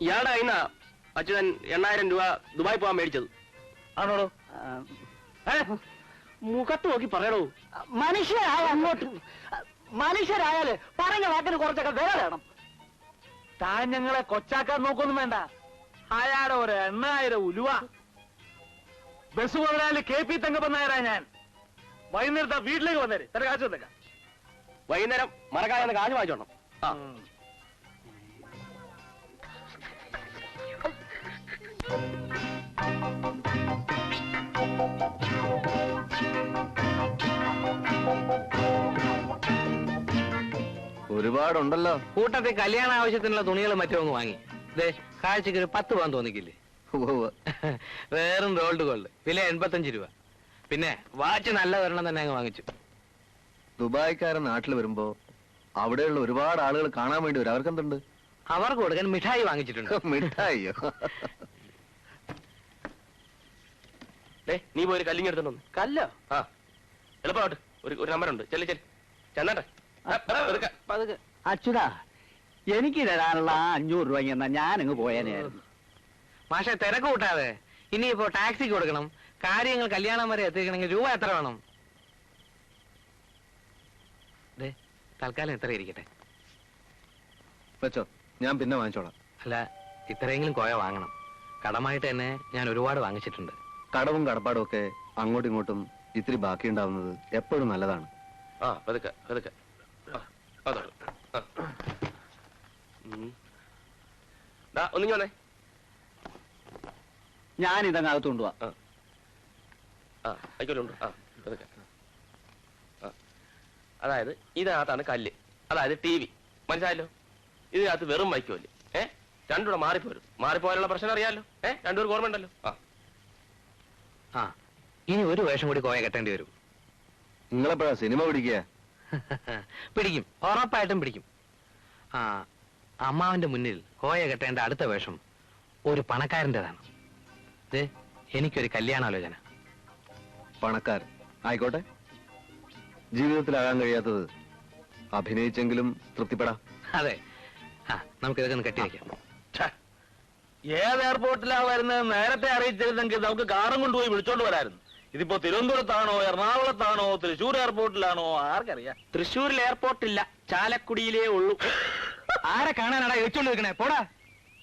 ഇയാളുടെ കയ്യിൽ നിന്നാ അച്യുതൻ 8000 രൂപ ദുബായി പോകാൻ മേടിച്ചത്. ആണോടോ? മുഖത്ത് നോക്കി പറയണോ? മനുഷ്യരായ അങ്ങോട്ട് മനുഷ്യരായാല് പറഞ്ഞ വാക്കിന് കുറച്ചൊക്കെ വില വേണം. താൻ ഞങ്ങളെ കൊച്ചാക്കാൻ നോക്കൊന്നും വേണ്ട. അയാളുടെ ഒരു 8000 ഉലുവ. ബസ് മുതലാളി KP തങ്കപ്പനായരാ ഞാൻ. വൈകുന്നേരത്തെ വീട്ടിലേക്ക് വന്നേര്, തന്റെ കാശ് വന്നേക്കാം. വൈകുന്നേരം മറക്കാതെ കാശ് വാങ്ങിച്ചോണം. ഒരുപാടുണ്ടല്ലോ. കൂട്ടത്തിൽ കല്യാണ ആവശ്യത്തിനുള്ള തുണികൾ മറ്റൊന്ന് വാങ്ങി. കാഴ്ചക്ക് ഒരു 10 പോകാൻ തോന്നിക്കില്ലേ? വേറും റോൾഡ് ഗോൾഡ് വില 85 രൂപ. പിന്നെ വാച്ച് നല്ല ഒരെണ്ണം തന്നെ അങ്ങ് വാങ്ങിച്ചു. ദുബായ്ക്കാരൻ നാട്ടിൽ വരുമ്പോ അവിടെയുള്ള ഒരുപാട് ആളുകൾ കാണാൻ വേണ്ടി വരും. അവർക്കെന്തുണ്ട്? അവർക്ക് കൊടുക്കാൻ മിഠായി വാങ്ങിച്ചിട്ടുണ്ട്. മിഠായിയോ? നീ പോയി ഒരു കല്ലിങ് എടുത്തോണ്ട്. കല്ലോ? ആ എളുപ്പമായിട്ട് ഒരു നമ്പറുണ്ട്. ചെല്ലി ചെന്നാട്ടെ. അച്യുതാ, എനിക്ക് തരാനുള്ള 500 രൂപ എന്നാ ഞാനങ്ങ് പോയേനെയായിരുന്നു. മാഷെ തിരക്ക് കൂട്ടാതെ. ഇനിയിപ്പോ ടാക്സിക്ക് കൊടുക്കണം. കാര്യങ്ങൾ കല്യാണം വരെ എത്തിക്കണമെങ്കിൽ രൂപ എത്ര വേണം? തൽക്കാലം എത്ര ഇരിക്കട്ടെ. വെച്ചോ, ഞാൻ പിന്നെ വാങ്ങിച്ചോളാം. അല്ല, ഇത്രയെങ്കിലും കോയ വാങ്ങണം. കടമായിട്ട് തന്നെ ഞാൻ ഒരുപാട് വാങ്ങിച്ചിട്ടുണ്ട്. കടവും കടപ്പാടും ഒക്കെ അങ്ങോട്ടും ഇങ്ങോട്ടും ഇത്തിരി ബാക്കി ഉണ്ടാവുന്നത് എപ്പോഴും നല്ലതാണ്. ഒന്നിങ്ങി വന്നേ. ഞാൻ ഇതങ്ങകത്ത് കൊണ്ടുപോവാ. ആയിക്കോട്ടുണ്ട്. അതായത് ഇതിനകത്താണ് കല്ല്, അതായത് TV. മനസ്സിലായല്ലോ? ഇതിനകത്ത് വെറും വൈക്കോല്. രണ്ടുകൂടെ മാറിപ്പോരും. മാറിപ്പോയാലുള്ള പ്രശ്നം അറിയാലോ. രണ്ടുപേർക്ക് ഓർമ്മ ഉണ്ടല്ലോ. ഇനി ഒരു വേഷം കൂടി കോയ കെട്ടേണ്ടി വരും. നിങ്ങളെപ്പോഴാ സിനിമ പിടിക്കുക? പിടിക്കും, ഉറപ്പായിട്ടും പിടിക്കും. അമ്മാവന്റെ മുന്നിൽ കോയ കെട്ടേണ്ട അടുത്ത വേഷം ഒരു പണക്കാരൻ്റെതാണ്. എനിക്കൊരു കല്യാണാലോചന. പണക്കാരൻ ആയിക്കോട്ടെ. ജീവിതത്തിലാകാൻ കഴിയാത്തത് അഭിനയിച്ചെങ്കിലും തൃപ്തിപ്പെടാം. അതെ, നമുക്കിതൊക്കെ ഒന്ന് കെട്ടിവെക്കാം. ഏത് എയർപോർട്ടിലാ വരുന്നത് നേരത്തെ അറിയിച്ചിരുന്നെങ്കിൽ നമുക്ക് കാറും കൊണ്ടുപോയി വിളിച്ചോണ്ട് വരായിരുന്നു. ഇതിപ്പോ തിരുവനന്തപുരത്താണോ, എറണാകുളത്താണോ, തൃശ്ശൂർ എയർപോർട്ടിലാണോ, ആർക്കറിയാം. തൃശ്ശൂരിൽ എയർപോർട്ടില്ല, ചാലക്കുടിയിലേ ഉള്ളൂ. ആരെ കാണാനാടാ ചോദിച്ചോണ്ട് വെക്കണേ? പോടാ.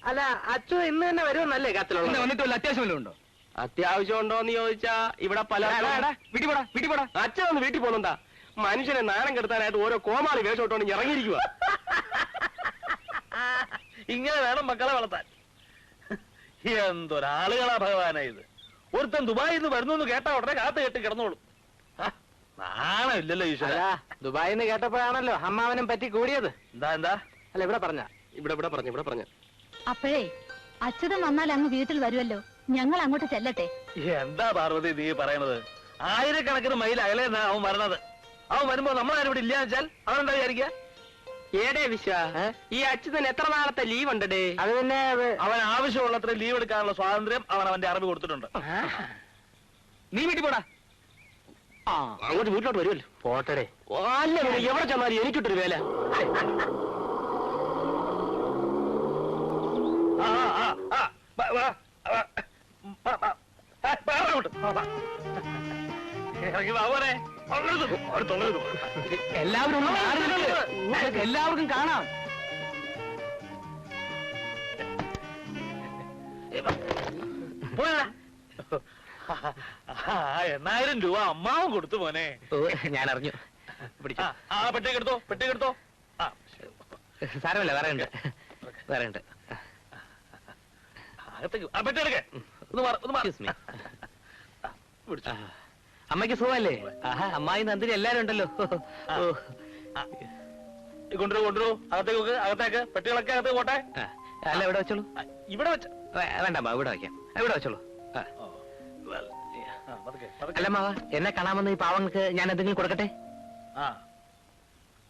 അല്ല, അച്ഛൻ ഇന്ന് തന്നെ വരുമെന്നല്ലേ കത്തിലുള്ള? വന്നിട്ട് വല്ല അത്യാവശ്യം വല്ലതും ഉണ്ടോ? അത്യാവശ്യം ഉണ്ടോന്ന് ചോദിച്ചാ ഇവിടെ പല വീട്ടിൽ അച്ഛൻ ഒന്ന് വീട്ടിൽ പോകുന്നുണ്ടാ. മനുഷ്യനെ നാണം കെടുത്താനായിട്ട് ഓരോ കോമാളി വേഷം ഇട്ടോണ്ട് ഇറങ്ങിയിരിക്കുക. ഇങ്ങനെ വേണം മക്കളെ വളർത്താൻ. എന്തൊരാളുകളാ ഭഗവാനാ ഇത്. ഒരുത്തൻ ദുബായിൽ നിന്ന് വരുന്നു കേട്ടാ ഉടനെ കാത്തു കെട്ടി കിടന്നോളും. നാണമില്ലല്ലോ ഈശ്വര. ദുബായിൽ നിന്ന് കേട്ടപ്പോഴാണല്ലോ അമ്മാവനും പറ്റി കൂടിയത്. എന്താ അല്ല, ഇവിടെ പറഞ്ഞ അപ്പോഴേ അച്യുതൻ വന്നാൽ അങ്ങ് വീട്ടിൽ വരുമല്ലോ, ഞങ്ങൾ അങ്ങോട്ട് ചെല്ലട്ടെ. എന്താ പാർവതി നീ പറയണത്? ആയിരക്കണക്കിന് മൈൽ അകലെ അവൻ വരണത്. അവൻ വരുമ്പോ നമ്മളാരും ഇവിടെ ഇല്ലാന്ന് വെച്ചാൽ അവനെന്താ വിചാരിക്കുക? ഏടേ വിശ്വ ഈ അച്യുതൻ എത്ര നാളത്തെ ലീവ് ഉണ്ട് ഡേ? അത് പിന്നെ അവൻ ആവശ്യമുള്ളത്ര ലീവ് എടുക്കാനുള്ള സ്വാതന്ത്ര്യം അവൻ അവന്റെ അറിവ് കൊടുത്തിട്ടുണ്ട്. നീ വീട്ടിൽ പോടാ. അങ്ങോട്ട് വീട്ടിലോട്ട് വരുമല്ലോ. പോട്ടടേ. അല്ല എവിടെ ചെന്നാലും എനിക്കിട്ടൊരു വേല. എല്ലാവരും എല്ലാവർക്കും കാണാം. പോയാ 8,000 രൂപ അമ്മാവും കൊടുത്തു മോനെ. ഞാൻ അറിഞ്ഞു. പെട്ടിക്കെടുത്തോ പെട്ടിക്കെടുത്തോ. സാരമല്ല, വേറെ ഉണ്ട്, വേറെ ഉണ്ട്. പെട്ടിയെടുക്കേ. അമ്മയ്ക്ക് സുഖമല്ലേ? അമ്മായി നന്ദിനി എല്ലാരും ഉണ്ടല്ലോ. കൊണ്ടുവരൂ കൊണ്ടുവരൂ. അകത്തേക്ക് വെക്ക്, അകത്തേക്ക്. പെട്ടികളൊക്കെ അകത്തേക്ക് പോട്ടെ. അല്ല ഇവിടെ വെച്ചോളൂ. ഇവിടെ വെച്ച വേണ്ട അമ്മ, ഇവിടെ വയ്ക്കാം. ഇവിടെ വെച്ചോളൂ. അല്ല മാവ, എന്നെ കാണാമെന്ന് ഈ പാവങ്ങൾക്ക് ഞാൻ എന്തെങ്കിലും കൊടുക്കട്ടെ?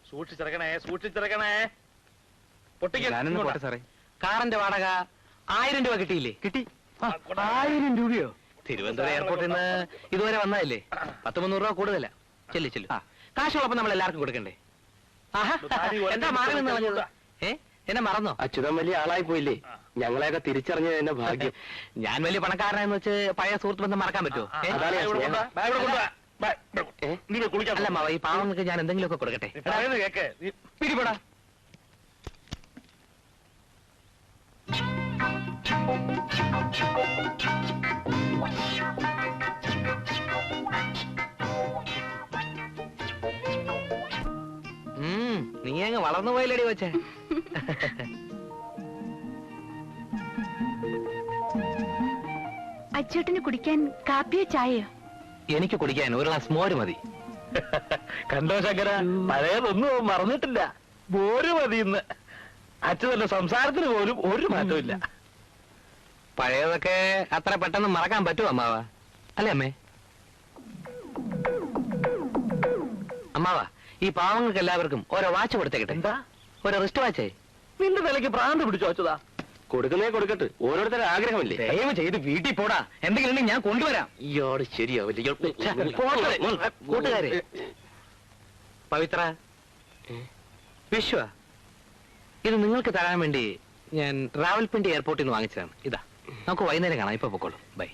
സൂക്ഷിച്ചിറക്കണേ സൂക്ഷിച്ചിറക്കണേ. ഞാനൊന്ന് പോട്ടെ സാറേ. കാറിന്റെ വാടക 1000 രൂപ കിട്ടിയില്ലേ? കിട്ടി. 1000 രൂപയോ? തിരുവനന്തപുരം എയർപോർട്ടിൽ നിന്ന് ഇതുവരെ വന്നതല്ലേ? 100-300 രൂപ കൂടുതല. ചെല്ലു ചെല്ലു. കാശുള്ളപ്പോ നമ്മൾ എല്ലാവർക്കും കൊടുക്കണ്ടേ? എന്താ മാറി നിന്ന് പറഞ്ഞത്? എന്നെ മറന്നോ? അച്യുതൻ വലിയ ആളായി പോയില്ലേ? ഞങ്ങളെയൊക്കെ തിരിച്ചറിഞ്ഞത് എന്നെ ഭാഗ്യം. ഞാൻ വലിയ പണക്കാരനെന്ന് വെച്ച് പഴയ സുഹൃത്ത് ബന്ധം മറക്കാൻ പറ്റുമോ? അല്ല മാവ, ഈ പാവങ്ങൾക്ക് ഞാൻ എന്തെങ്കിലുമൊക്കെ കൊടുക്കട്ടെ? കേക്ക് പിടിപെടാ. നീ അങ്ങ് വളർന്നു പോയില്ലടി വെച്ചേ. അച്ചോട്ടിന് കുടിക്കാൻ കാപ്പിയോ ചായയോ? എനിക്ക് കുടിക്കാൻ ഒരു ഗ്ലാസ് മോര് മതി. കണ്ടോ ശങ്കര, പഴയതൊന്നും മറന്നിട്ടില്ല. മോര് മതിയെന്ന്. അച്ഛനല്ല, സംസാരത്തിന് പോലും ഒരു മാറ്റമില്ല. പഴയതൊക്കെ അത്ര പെട്ടെന്ന് മറക്കാൻ പറ്റുമോ അമ്മാവ? അല്ലേ അമ്മേ? അമ്മാവ, ഈ പാവങ്ങൾക്ക് എല്ലാവർക്കും ഓരോ വാച്ച് കൊടുത്തേക്കട്ടെ. എന്താ? ഓരോ റിസ്റ്റ് വാച്ചേ. നിന്റെ നിലയ്ക്ക് ഭ്രാന്ത് പിടിച്ചോ അച്യുതാ? കൊടുക്കുന്നേ കൊടുക്കട്ടെ, ഓരോരുത്തരുടെ ആഗ്രഹമില്ലേ? ദയവ് ചെയ്ത് വീട്ടിൽ പോടാ. എന്തെങ്കിലും ഉണ്ടെങ്കിൽ ഞാൻ കൊണ്ടുവരാം. ഇയാള് ശരിയാവില്ല. കൂട്ടുകാരെ, പവിത്ര, വിശ്വ, ഇത് നിങ്ങൾക്ക് തരാൻ വേണ്ടി ഞാൻ റാവൽപിണ്ടി എയർപോർട്ടിൽ നിന്ന് വാങ്ങിച്ചതാണ്. ഇതാ, നമുക്ക് വൈകുന്നേരം കാണാം. ഇപ്പൊ പൊക്കോളൂ. ബൈ.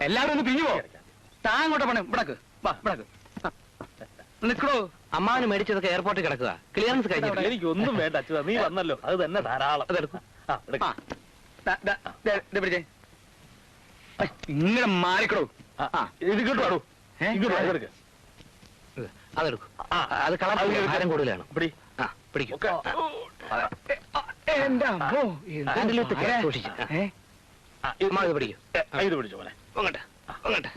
എല്ലാവരും ഒന്ന് പിരിഞ്ഞു പോ. താൻ അങ്ങോട്ട് പോണേ. ഇവിടക്ക് വാ, ഇവിടക്ക് നിൽക്കണോ. അമ്മാവന് മേടിച്ചതൊക്കെ എയർപോർട്ടിൽ കിടക്കുക. ക്ലിയറൻസ് കഴിഞ്ഞിട്ട് എനിക്കൊന്നും വേണ്ട അച്യുതാ, നീ വന്നല്ലോ, അത് തന്നെ ധാരാളം. അതെടുക്കും. ഇങ്ങനെ മാറിക്കടോ. ഇത് കിട്ടുവാടോ. അതെടുക്കും. അത് കളർ ഭാരം കൂടുതലാണ്. പിടിക്കും. എന്റെ അമ്മോ, സൂക്ഷിച്ചു. അമ്മ ഇത് പിടിക്കും. ഇത് പിടിച്ചോ പോലെ. അങ്ങോട്ട് അങ്ങോട്ട്.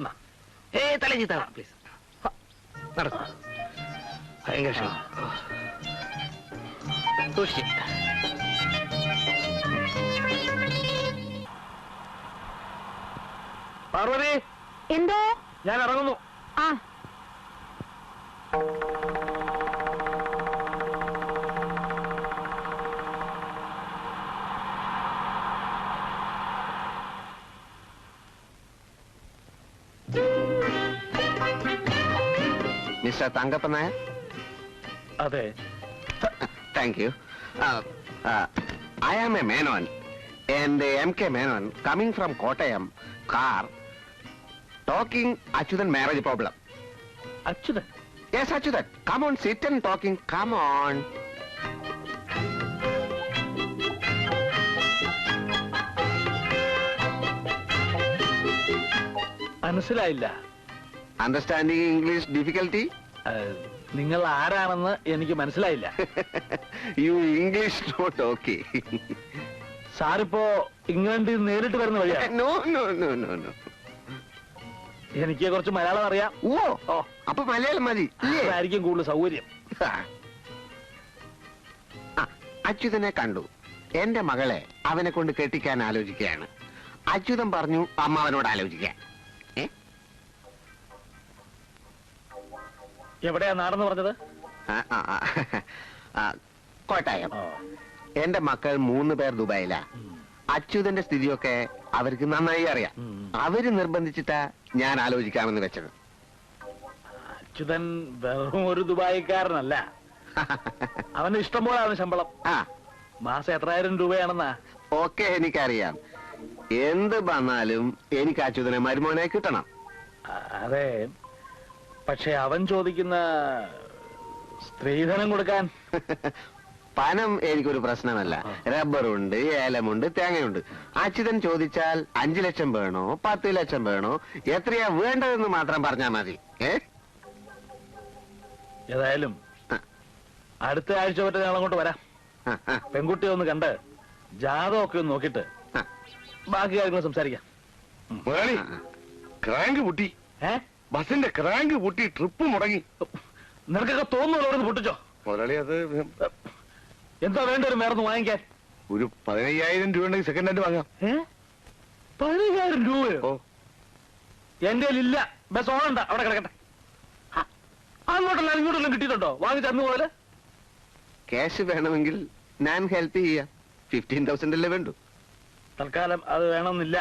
തല ചീത്ത പ്ലീസ്. നടക്കും. ഭയങ്കര ക്ഷീണം. സൂക്ഷിച്ച്. പാർവതി, എന്തോ? ഞാൻ ഇറങ്ങുന്നു. ആ Mr. Tangappan Nair? അതെ. Thank you. I am a Menon, and M.K. Menon coming from Kottayam, car, talking Achyutan marriage problem. Achuthan? Yes, Achyutan. Come on, sit and talking. Come on. മനസ്സിലായില്ല. Understanding English difficulty? നിങ്ങൾ ആരാണെന്ന് എനിക്ക് മനസ്സിലായില്ല. You English not okay. സാറിപ്പോ ഇംഗ്ലണ്ടിൽ നിന്ന് നേരിട്ട് വരുന്ന വഴിയാ? No, no, no, no, no. എനിക്ക് കുറച്ച് മലയാളം അറിയാം. ഓ, അപ്പൊ മലയാളം മതി. അതായിരിക്കും കൂടുതൽ സൗകര്യം. അച്യുതനെ കണ്ടു. എന്റെ മകളെ അവനെ കൊണ്ട് കെട്ടിക്കാൻ ആലോചിക്കുകയാണ്. അച്യുതൻ പറഞ്ഞു അമ്മാവനോട് ആലോചിക്കാൻ. എവിടെയാ നാടെന്ന് പറഞ്ഞത്? കോട്ടയം. എന്റെ മക്കൾ 3 പേർ ദുബായിലാ. അച്യുതന്റെ സ്ഥിതിയൊക്കെ അവർക്ക് നന്നായി അറിയാം. അവര് നിർബന്ധിച്ചിട്ടാ ഞാൻ ആലോചിക്കാമെന്ന് വെച്ചത്. അച്യുതൻ വെറും ഒരു ദുബായിക്കാരനല്ല. അവന് ഇഷ്ടം പോലെ അവന് ശമ്പളം. മാസം 8,000 രൂപയാണെന്നാ. ഒക്കെ എനിക്കറിയാം. എന്ത് വന്നാലും എനിക്ക് അച്യുതനെ മരുമോനെ കിട്ടണം. അതെ, പക്ഷെ അവൻ ചോദിക്കുന്ന സ്ത്രീധനം കൊടുക്കാൻ പണം എനിക്കൊരു പ്രശ്നമല്ല. റബ്ബറുണ്ട്, ഏലമുണ്ട്, തേങ്ങയുണ്ട്. അച്യുതൻ ചോദിച്ചാൽ 5 ലക്ഷം വേണോ 10 ലക്ഷം വേണോ എത്രയാ വേണ്ടതെന്ന് മാത്രം പറഞ്ഞാൽ മതി. ഏതായാലും അടുത്ത ആഴ്ച പറ്റ ഞങ്ങൾ അങ്ങോട്ട് വരാം. പെൺകുട്ടിയെ ഒന്ന് കണ്ട് ജാതകമൊക്കെ ഒന്ന് നോക്കിയിട്ട് ബാക്കി കാര്യങ്ങൾ സംസാരിക്കാം. ക്രാങ്ക് പൊട്ടി, ബസിന്റെ ക്രാങ്ക് പൊട്ടി, ട്രിപ്പ് മുടങ്ങി. നിനക്കൊക്കെ തോന്നുന്നു പൊട്ടിച്ചോ മുതലാളി? അത് എന്താ വേണ്ട ഒരു മേർന്ന് വാങ്ങിക്കാൻ? ഒരു 15,000 രൂപ ഉണ്ടെങ്കിൽ സെക്കൻഡ് ഹാൻഡ് വാങ്ങാം. 15,000 രൂപയോ? എന്റെ ഇല്ല. ബസ് ഓണണ്ട, അവിടെ കിടക്കട്ടെ. അങ്ങോട്ടല്ല ഇങ്ങോട്ടെല്ലാം കിട്ടിയിട്ടുണ്ടോ വാങ്ങിച്ചന്നു പോലെ? ക്യാഷ് വേണമെങ്കിൽ ഞാൻ ഹെൽപ്പ് ചെയ്യാം. 15,000 അല്ലേ വേണ്ടു. തൽക്കാലം അത് വേണമെന്നില്ല.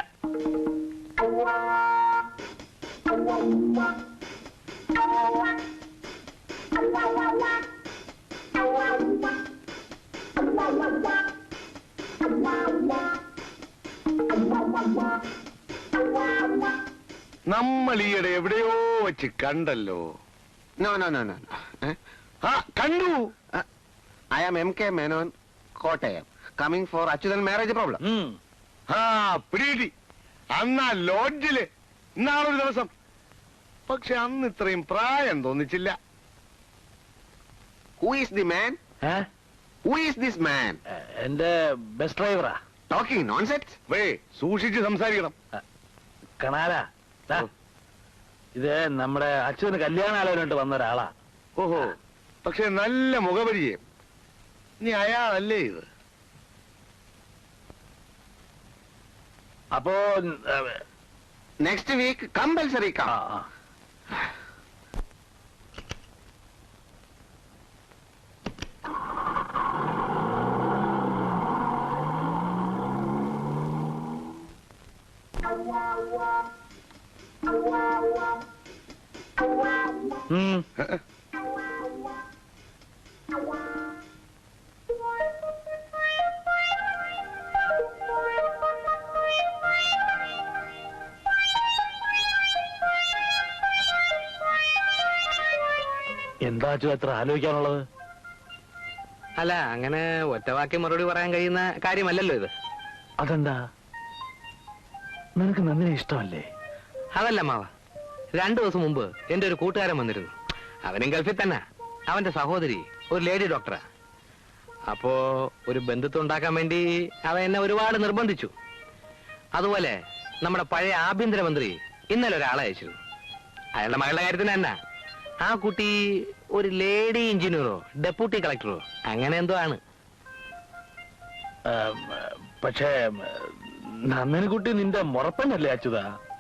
നമ്മൾ ഈയിടെ എവിടെയോ വെച്ച് കണ്ടല്ലോ. No no no no. കണ്ടു. I am MK Menon, Kottayam, coming for Achyuthan marriage problem. പിടി. അന്നാ ലോഡ്ജില് ഇന്നാളൊരു ദിവസം. പക്ഷെ അന്ന് ഇത്രയും പ്രായം തോന്നിച്ചില്ല. Who is the man? Who is this man? എന്റെ ബസ് ഡ്രൈവറാ. Talking nonsense. സൂക്ഷിച്ച് സംസാരിക്കണം. കണാലാ, ഇത് നമ്മുടെ അച്ഛന് കല്യാണാലോചനയായിട്ട് വന്ന ഒരാളാ. ഓഹോ, പക്ഷെ നല്ല മുഖപരിചയം. നീ അയാളല്ലേ ഇത്? അപ്പോ നെക്സ്റ്റ് വീക്ക് കമ്പൽസറി കം. എന്താ അത്ര ആലോചിക്കാനുള്ളത്? അല്ല, അങ്ങനെ ഒറ്റവാക്കി മറുപടി പറയാൻ കഴിയുന്ന കാര്യമല്ലല്ലോ ഇത്. അതെന്താ, നിനക്ക് നന്ദിനെ ഇഷ്ടമല്ലേ? അതല്ല മാവ, 2 ദിവസം മുമ്പ് എന്റെ ഒരു കൂട്ടുകാരൻ വന്നിരുന്നു. അവനും ഗൾഫിൽ തന്നെ. അവന്റെ സഹോദരി ഒരു ലേഡി ഡോക്ടറാ. അപ്പോ ഒരു ബന്ധുത്വം ഉണ്ടാക്കാൻ വേണ്ടി അവൻ എന്നെ ഒരുപാട് നിർബന്ധിച്ചു. അതുപോലെ നമ്മുടെ പഴയ ആഭ്യന്തരമന്ത്രി ഇന്നലെ ഒരാളെ അയച്ചിരുന്നു. അയാളുടെ മകളുടെ കാര്യത്തിന് തന്നെ. ആ കുട്ടി ഒരു ലേഡി എഞ്ചിനീയറോ ഡെപ്യൂട്ടി കളക്ടറോ അങ്ങനെ എന്തോ ആണ്. പക്ഷേ നന്ദിനിക്കുട്ടി നിന്റെ മുറപ്പനല്ലേ അച്യുത?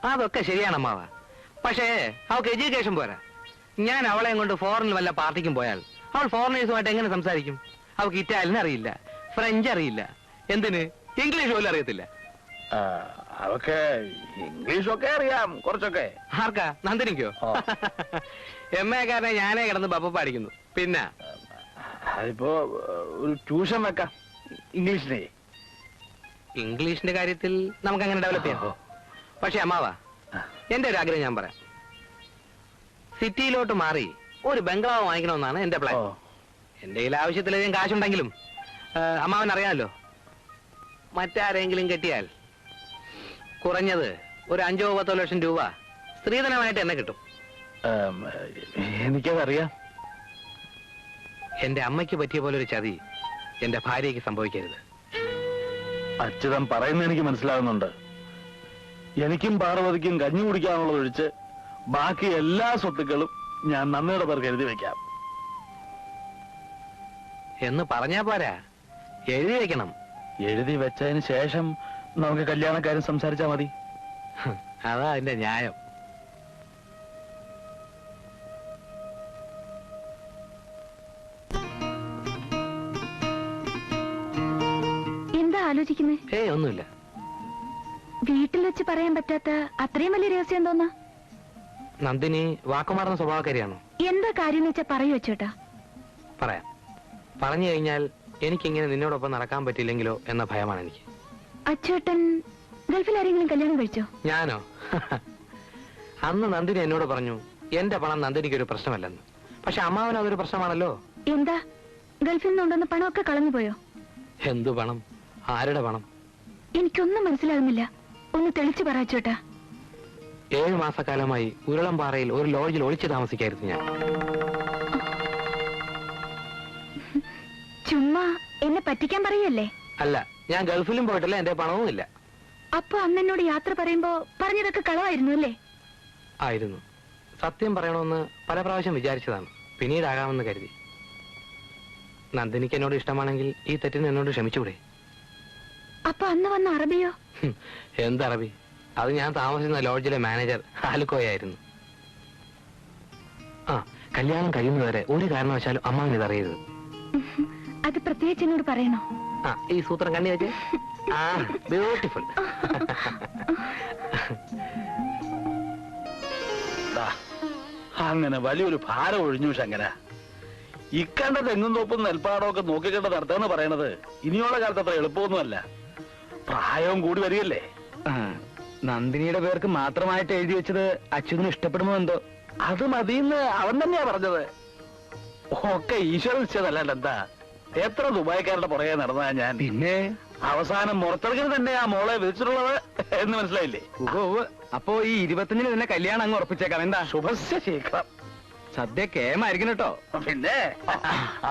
അതൊക്കെ ശരിയാണ് അമ്മാവ. പക്ഷേ അവൾക്ക് എഡ്യൂക്കേഷൻ പോരാ. ഞാൻ അവളെ കൊണ്ട് ഫോറിനിൽ വല്ല പാർട്ടിക്കും പോയാൽ അവൾ ഫോറിനേഴ്സുമായിട്ട് എങ്ങനെ സംസാരിക്കും? അവൾക്ക് ഇറ്റാലിയൻ അറിയില്ല, ഫ്രഞ്ച് അറിയില്ല, എന്തിന് ഇംഗ്ലീഷ് പോലും അറിയത്തില്ല. അവക്ക് ഇംഗ്ലീഷൊക്കെ അറിയാം കുറച്ചൊക്കെ. ആർക്കാ? നന്ദിനിക്കോ? MA കാരനെ ഞാനേ കിടന്ന് ബപ്പ പാടിക്കുന്നു. പിന്നെ അതിപ്പോ ഒരു ട്യൂഷൻ വെക്കാം ഇംഗ്ലീഷിനെ. ഇംഗ്ലീഷിന്റെ കാര്യത്തിൽ നമുക്ക് അങ്ങനെ ഡെവലപ്പ് ചെയ്യാം. പക്ഷെ അമ്മാവ, എന്റെ ഒരു ആഗ്രഹം ഞാൻ പറയാം. സിറ്റിയിലോട്ട് മാറി ഒരു ബംഗ്ലാവ് വാങ്ങിക്കണമെന്നാണ് എന്റെ പ്ലാൻ. എന്റെ കയ്യിൽ ആവശ്യത്തിലധികം കാശുണ്ടെങ്കിലും അമ്മാവൻ അറിയാമല്ലോ, മറ്റാരെങ്കിലും കെട്ടിയാൽ കുറഞ്ഞത് ഒരു 5-10 ലക്ഷം രൂപ സ്ത്രീധനമായിട്ട് എന്നെ കിട്ടും. എനിക്കതറിയാം. എന്റെ അമ്മയ്ക്ക് പറ്റിയ പോലെ ഒരു ചതി എന്റെ ഭാര്യയ്ക്ക് സംഭവിക്കരുത്. അച്യുതൻ പറയുന്നത് എനിക്ക് മനസ്സിലാകുന്നുണ്ട്. എനിക്കും പാർവതിക്കും കഞ്ഞി കുടിക്കാനുള്ളത് ഒഴിച്ച് ബാക്കി എല്ലാ സ്വത്തുക്കളും ഞാൻ നന്ദിയുടെ പേർക്ക് എഴുതി വെക്കാം. എന്ന് പറഞ്ഞാ പോരാ, എഴുതി വെക്കണം. എഴുതി വെച്ചതിന് ശേഷം നമുക്ക് കല്യാണക്കാരും സംസാരിച്ചാ മതി. അതാ അതിന്റെ ന്യായം. ആലോചിക്കുന്നേ? ഏയ് ഒന്നുമില്ല. വീട്ടിൽ വെച്ച് പറയാൻ പറ്റാത്ത അത്രയും വലിയ രഹസ്യം എന്തോന്നാ? നന്ദിനി വാക്കുമാറുന്ന സ്വഭാവക്കാരിയാണോ? എന്താ കാര്യം വെച്ചാ പറയൂ ചേട്ടാ. പറയാം. പറഞ്ഞു കഴിഞ്ഞാൽ എനിക്കിങ്ങനെ നിന്നോടൊപ്പം നടക്കാൻ പറ്റില്ലെങ്കിലോ എന്ന ഭയമാണ് എനിക്ക്. അച്ചേട്ടൻ ഗൾഫിൽ ആരെങ്കിലും കല്യാണം കഴിച്ചോ? ഞാനോ? അന്ന് നന്ദിനി എന്നോട് പറഞ്ഞു എന്റെ പണം നന്ദിനിക്ക് ഒരു പ്രശ്നമല്ലെന്ന്. പക്ഷെ അമ്മാവന് അതൊരു പ്രശ്നമാണല്ലോ. എന്താ ഗൾഫിൽ നിന്നുണ്ടെന്ന് പണമൊക്കെ കളഞ്ഞു പോയോ? എന്തു പണം? ആരുടെ പണം? എനിക്കൊന്നും മനസ്സിലാകുന്നില്ല. ഒന്ന് തെളിച്ചു പറ ചേട്ടാ. 7 മാസക്കാലമായി ഉരുളംപാറയിൽ ഒരു ലോഡ്ജിൽ ഒളിച്ചു താമസിക്കായിരുന്നു ഞാൻ. ചുമ്മാ എന്നെ പറ്റിക്കാൻ പറയല്ലേ? അല്ല, ഞാൻ ഗൾഫിലും പോയിട്ടില്ല, എന്റെ പണവും ഇല്ല. അപ്പൊ അന്ന് എന്നോട് യാത്ര പറയുമ്പോ പറഞ്ഞതൊക്കെ കളവായിരുന്നു അല്ലേ? ആയിരുന്നു. സത്യം പറയണമെന്ന് പല പ്രാവശ്യം വിചാരിച്ചതാണ്, പിന്നീടാകാമെന്ന് കരുതി. നന്ദിനിക്ക് എന്നോട് ഇഷ്ടമാണെങ്കിൽ ഈ തെറ്റിന് എന്നോട് ക്ഷമിച്ചുകൂടെ? അപ്പൊ അന്ന് വന്ന അറബിയോ? എന്തറബി? അത് ഞാൻ താമസിക്കുന്ന ലോഡ്ജിലെ മാനേജർ ആലുക്കോയായിരുന്നു. ആ, കല്യാണം കഴിയുന്നവരെ ഒരു കാരണവശാലും അമ്മാവൻ ഇതറിയരുത്. അത് പ്രത്യേകിച്ച് എന്നോട് പറയണോ? ആ, ഈ സൂത്രം കണ്ണി വെച്ച്. ആ, ബ്യൂട്ടിഫുൾ. അങ്ങനെ വലിയൊരു ഭാരം ഒഴിഞ്ഞു ശങ്കര. ഇക്കണ്ട തെങ്ങും തോപ്പും നെൽപ്പാടമൊക്കെ നോക്കിക്കണ്ട നടത്തുക പറയണത് ഇനിയുള്ള കാലത്ത് അത്ര എളുപ്പമൊന്നുമല്ല. പ്രായവും കൂടി വരികയല്ലേ. നന്ദിനിയുടെ പേർക്ക് മാത്രമായിട്ട് എഴുതി വെച്ചത് അച്യുതന് ഇഷ്ടപ്പെടുമോ എന്തോ? അത് മതിയെന്ന് അവൻ തന്നെയാ പറഞ്ഞത്. ഒക്കെ ഈശ്വരൻ നിശ്ചയതല്ലാണ്ട് എന്താ. എത്ര ദുബായിക്കാരുടെ പുറകെ നടന്നാ ഞാൻ. പിന്നെ അവസാനം മുറത്തെടുക്കൽ തന്നെ ആ മോളെ വിളിച്ചിട്ടുള്ളത് എന്ന് മനസ്സിലായില്ലേ? അപ്പോ ഈ 25-ന് തന്നെ കല്യാണം അങ്ങ് ഉറപ്പിച്ചേക്കാം. എന്താ? ശുഭസ്യ ശീഘ്രം. സദ്യ കേമായിരിക്കും കേട്ടോ. പിന്നെ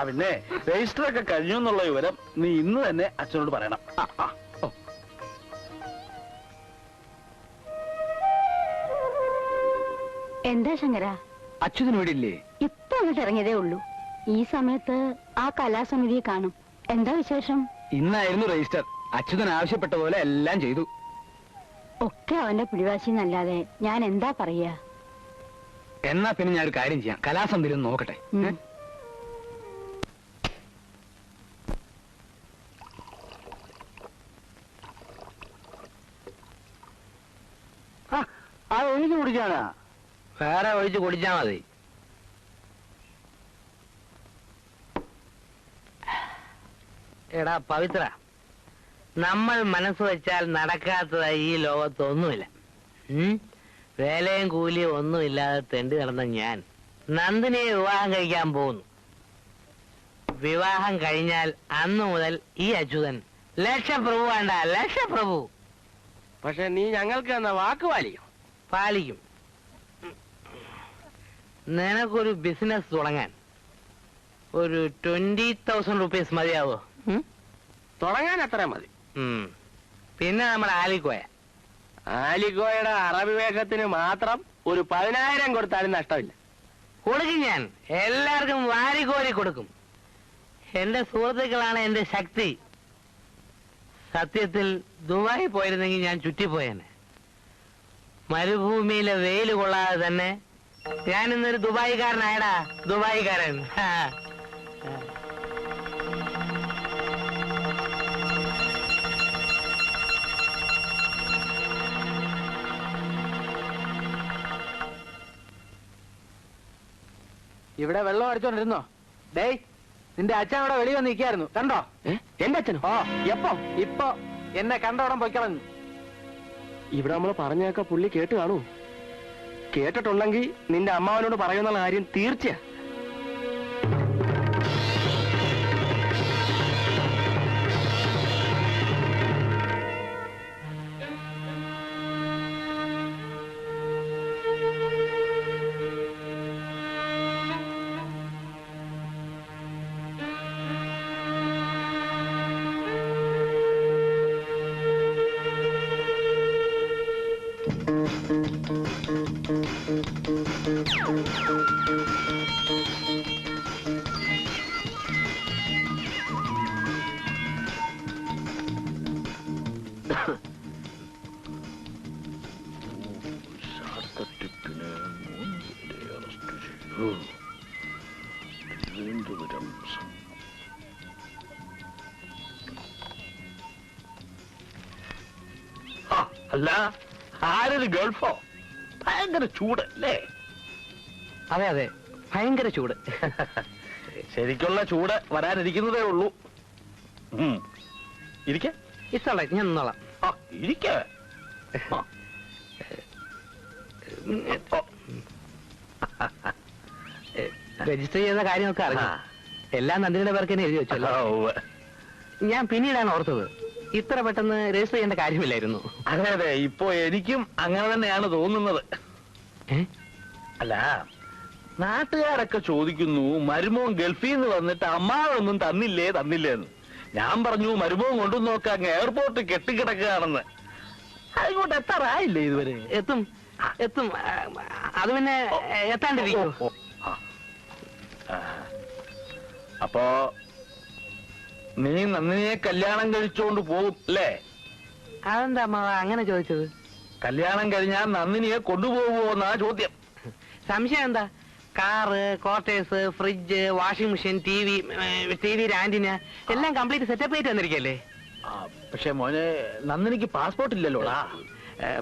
പിന്നെ രജിസ്റ്റർ ഒക്കെ കഴിഞ്ഞു എന്നുള്ള വിവരം നീ ഇന്ന് തന്നെ അച്ഛനോട് പറയണം. എന്താ ശങ്കര? അച്യുതൻ ഇവിടെ ഇല്ലേ? ഇപ്പൊ അങ്ങോട്ട് ഇറങ്ങിയതേ ഉള്ളൂ. ഈ സമയത്ത് ആ കലാസമിതിയെ കാണും. എന്താ വിശേഷം? ഇന്നായിരുന്നു രജിസ്റ്റർ. അച്യുതൻ ആവശ്യപ്പെട്ട പോലെ എല്ലാം ചെയ്തു. ഒക്കെ അവന്റെ പിടിവാശി എന്നല്ലാതെ ഞാൻ എന്താ പറയാ? എന്നാ പിന്നെ ഞാൻ ഒരു കാര്യം ചെയ്യാം, കലാസമിതിയിൽ ഒന്ന് നോക്കട്ടെ. അത് ഒഴിച്ചു കുടിക്കാനാ? വേറെ ഒഴിച്ച് കുടിച്ചാ മതി. എടാ പവിത്ര, നമ്മൾ മനസ്സ് വെച്ചാൽ നടക്കാത്തതായി ഈ ലോകത്തൊന്നുമില്ല. വേലയും കൂലിയും ഒന്നുമില്ലാതെ തെണ്ടി നടന്ന ഞാൻ നന്ദിനിയെ വിവാഹം കഴിക്കാൻ പോകുന്നു. വിവാഹം കഴിഞ്ഞാൽ അന്നു മുതൽ ഈ അച്യുതൻ ലക്ഷപ്രഭു വേണ്ട, ലക്ഷപ്രഭു. പക്ഷെ നീ ഞങ്ങൾക്ക് എന്ന വാക്ക് പാലിക്കും. പാലിക്കും. നിനക്കൊരു ബിസിനസ് തുടങ്ങാൻ ഒരു 20,000 റുപ്പീസ് മതിയാവോ? തുടങ്ങാൻ അത്ര മതി. പിന്നെ നമ്മുടെ ആലിക്കോയുടെ അറബിവേഷത്തിന് മാത്രം ഒരു 10,000 കൊടുത്താലും നഷ്ടമില്ല. കൊടുക്കും. ഞാൻ എല്ലാവർക്കും വാരിക്കോരി കൊടുക്കും. എന്റെ സുഹൃത്തുക്കളാണ് എന്റെ ശക്തി. സത്യത്തിൽ ദുബായി പോയിരുന്നെങ്കിൽ ഞാൻ ചുറ്റിപ്പോയേനെ. മരുഭൂമിയിലെ വെയിൽ കൊള്ളാതെ തന്നെ ഞാൻ ഇന്നൊരു ദുബായിക്കാരനായടാ, ദുബായിക്കാരൻ. ഇവിടെ വെള്ളം അടിച്ചോണ്ടിരുന്നോ? ഡേയ്, നിന്റെ അച്ഛൻ അവിടെ വെളി വന്ന് നിൽക്കായിരുന്നു, കണ്ടോ? എന്റെ അച്ഛനോ? ഓ, എപ്പോ? ഇപ്പൊ എന്നെ കണ്ടോടം പൊയ്ക്കളഞ്ഞു. ഇവിടെ നമ്മൾ പറഞ്ഞേക്ക പുള്ളി കേട്ട് കാണൂ. കേട്ടിട്ടുണ്ടെങ്കിൽ നിന്റെ അമ്മാവനോട് പറയുന്ന കാര്യം തീർച്ചയാ. അല്ല, ആരൊരു ഗൾഫോ? ഭയങ്കര ചൂട് അല്ലേ? അതെ അതെ, ഭയങ്കര ചൂട്. ശരിക്കുള്ള ചൂട് വരാനിരിക്കുന്നതേ ഉള്ളൂ. ഇരിക്കെ. ഇഷ്ടമല്ല, ഞാൻ നിന്നോളാം. ഇരിക്കെ. രജിസ്റ്റർ ചെയ്ത കാര്യമൊക്കെ അറിയാം. എല്ലാം നന്ദിനിയുടെ പേർക്ക് തന്നെ എഴുതി വെച്ചല്ലോ. ഞാൻ പിന്നീടാണ് ഓർത്തത്, ഇത്ര പെട്ടെന്ന് രജിസ്റ്റർ ചെയ്യേണ്ട കാര്യമില്ലായിരുന്നു. അതെ അതെ, ഇപ്പോ എനിക്കും അങ്ങനെ തന്നെയാണ് തോന്നുന്നത്. അല്ല, നാട്ടുകാരൊക്കെ ചോദിക്കുന്നു മരുമോൻ ഗൾഫിൽ നിന്ന് വന്നിട്ട് അമ്മാവൊന്നും തന്നില്ലേന്ന്. ഞാൻ പറഞ്ഞു മരുമോൻ കൊണ്ടു നോക്കാൻ എയർപോർട്ട് കെട്ടിക്കിടക്കുകയാണെന്ന്. അതുകൊണ്ട് എത്താറായില്ലേ ഇതുവരെ? എത്തും. അത് പിന്നെ എത്താണ്ടിരിക്കും. അപ്പോ നീ നന്ദിനിയെ കല്യാണം കഴിച്ചോണ്ട് പോകും അല്ലേ? അതെന്താ അമ്മാവ അങ്ങനെ ചോദിച്ചത്? കല്യാണം കഴിഞ്ഞാൽ നന്ദിനിയെ കൊണ്ടുപോകുമോ എന്നാ ചോദ്യം. സംശയം എന്താ? Car, quarters, fridge, washing machine, T V, antenna എല്ലാം കംപ്ലീറ്റ് സെറ്റപ്പ് ആയിട്ട് വന്നിരിക്കല്ലേ? പക്ഷെ മോനെ, നന്ദിനിക്ക് പാസ്പോർട്ട് ഇല്ലല്ലോടാ.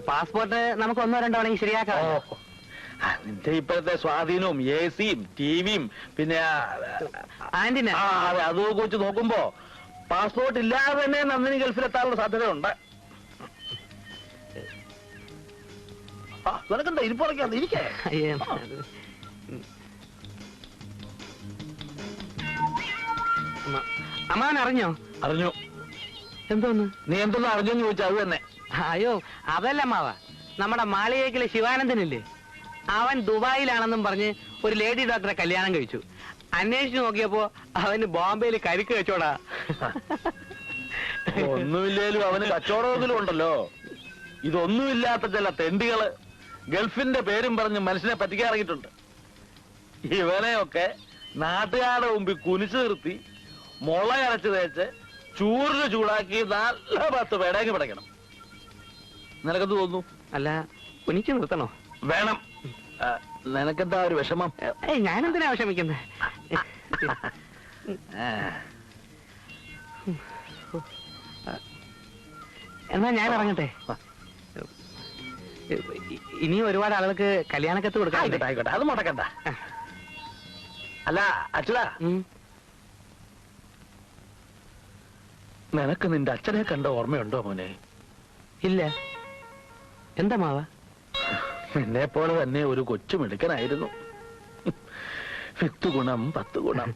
പാസ്പോർട്ട് നമുക്ക് 1-2 തവണ ശരിയാക്കാം. നിന്റെ ഇപ്പോഴത്തെ സ്വാധീനവും AC-യും TV-യും പിന്നെ ആന്റിന അതൊക്കെ വെച്ച് നോക്കുമ്പോ പാസ്പോർട്ട് ഇല്ലാതെ തന്നെ നന്ദിനി ഗൾഫിലെത്താനുള്ള സാധ്യതയുണ്ട്. നിനക്കെന്താ ഇരിപ്പുറക്കാന്ന്? ഇരിക്കേ. അമ്മാവൻ അറിഞ്ഞോ? അറിഞ്ഞു. എന്തോന്ന്? നീ എന്തൊന്നും അറിഞ്ഞെന്ന് ചോദിച്ചാൽ അത് തന്നെ. അയ്യോ, അതല്ല അമ്മാവ, നമ്മുടെ മാളികേക്കിലെ ശിവാനന്ദനില്ലേ, അവൻ ദുബായിലാണെന്നും പറഞ്ഞ് ഒരു ലേഡി ഡോക്ടറെ കല്യാണം കഴിച്ചു. അന്വേഷിച്ചു നോക്കിയപ്പോ അവന് ബോംബെയിൽ കരിക്ക് വെച്ചോടാ. ഒന്നുമില്ലേലും അവന് കച്ചവടമെങ്കിലും ഉണ്ടല്ലോ. ഇതൊന്നുമില്ലാത്ത ചില തെണ്ടികള് ഗൾഫിന്റെ പേരും പറഞ്ഞ് മനുഷ്യനെ പറ്റിക്കാറിയിട്ടുണ്ട്. ഇവനെയൊക്കെ നാട്ടുകാരുടെ മുമ്പിൽ കുനിച്ചു നിർത്തി മുള അരച്ച് തേച്ച് ചൂറിന് ചൂടാക്കി നല്ല 10 പേടേക്ക് പിടയ്ക്കണം. നിനക്കെന്ത് തോന്നുന്നു? അല്ല, കുനിച്ചു നിർത്തണോ? വേണം. നിനക്കെന്താ ഒരു വിഷമം? ഞാനെന്തിനാ വിഷമിക്കുന്നത്? എന്നാ ഞാൻ ഇറങ്ങട്ടെ. ഇനി ഒരുപാട് ആളുകൾക്ക് കല്യാണക്കത്ത് കൊടുക്കാം. ആയിക്കോട്ടെ, അത് മുടക്കണ്ട. അല്ല അച്ഛനാ, നിനക്ക് നിന്റെ അച്ഛനെ കണ്ട ഓർമ്മയുണ്ടോ മോനെ? ഇല്ല. എന്താ മാവ? നിന്നെ പോലെ തന്നെ ഒരു കൊച്ചു മിടുക്കനായിരുന്നു. 10 ഗുണം 10 ഗുണം.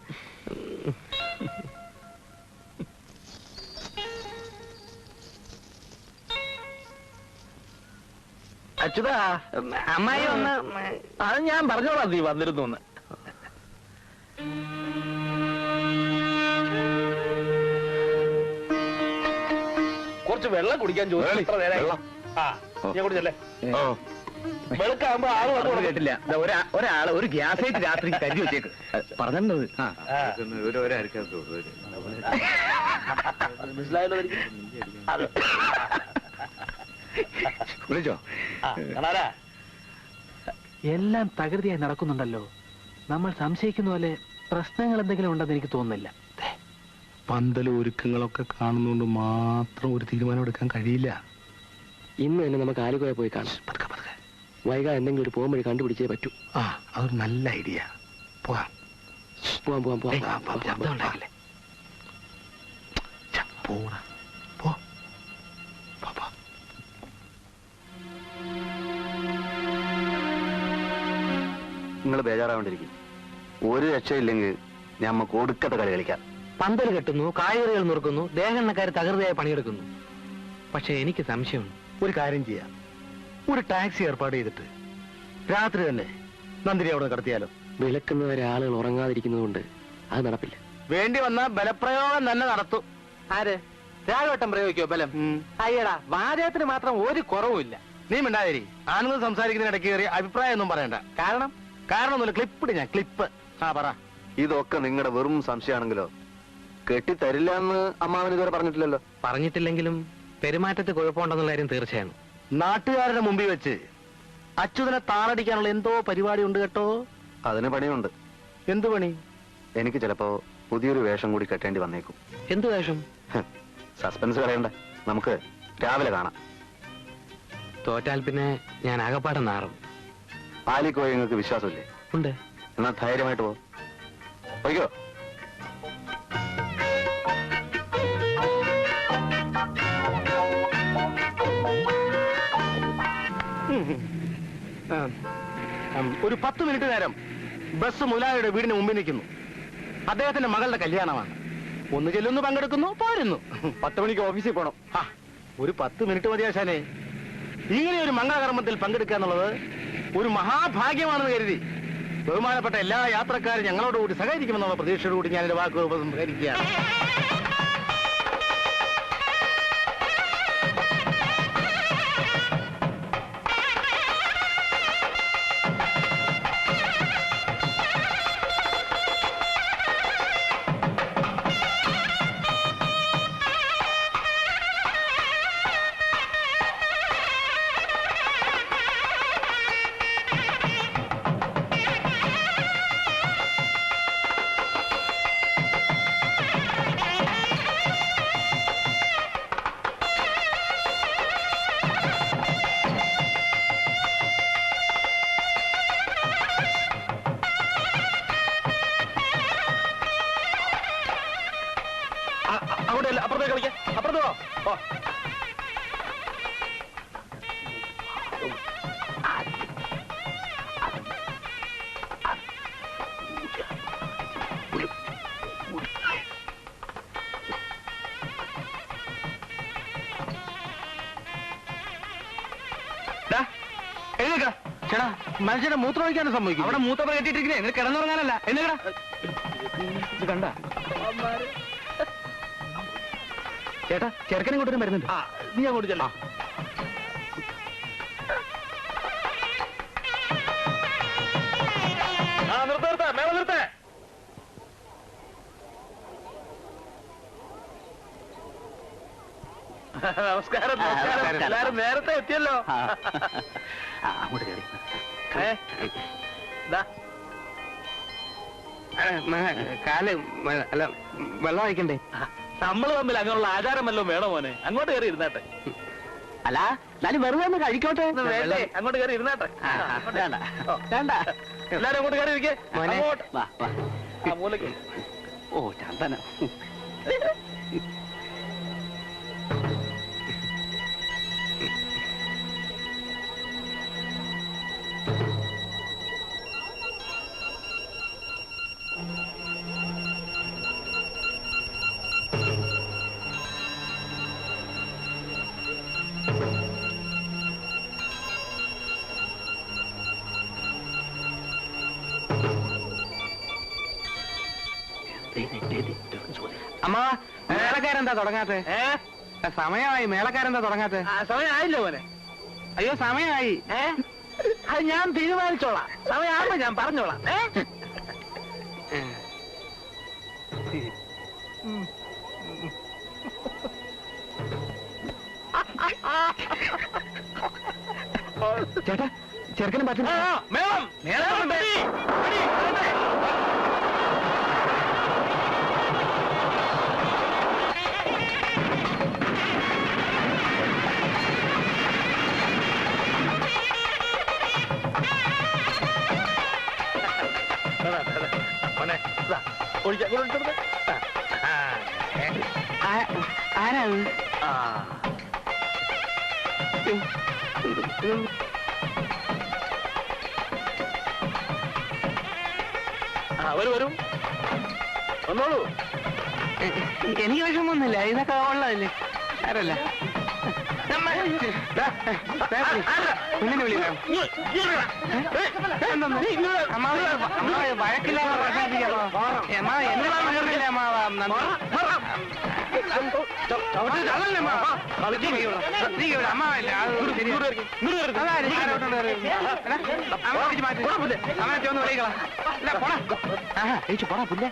അച്യുതാ, അമ്മായി ഒന്ന് അത് ഞാൻ പറഞ്ഞോളാം നീ വന്നിരുന്നു എന്ന്. കുറച്ച് വെള്ളം കുടിക്കാൻ ചോദിച്ചു. ഞാൻ കുടിച്ചല്ലേ? വെളുക്കാകുമ്പോ ആള് കേട്ടില്ല. ഒരാള് ഒരു ഗ്യാസ് ആയിട്ട് രാത്രി കരുതി വെച്ചേക്ക് പറഞ്ഞത്. മനസ്സിലായല്ലോ? വിളിച്ചോ? എല്ലാം തകൃതിയായി നടക്കുന്നുണ്ടല്ലോ. നമ്മൾ സംശയിക്കുന്ന പോലെ പ്രശ്നങ്ങൾ എന്തെങ്കിലും ഉണ്ടെന്ന് എനിക്ക് തോന്നുന്നില്ല. പന്തലും ഒരുക്കങ്ങളൊക്കെ കാണുന്നതുകൊണ്ട് മാത്രം ഒരു തീരുമാനം എടുക്കാൻ കഴിയില്ല. ഇന്ന് തന്നെ നമുക്ക് ആലുവ പോയി കാണാം. വൈകാതെ എന്തെങ്കിലും ഒരു പോകുമ്പോഴേ കണ്ടുപിടിച്ചേ പറ്റൂ. അതൊരു നല്ല ഐഡിയ. പോവാം. നിങ്ങൾ ബേജാറാവേണ്ടിരിക്കും. ഒരു രക്ഷയില്ലെങ്കിൽ ഞമ്മക്ക് ഒടുക്കത്തെ കളി കളിക്കാം. പന്തൽ കെട്ടുന്നു, കായകറികൾ നുറുക്കുന്നു, ദേഹണ്ണക്കാർ തകൃതിയായി പണിയെടുക്കുന്നു. പക്ഷെ എനിക്ക് സംശയമുണ്ട്. ഒരു കാര്യം ചെയ്യാം, ഒരു ടാക്സി ഏർപ്പാട് ചെയ്തിട്ട് രാത്രി തന്നെ നന്ദിനി അവിടെ കടത്തിയാലോ? വിളക്കുന്നവരെ ആളുകൾ ഉറങ്ങാതിരിക്കുന്നതുകൊണ്ട് അത് നടപ്പില്ല. വേണ്ടി വന്ന ബലപ്രയോഗം തന്നെ നടത്തും. ആര്? രാഘവട്ടം പ്രയോഗിക്കോ ബലം? അയ്യടാ, വാചകത്തിന് മാത്രം ഒരു കുറവുമില്ല. നീ മിണ്ടാതിരി. ആനന്ദ് സംസാരിക്കുന്നതിന് ഇടയ്ക്ക് കയറി അഭിപ്രായം ഒന്നും പറയണ്ട. കാരണമൊന്നുമില്ല. ക്ലിപ്പിട് ഞാൻ ക്ലിപ്പ്. പറ. ഇതൊക്കെ നിങ്ങളുടെ വെറും സംശയമാണെങ്കിലോ കെട്ടിത്തരില്ല എന്ന് അമ്മാവൻ ഇതുവരെ പറഞ്ഞിട്ടില്ലല്ലോ. പറഞ്ഞിട്ടില്ലെങ്കിലും പെരുമാറ്റത്തിൽ കുഴപ്പമുണ്ടെന്നുള്ള കാര്യം തീർച്ചയാണ്. നാട്ടുകാരുടെ മുമ്പിൽ വെച്ച് അച്യുതനെ താളടിക്കാനുള്ള എന്തോ പരിപാടി ഉണ്ട് കേട്ടോ. അതിന് പണിയുണ്ട്. എന്തു പണി? എനിക്ക് ചിലപ്പോ പുതിയൊരു വേഷം കൂടി കെട്ടേണ്ടി വന്നേക്കും. എന്ത് വേഷം? സസ്പെൻസ് കളയണ്ട, നമുക്ക് രാവിലെ കാണാം. തോറ്റാൽ പിന്നെ ഞാൻ ആകപ്പാടെ നാറും. പാലിക്കോ നിങ്ങൾക്ക് വിശ്വാസമില്ലേ? ഉണ്ട്. എന്നാൽ ധൈര്യമായിട്ട് പോയിക്കോ. ഒരു 10 മിനിറ്റ് നേരം ബസ് മുതലാളിയുടെ വീടിന് മുമ്പിൽ നിൽക്കുന്നു. അദ്ദേഹത്തിന്റെ മകളുടെ കല്യാണമാണ്. ഒന്ന് ചെല്ലുന്നു, പങ്കെടുക്കുന്നു, പോരുന്നു. 10 മണിക്ക് ഓഫീസിൽ പോകണം. ഒരു 10 മിനിറ്റ് മതിയാശാനെ. ഇങ്ങനെ ഒരു മംഗളകർമ്മത്തിൽ പങ്കെടുക്കുക എന്നുള്ളത് ഒരു മഹാഭാഗ്യമാണെന്ന് കരുതി ബഹുമാനപ്പെട്ട എല്ലാ യാത്രക്കാരും ഞങ്ങളോടുകൂടി സഹകരിക്കുമെന്നുള്ള പ്രതീക്ഷയോടുകൂടി ഞാൻ എന്റെ വാക്കുകൾ ഉപസംഹരിക്കുകയാണ്. അപ്പുറത്തേക്ക് കളിക്കാം. അപ്പുറത്തോ? ചേട്ടാ, മനുഷ്യനെ മൂത്രം ഒഴിക്കാനും സംഭവിക്കും. അവിടെ മൂത്രം കെട്ടിട്ടിരിക്കുന്നേ, നിങ്ങൾ കിടന്നുറങ്ങാനല്ല. എന്നേടാ ഇത് കണ്ട ചേട്ടാ, ചെറുക്കനെ കൊണ്ടുവരും വരുന്നുണ്ട്. നീ അങ്ങോട്ട് ചെല്ലാ. നിർത്ത മേള നിർത്തേ. നമസ്കാരം. നമസ്കാരം. എല്ലാരും നേരത്തെ എത്തിയല്ലോ. അങ്ങോട്ട് കയറി. കാല് അല്ല, വെള്ളം ഒഴിക്കണ്ടേ? നമ്മള് തമ്മിൽ അങ്ങനെയുള്ള ആചാരം വല്ലതും വേണോ മോനെ? അങ്ങോട്ട് കയറി ഇരുന്നാട്ടെ. അല്ല, എന്നാലും വെറുതെ ഒന്ന് കഴിക്കോട്ടെ. വേണ്ടേ? അങ്ങോട്ട് കയറി ഇരുന്നാട്ടെ. വേണ്ട, എല്ലാരും അങ്ങോട്ട് കയറി ഇരിക്കേ. അങ്ങോട്ട് ആ മൂലയ്ക്ക്. ഓ ചന്ദന. അമ്മ, മേളക്കാരെന്താ തുടങ്ങാത്തെ? സമയമായി. മേളക്കാരെന്താ തുടങ്ങാത്തെ? സമയം ആയില്ലോ മോനെ. അയ്യോ, സമയമായി. അത് ഞാൻ തീരുമാനിച്ചോളാം. സമയമാകുമ്പോ ഞാൻ പറഞ്ഞോളാം. ചേട്ടാ, ചെറുക്കനും പറ്റും. മേളം മേളം. ആരാണ്? വരൂ വന്നോളൂ. എനിക്ക് വിഷമൊന്നുമില്ല, ഇതൊക്കെ ഉള്ളതല്ലേ. ആരല്ല കുഞ്ഞിനെ വിളിക്കാം. വഴക്കില്ലാതെ പ്രശംസിക്കാമോ? എന്നറിയില്ല പോടാ പുല്ല.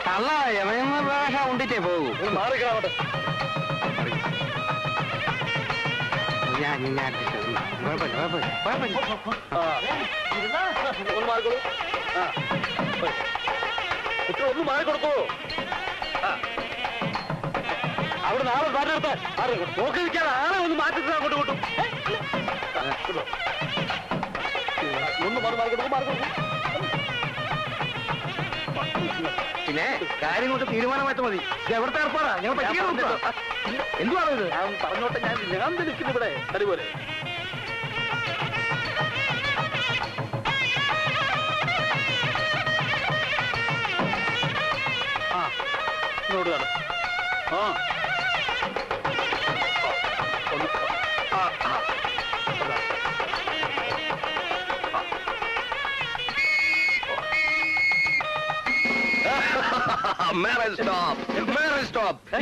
കള്ള യമ ഭാഷ ഉണ്ടിട്ടേ പോകൂ. മാറിക്കാവട്ടെ. ഒന്ന് മാറിക്കൊടുക്കൂ. അവിടെ നാളെ മാറ്റി നിർത്താൻ നോക്കി നിൽക്കാതെ ആളെ ഒന്ന് മാറ്റി അങ്ങോട്ട് കൊണ്ടു. ഒന്ന് മാറിക്കൊടുക്കും. പിന്നെ കാര്യങ്ങൾക്ക് തീരുമാനമായിട്ട് മതി. ഇത് എവിടുത്തെ ഏർപ്പാടാ? ഞങ്ങൾ എന്തുവാണ് ഇത്? ഞാൻ പറഞ്ഞോട്ടെ, ഞാൻ നിൽക്കുന്നു ഇവിടെ അതുപോലെ. ഇങ്ങോട്ട് കാണും.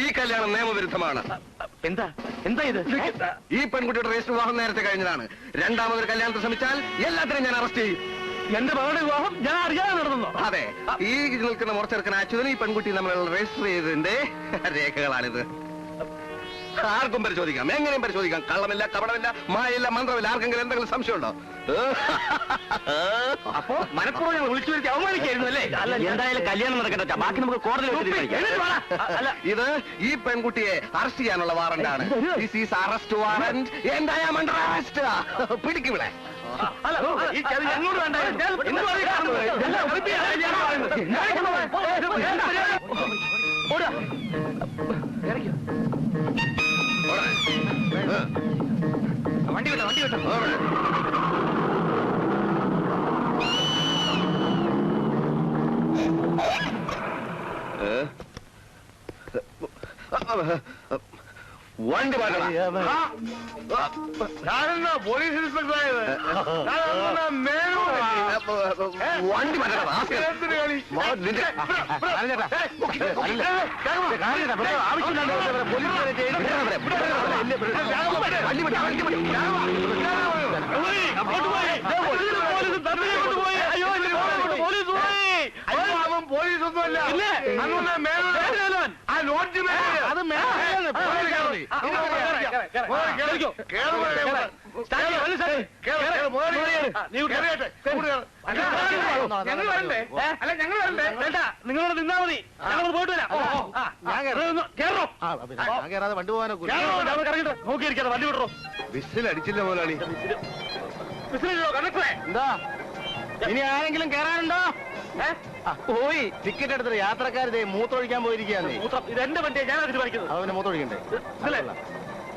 ഈ കല്യാണം നിയമവിരുദ്ധമാണ്. എന്താ ഇത്? ഈ പെൺകുട്ടിയുടെ രജിസ്റ്റർ വിവാഹം നേരത്തെ കഴിഞ്ഞതാണ്. രണ്ടാമതൊരു കല്യാണത്തിന് ശ്രമിച്ചാൽ എല്ലാത്തിനും ഞാൻ അറസ്റ്റ് ചെയ്യും. എന്റെ മകളുടെ വിവാഹം ഞാൻ അറിയാതെ നടന്നോ? അതെ, ഈ നിൽക്കുന്ന മുറച്ചെറുക്കൻ അച്യുതനും ഈ പെൺകുട്ടി തമ്മിലുള്ള രജിസ്റ്റർ ചെയ്തതിന്റെ രേഖകളാണിത്. ആർക്കും പരിശോധിക്കാം, എങ്ങനെയും പരിശോധിക്കാം. കള്ളമില്ല, കപടമില്ല, മായയില്ല, മന്ത്രമില്ല. ആർക്കെങ്കിലും എന്തെങ്കിലും സംശയമുണ്ടോ? അപ്പോ മനഃപൂർവ്വം ഞങ്ങൾ വിളിച്ചു വരുത്തി അവമാനിക്കായിരുന്നു അല്ലേ? എന്തായാലും കല്യാണം നടക്കട്ടെ, ബാക്കി നമുക്ക് കോടതിയിൽ അല്ല, ഇത് ഈ പെൺകുട്ടിയെ അറസ്റ്റ് ചെയ്യാനുള്ള വാറന്റാണ്. This is arrest warrant and I am under arrest. പിടിക്കുവിടെ. ഈ ചതി ഞങ്ങളോട് വേണ്ട. വണ്ടി വിട്ടോ. വണ്ടി ഞാനെന്നാ പോലീസ് ഇൻസ്പെക്ടറായത്? വണ്ടി പോലീസൊന്നുമല്ല, ആ ലോഡ്ജ് അത് ഞങ്ങൾ വരണ്ടേ? അല്ല, ഞങ്ങൾ വരണ്ടേ? വേണ്ട, നിങ്ങളോട് നിന്നാ മതി. ഞങ്ങൾ പോയിട്ട് വരാം. കേറാതെ വണ്ടി പോകാനോ? നോക്കിയിരിക്കാതെ വണ്ടി വിടറോ. വിസിൽ അടിച്ചില്ല മുതലാളി. വിസിലോ കണ്ടക്ടറെ? എന്താ ഇനി ആരെങ്കിലും കേറാനുണ്ടോ? പോയി ടിക്കറ്റ് എടുത്തിട്ട് യാത്രക്കാരെ മൂത്രമൊഴിക്കാൻ പോയിരിക്കുകയാണ്. ഇത് എന്റെ വണ്ടിയെ ഞാൻ തീരുമാനിക്കുന്നത്. അവനെ മൂത്രമൊഴിക്കണ്ടേ?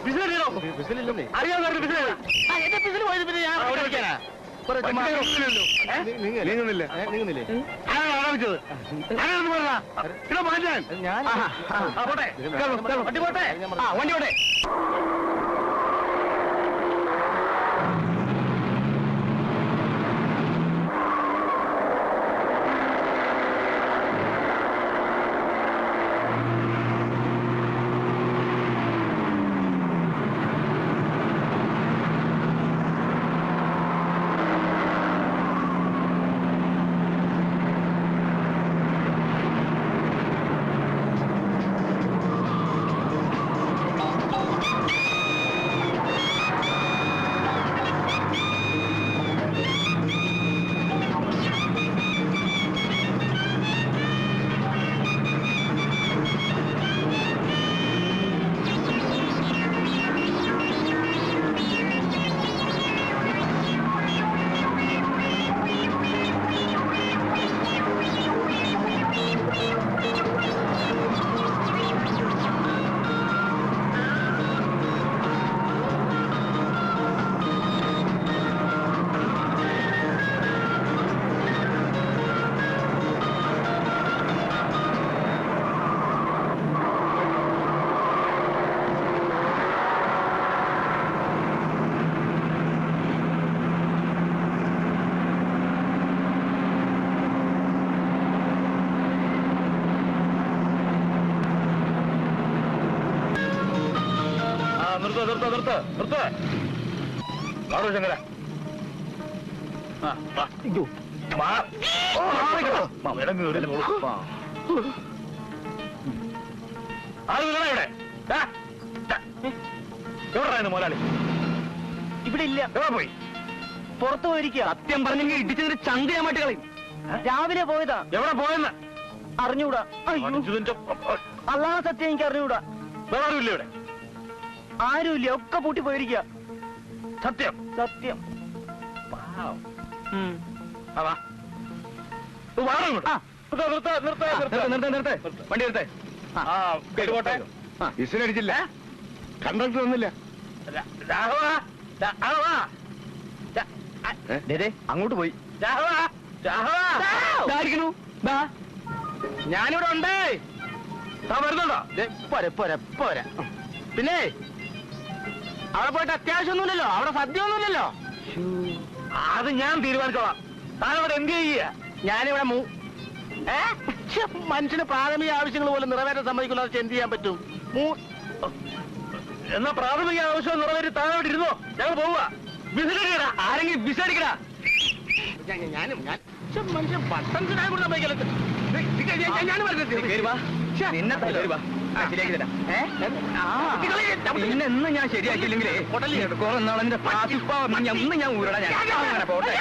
വിസിലോ? വിസിലില്ലെന്നേ. അറിയാവുന്ന വിസിൽ എന്റെ വിസിൽ പോയത് പിന്നെ ഞാൻ ഓടിക്കാനാ? നീങ്ങുന്നില്ല. നീങ്ങുന്നില്ലേ? ആരംഭിച്ചത് ഇവിടെ മാറ്റാൻ? ഞാൻ പോട്ടെ, വണ്ടി പോട്ടെ, വണ്ടി പോട്ടെ. നിർത്ത്. ആടോ ശങ്കര, ആളുകളാ ഇവിടെ. എവിടെയാണ് മുതലാളി? ഇവിടെ ഇല്ല. പോയി പുറത്തു പോയിരിക്കുക. സത്യം പറഞ്ഞെങ്കിൽ ഇടിച്ചതിന് ചന്തയാമായിട്ട് കളയും. രാവിലെ പോയതാ. എവിടെ പോയെന്ന് അറിഞ്ഞൂടാ. അല്ലാതെ സത്യം എനിക്ക് അറിഞ്ഞൂടാ. വേറെ ആരുമില്ല ഇവിടെ? ആരുമില്ല, ഒക്കെ പൂട്ടി പോയിരിക്കുക. സത്യം സത്യം. അതാ വണ്ടി എടുത്തേ. വിസിലടിച്ചില്ല, കണ്ടക്ടർ ഒന്നില്ല. അങ്ങോട്ട് പോയി. ഞാനിവിടെ ഉണ്ടേ. വരുന്നുണ്ടോ? പോരെ പോരെ പോരാ. പിന്നെ അവിടെ പോയിട്ട് അത്യാവശ്യമൊന്നുമില്ലല്ലോ, അവിടെ സദ്യ ഒന്നുമില്ലല്ലോ. അത് ഞാൻ തീരുമാനിച്ചോളാം. താനവിടെ എന്ത് ചെയ്യുക? ഞാനിവിടെ മനുഷ്യന് പ്രാഥമിക ആവശ്യങ്ങൾ പോലും നിറവേറ്റാൻ സമ്മതിക്കില്ലാതെ എന്ത് ചെയ്യാൻ പറ്റും? എന്നാ പ്രാഥമിക ആവശ്യം നിറവേറ്റി താനവിടെ ഇരുന്നോ, ഞങ്ങൾ പോവുക. വിസിലടിക്കടാ, ആരെങ്കിലും വിസടിക്കടാ. ഞാനും മനുഷ്യൻ പട്ടം ചുനാൻ കൂടെ സമ്മതിക്കല്ലോ. നിന്നെ ഇന്ന് ഞാൻ ശരിയാക്കിയില്ലെങ്കിലേ കുറെ നാളെന്റെ പാസിപ്പാവും ഇന്ന് ഞാൻ ഊരടാ. ഞാൻ അങ്ങനെ പോട്ടെ.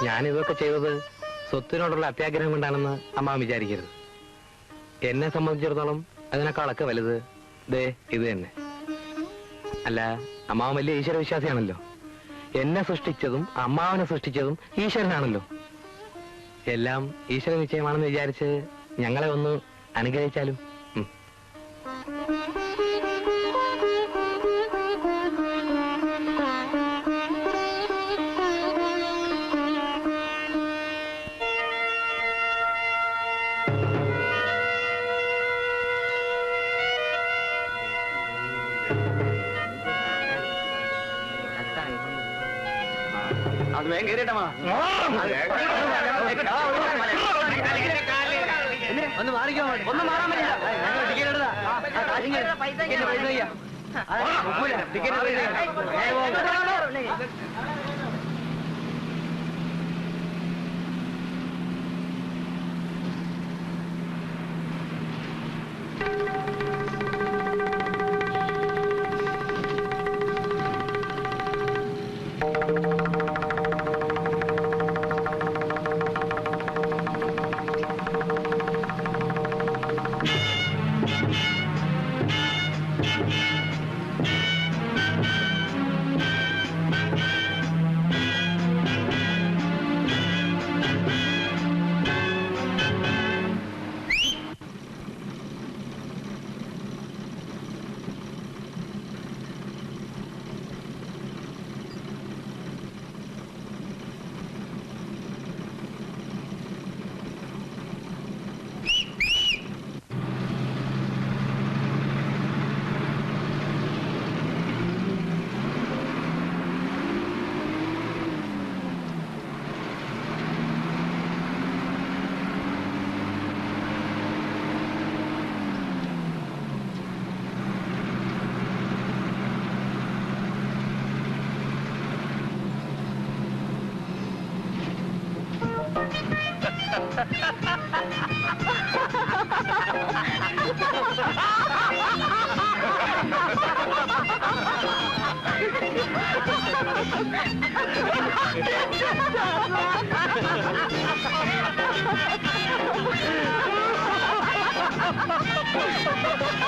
ഞാനിതൊക്കെ ചെയ്തത് സ്വത്തിനോടുള്ള അത്യാഗ്രഹം കൊണ്ടാണെന്ന് അമ്മ വിചാരിക്കരുത്. എന്നെ സംബന്ധിച്ചിടത്തോളം അതിനേക്കാളൊക്കെ വലുത് ദേ ഇത് തന്നെ. അല്ല, അമ്മാവൻ വലിയ ഈശ്വര വിശ്വാസിയാണല്ലോ. എന്നെ സൃഷ്ടിച്ചതും അമ്മാവനെ സൃഷ്ടിച്ചതും ഈശ്വരനാണല്ലോ. എല്ലാം ഈശ്വര നിശ്ചയമാണെന്ന് വിചാരിച്ച് ഞങ്ങളെ ഒന്ന് അനുഗ്രഹിച്ചാലും. അത് വേഗം കയറിയിട്ടമാ. ഒന്ന് മാറിക്കോ, ഒന്നും മാറാൻ പറ്റില്ല. ഞങ്ങൾ ടിക്കറ്റ് എടുത്താ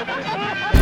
ആ